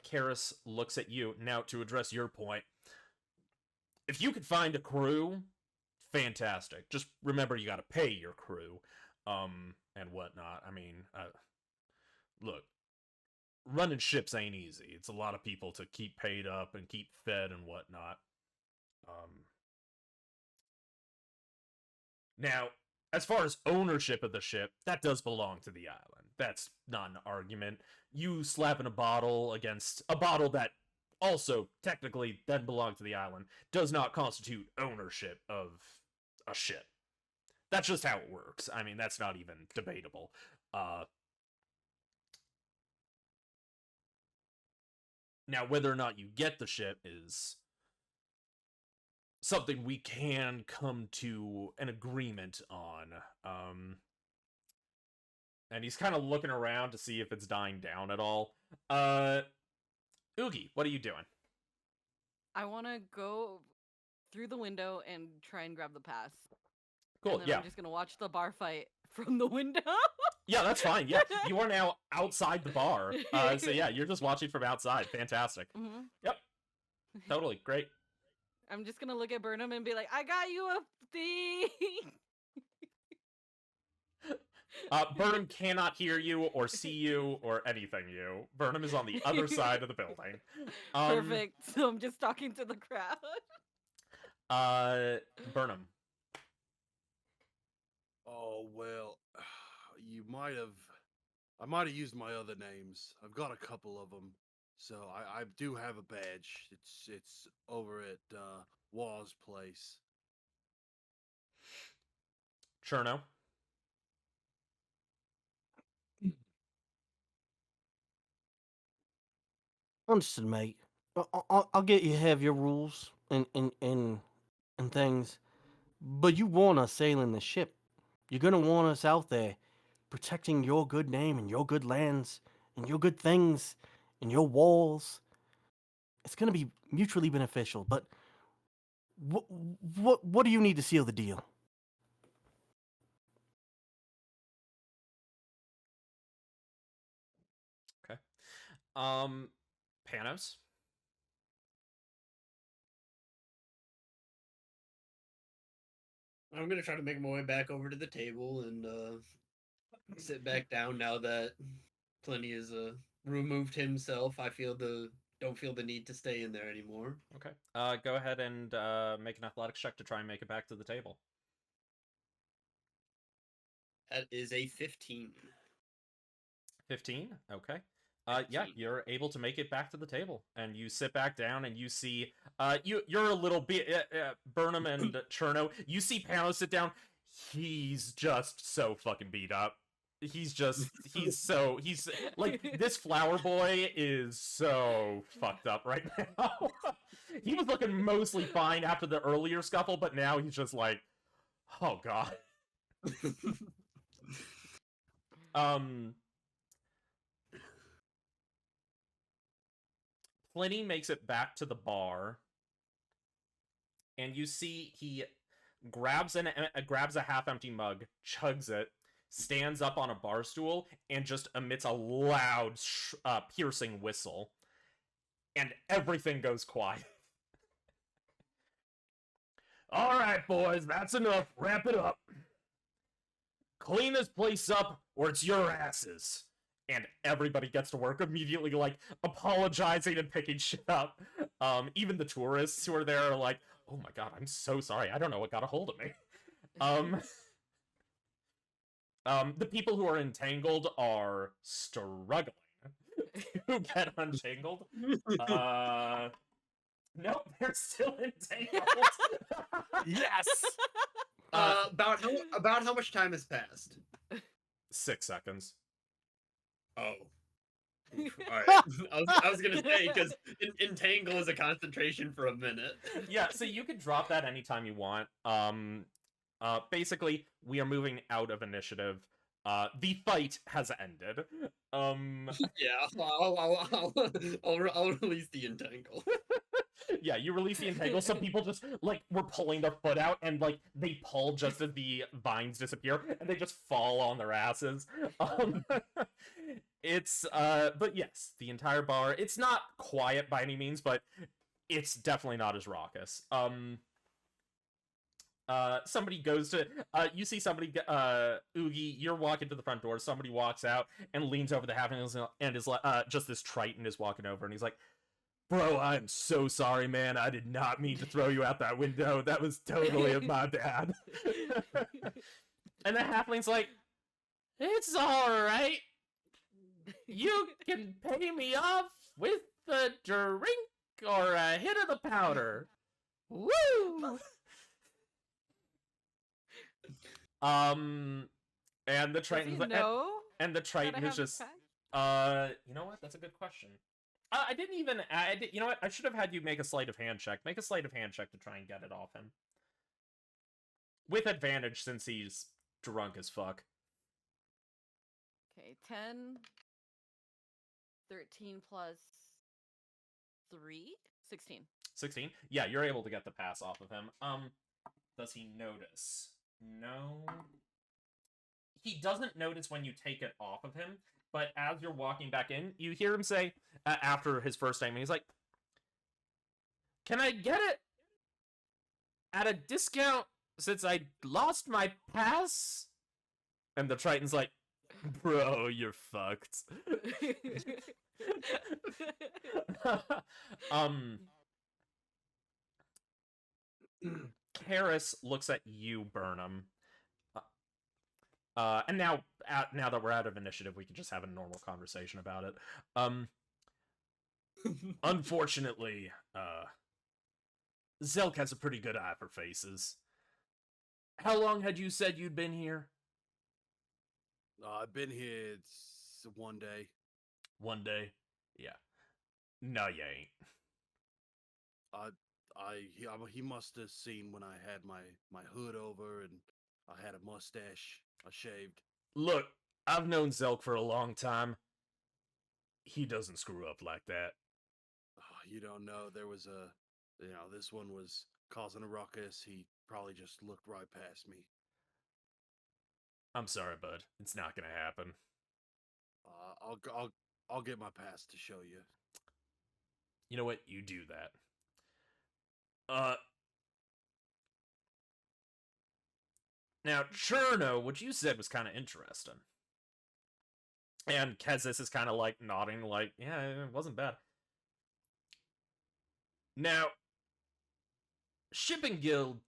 Karis looks at you. Now, to address your point, if you could find a crew, fantastic. Just remember you gotta pay your crew, and whatnot. I mean, look, running ships ain't easy. It's a lot of people to keep paid up and keep fed and whatnot. Now, as far as ownership of the ship, that does belong to the island. That's not an argument. You slapping a bottle against a bottle that also technically then belonged to the island does not constitute ownership of a ship. That's just how it works. I mean, that's not even debatable. Now, whether or not you get the ship is something we can come to an agreement on. And he's kind of looking around to see if it's dying down at all. Ooogy, what are you doing? I want to go through the window and try and grab the pass. Cool, And then yeah. I'm just going to watch the bar fight from the window. Yeah, that's fine. Yeah, you are now outside the bar. So yeah, you're just watching from outside. Fantastic. Mm-hmm. Yep. Totally. Great. I'm just going to look at Burnham and be like, I got you a thing. Burnham cannot hear you or see you or anything you. Burnham is on the other side of the building. Perfect. So I'm just talking to the crowd. Burnham. Oh, well, I might have used my other names. I've got a couple of them. So I do have a badge. It's over at Waw's place. Cherno. Understood, mate. I'll get you have your rules and things, but you want us sailing the ship. You're gonna want us out there, protecting your good name and your good lands and your good things and your walls. It's gonna be mutually beneficial. But what do you need to seal the deal? Okay. Panos. I'm gonna try to make my way back over to the table and sit back down now that Pliny has removed himself. Don't feel the need to stay in there anymore. Okay. Go ahead and make an athletics check to try and make it back to the table. That is a 15. 15. Okay. Yeah, 15. you're able to make it back to the table, and you sit back down, and you see, you're a little bit, Burnham and Cherno. You see Panos sit down. He's just so fucking beat up. He's like, this flower boy is so fucked up right now. He was looking mostly fine after the earlier scuffle, but now he's just like, oh god. Pliny makes it back to the bar, and you see he grabs a half-empty mug, chugs it, stands up on a bar stool, and just emits a loud, piercing whistle. And everything goes quiet. All right, boys, that's enough. Wrap it up. Clean this place up, or it's your asses. And everybody gets to work immediately, like, apologizing and picking shit up. Even the tourists who are there are like, oh my god, I'm so sorry. I don't know what got a hold of me. The people who are entangled are struggling to get untangled. Nope, they're still entangled. Yes. About how much time has passed? 6 seconds. Oh. Alright. I was gonna say, because entangle is a concentration for a minute. Yeah, so you can drop that anytime you want. Basically, we are moving out of initiative. The fight has ended. Yeah, I'll release the entangle. Yeah, you release the entangle. Some people just, like, were pulling their foot out, and, like, they pull just as the vines disappear, and they just fall on their asses. But yes, the entire bar, it's not quiet by any means, but it's definitely not as raucous. Somebody goes to, you see somebody, Ooogy, you're walking to the front door, somebody walks out and leans over the half and is like, just this Triton is walking over, and he's like, bro, I'm so sorry, man. I did not mean to throw you out that window. That was totally my bad. And the halfling's like, it's alright. You can pay me off with a drink or a hit of the powder. Woo! And the Triton's like, and the Triton is just, you know what? That's a good question. You know what? I should have had you make a sleight of hand check. Make a sleight of hand check to try and get it off him. With advantage, since he's drunk as fuck. Okay, 10, 13 plus 3, 16. 16? Yeah, you're able to get the pass off of him. Does he notice? No. He doesn't notice when you take it off of him, but as you're walking back in, you hear him say, after his first time, he's like, can I get it at a discount since I lost my pass? And the Triton's like, bro, you're fucked. Karis looks at you, Burnham. And now that we're out of initiative, we can just have a normal conversation about it. Unfortunately, Zelk has a pretty good eye for faces. How long had you said you'd been here? I've been here it's one day. One day? Yeah. No, you ain't. He must have seen when I had my hood over and I had a mustache. I shaved. Look, I've known Zelk for a long time. He doesn't screw up like that. Oh, you don't know. There was this one was causing a ruckus. He probably just looked right past me. I'm sorry, bud. It's not gonna happen. I'll get my pass to show you. You know what? You do that. Now, Cherno, what you said was kind of interesting. And Kezis is kind of like nodding, like, yeah, it wasn't bad. Now, Shipping Guild,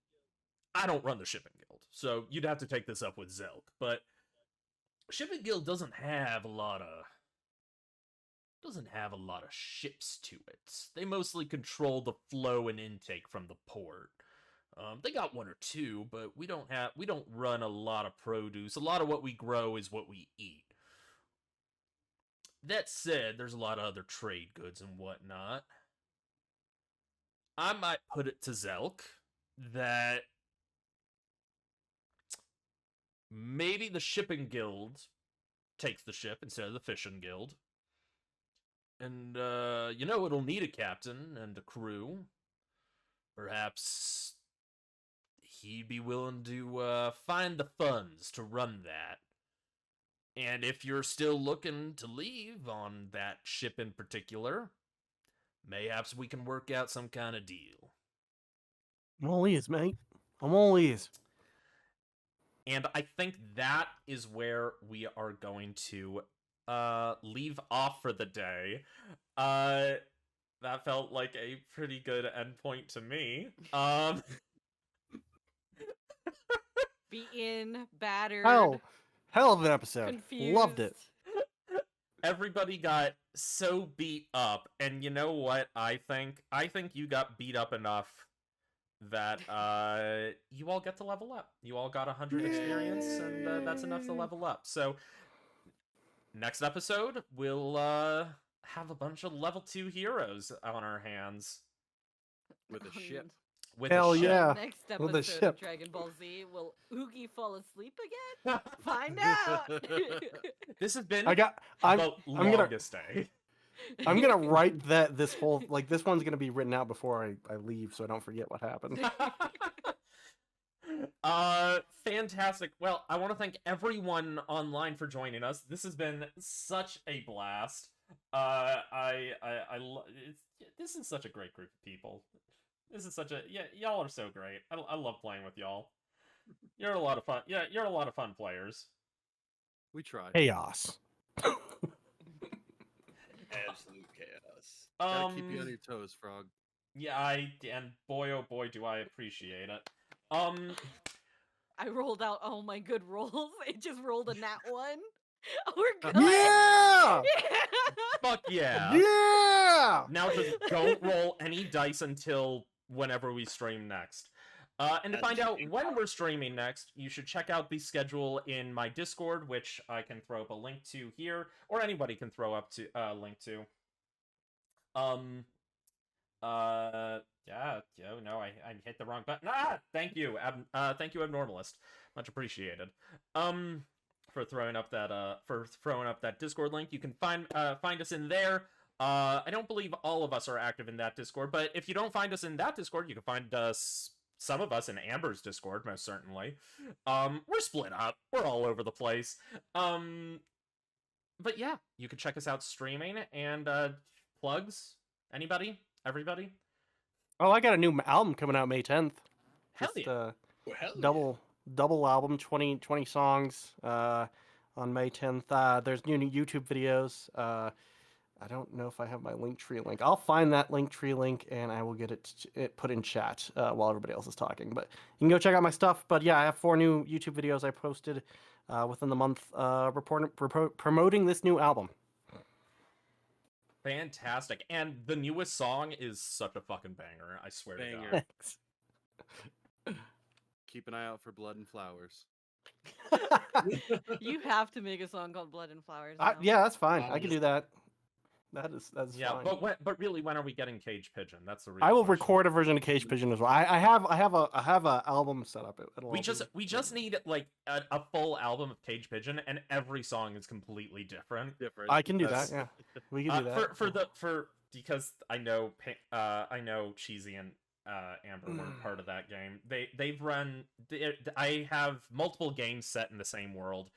I don't run the Shipping Guild, so you'd have to take this up with Zelk, but Shipping Guild doesn't have a lot of ships to it. They mostly control the flow and intake from the port. They got one or two, but we don't run a lot of produce. A lot of what we grow is what we eat. That said, there's a lot of other trade goods and whatnot. I might put it to Zelk that maybe the Shipping Guild takes the ship instead of the Fishing Guild. And, it'll need a captain and a crew. Perhaps he'd be willing to find the funds to run that. And if you're still looking to leave on that ship in particular, mayhaps we can work out some kind of deal. I'm all ears, mate. I'm all ears. And I think that is where we are going to leave off for the day. That felt like a pretty good endpoint to me. Beaten, battered. Hell of an episode. Confused. Loved it. Everybody got so beat up, and you know what? I think you got beat up enough that you all get to level up. You all got 100 experience, and that's enough to level up. So next episode, we'll have a bunch of level 2 heroes on our hands With a ship. with Hell a ship. yeah. Next with a episode ship. of Dragon Ball Z, will Ooogy fall asleep again? Find out. This has been I'm the gonna longest day. I'm gonna write this whole this one's gonna be written out before I leave so I don't forget what happened. Fantastic. Well, I want to thank everyone online for joining us. This has been such a blast. This is such a great group of people. This is such a y'all are so great. I love playing with y'all. You're a lot of fun. Yeah, you're a lot of fun players. We tried. Chaos. Absolute chaos. Gotta keep you on your toes, Frog. Yeah, and boy oh boy do I appreciate it. I rolled out all my good rolls. It just rolled a nat 1. We're good. Yeah! Fuck yeah. Yeah! Now just don't roll any dice until whenever we stream next. And to find out when we're streaming next, you should check out the schedule in my Discord, which I can throw up a link to here, or anybody can throw up to a link to. I hit the wrong button. Thank you, Abnormalist. Much appreciated. For throwing up that Discord link. You can find us in there. I don't believe all of us are active in that Discord, but if you don't find us in that Discord, you can find some of us in Amber's Discord, most certainly. We're split up. We're all over the place. But yeah, you can check us out streaming and plugs. Anybody? Everybody? Oh, I got a new album coming out May 10th. Hell yeah. Double album, 20 songs on May 10th. There's new YouTube videos. I don't know if I have my Linktree link. I'll find that Linktree link and I will get it put in chat while everybody else is talking. But you can go check out my stuff. But yeah, I have 4 new YouTube videos I posted within the month promoting this new album. Fantastic. And the newest song is such a fucking banger, I swear to God. Thanks. keep an eye out for Blood and Flowers. You have to make a song called Blood and Flowers. Now. Yeah, that's fine. I can do that. That's Yeah, fine. but really, when are we getting Cage Pigeon? That's the real I will question. record a version of Cage Pigeon as well. I have a album set up. We just need like a full album of Cage Pigeon, and every song is completely different. I can do that. Yeah, we can do that. Because I know Cheezy and Amber were part of that game. They've run. I have multiple games set in the same world.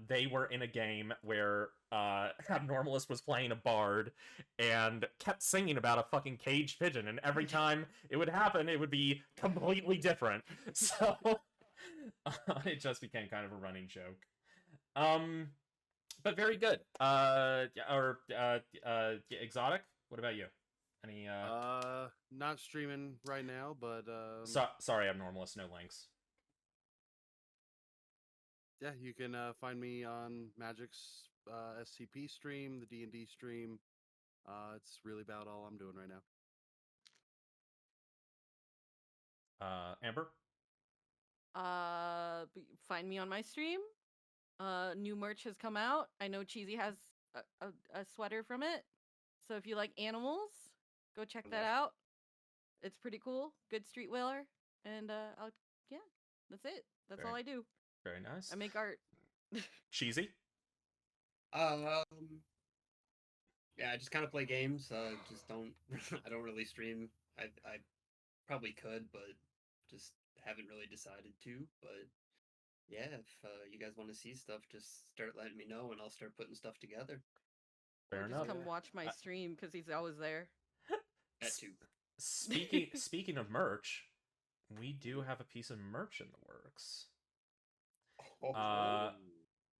They were in a game where Abnormalist was playing a bard and kept singing about a fucking caged pigeon, and every time it would happen, it would be completely different. So it just became kind of a running joke. But very good. Exotic. What about you? Any? Not streaming right now, but Sorry, Abnormalist. No links. yeah, you can find me on Magic's SCP stream, the D&D stream. It's really about all I'm doing right now. Amber? Find me on my stream. New merch has come out. I know Cheezy has a sweater from it. So if you like animals, go check that out. It's pretty cool. Good streetwear. And that's it. That's all I do. Very nice. I make art. Cheezy? Yeah, I just kind of play games. Just don't. I don't really stream. I probably could, but just haven't really decided to. But yeah, if you guys want to see stuff, just start letting me know, and I'll start putting stuff together. Fair enough. Just come watch my stream because he's always there. That too. Speaking of merch, we do have a piece of merch in the works.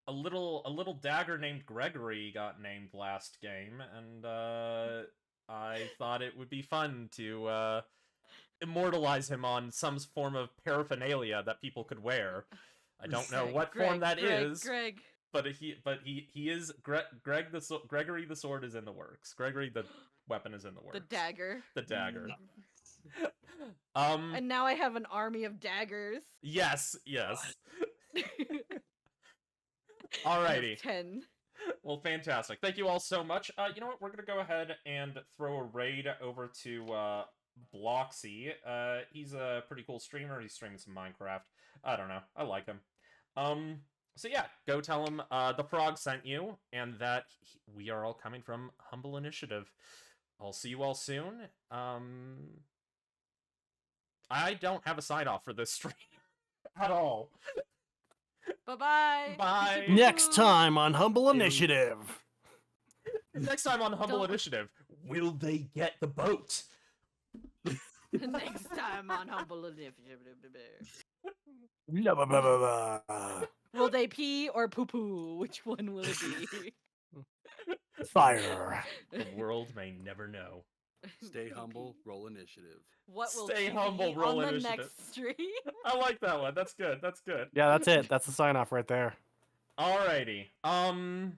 A little dagger named Gregory got named last game, and I thought it would be fun to immortalize him on some form of paraphernalia that people could wear. I don't know what form that is. Greg. But he is Gregory the sword is in the works. Gregory the weapon is in the works. The dagger. The dagger. And now I have an army of daggers. Yes. Alrighty. 10. Well, fantastic. Thank you all so much. You know what? We're gonna go ahead and throw a raid over to Bloxy. He's a pretty cool streamer. He's streaming some Minecraft. I don't know. I like him. So yeah, go tell him the frog sent you, and that we are all coming from Humble Initiative. I'll see you all soon. I don't have a sign-off for this stream at all. Bye-bye. Bye. Next time on Humble Initiative. Next time on Humble Initiative, will they get the boat? Next time on Humble Initiative. Blah, blah, blah, blah, blah. Will they pee or poo-poo? Which one will it be? Fire. The world may never know. Stay humble, roll initiative. What will Stay Cheezy humble, eat roll on the initiative. next stream? I like that one. That's good. That's good. Yeah, that's it. That's the sign off right there. Alrighty. Yeah,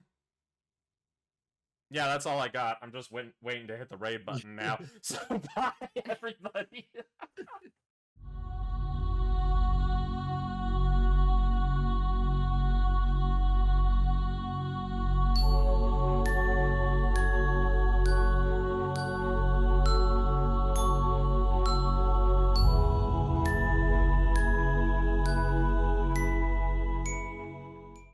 that's all I got. I'm just waiting to hit the raid button now. So bye, everybody.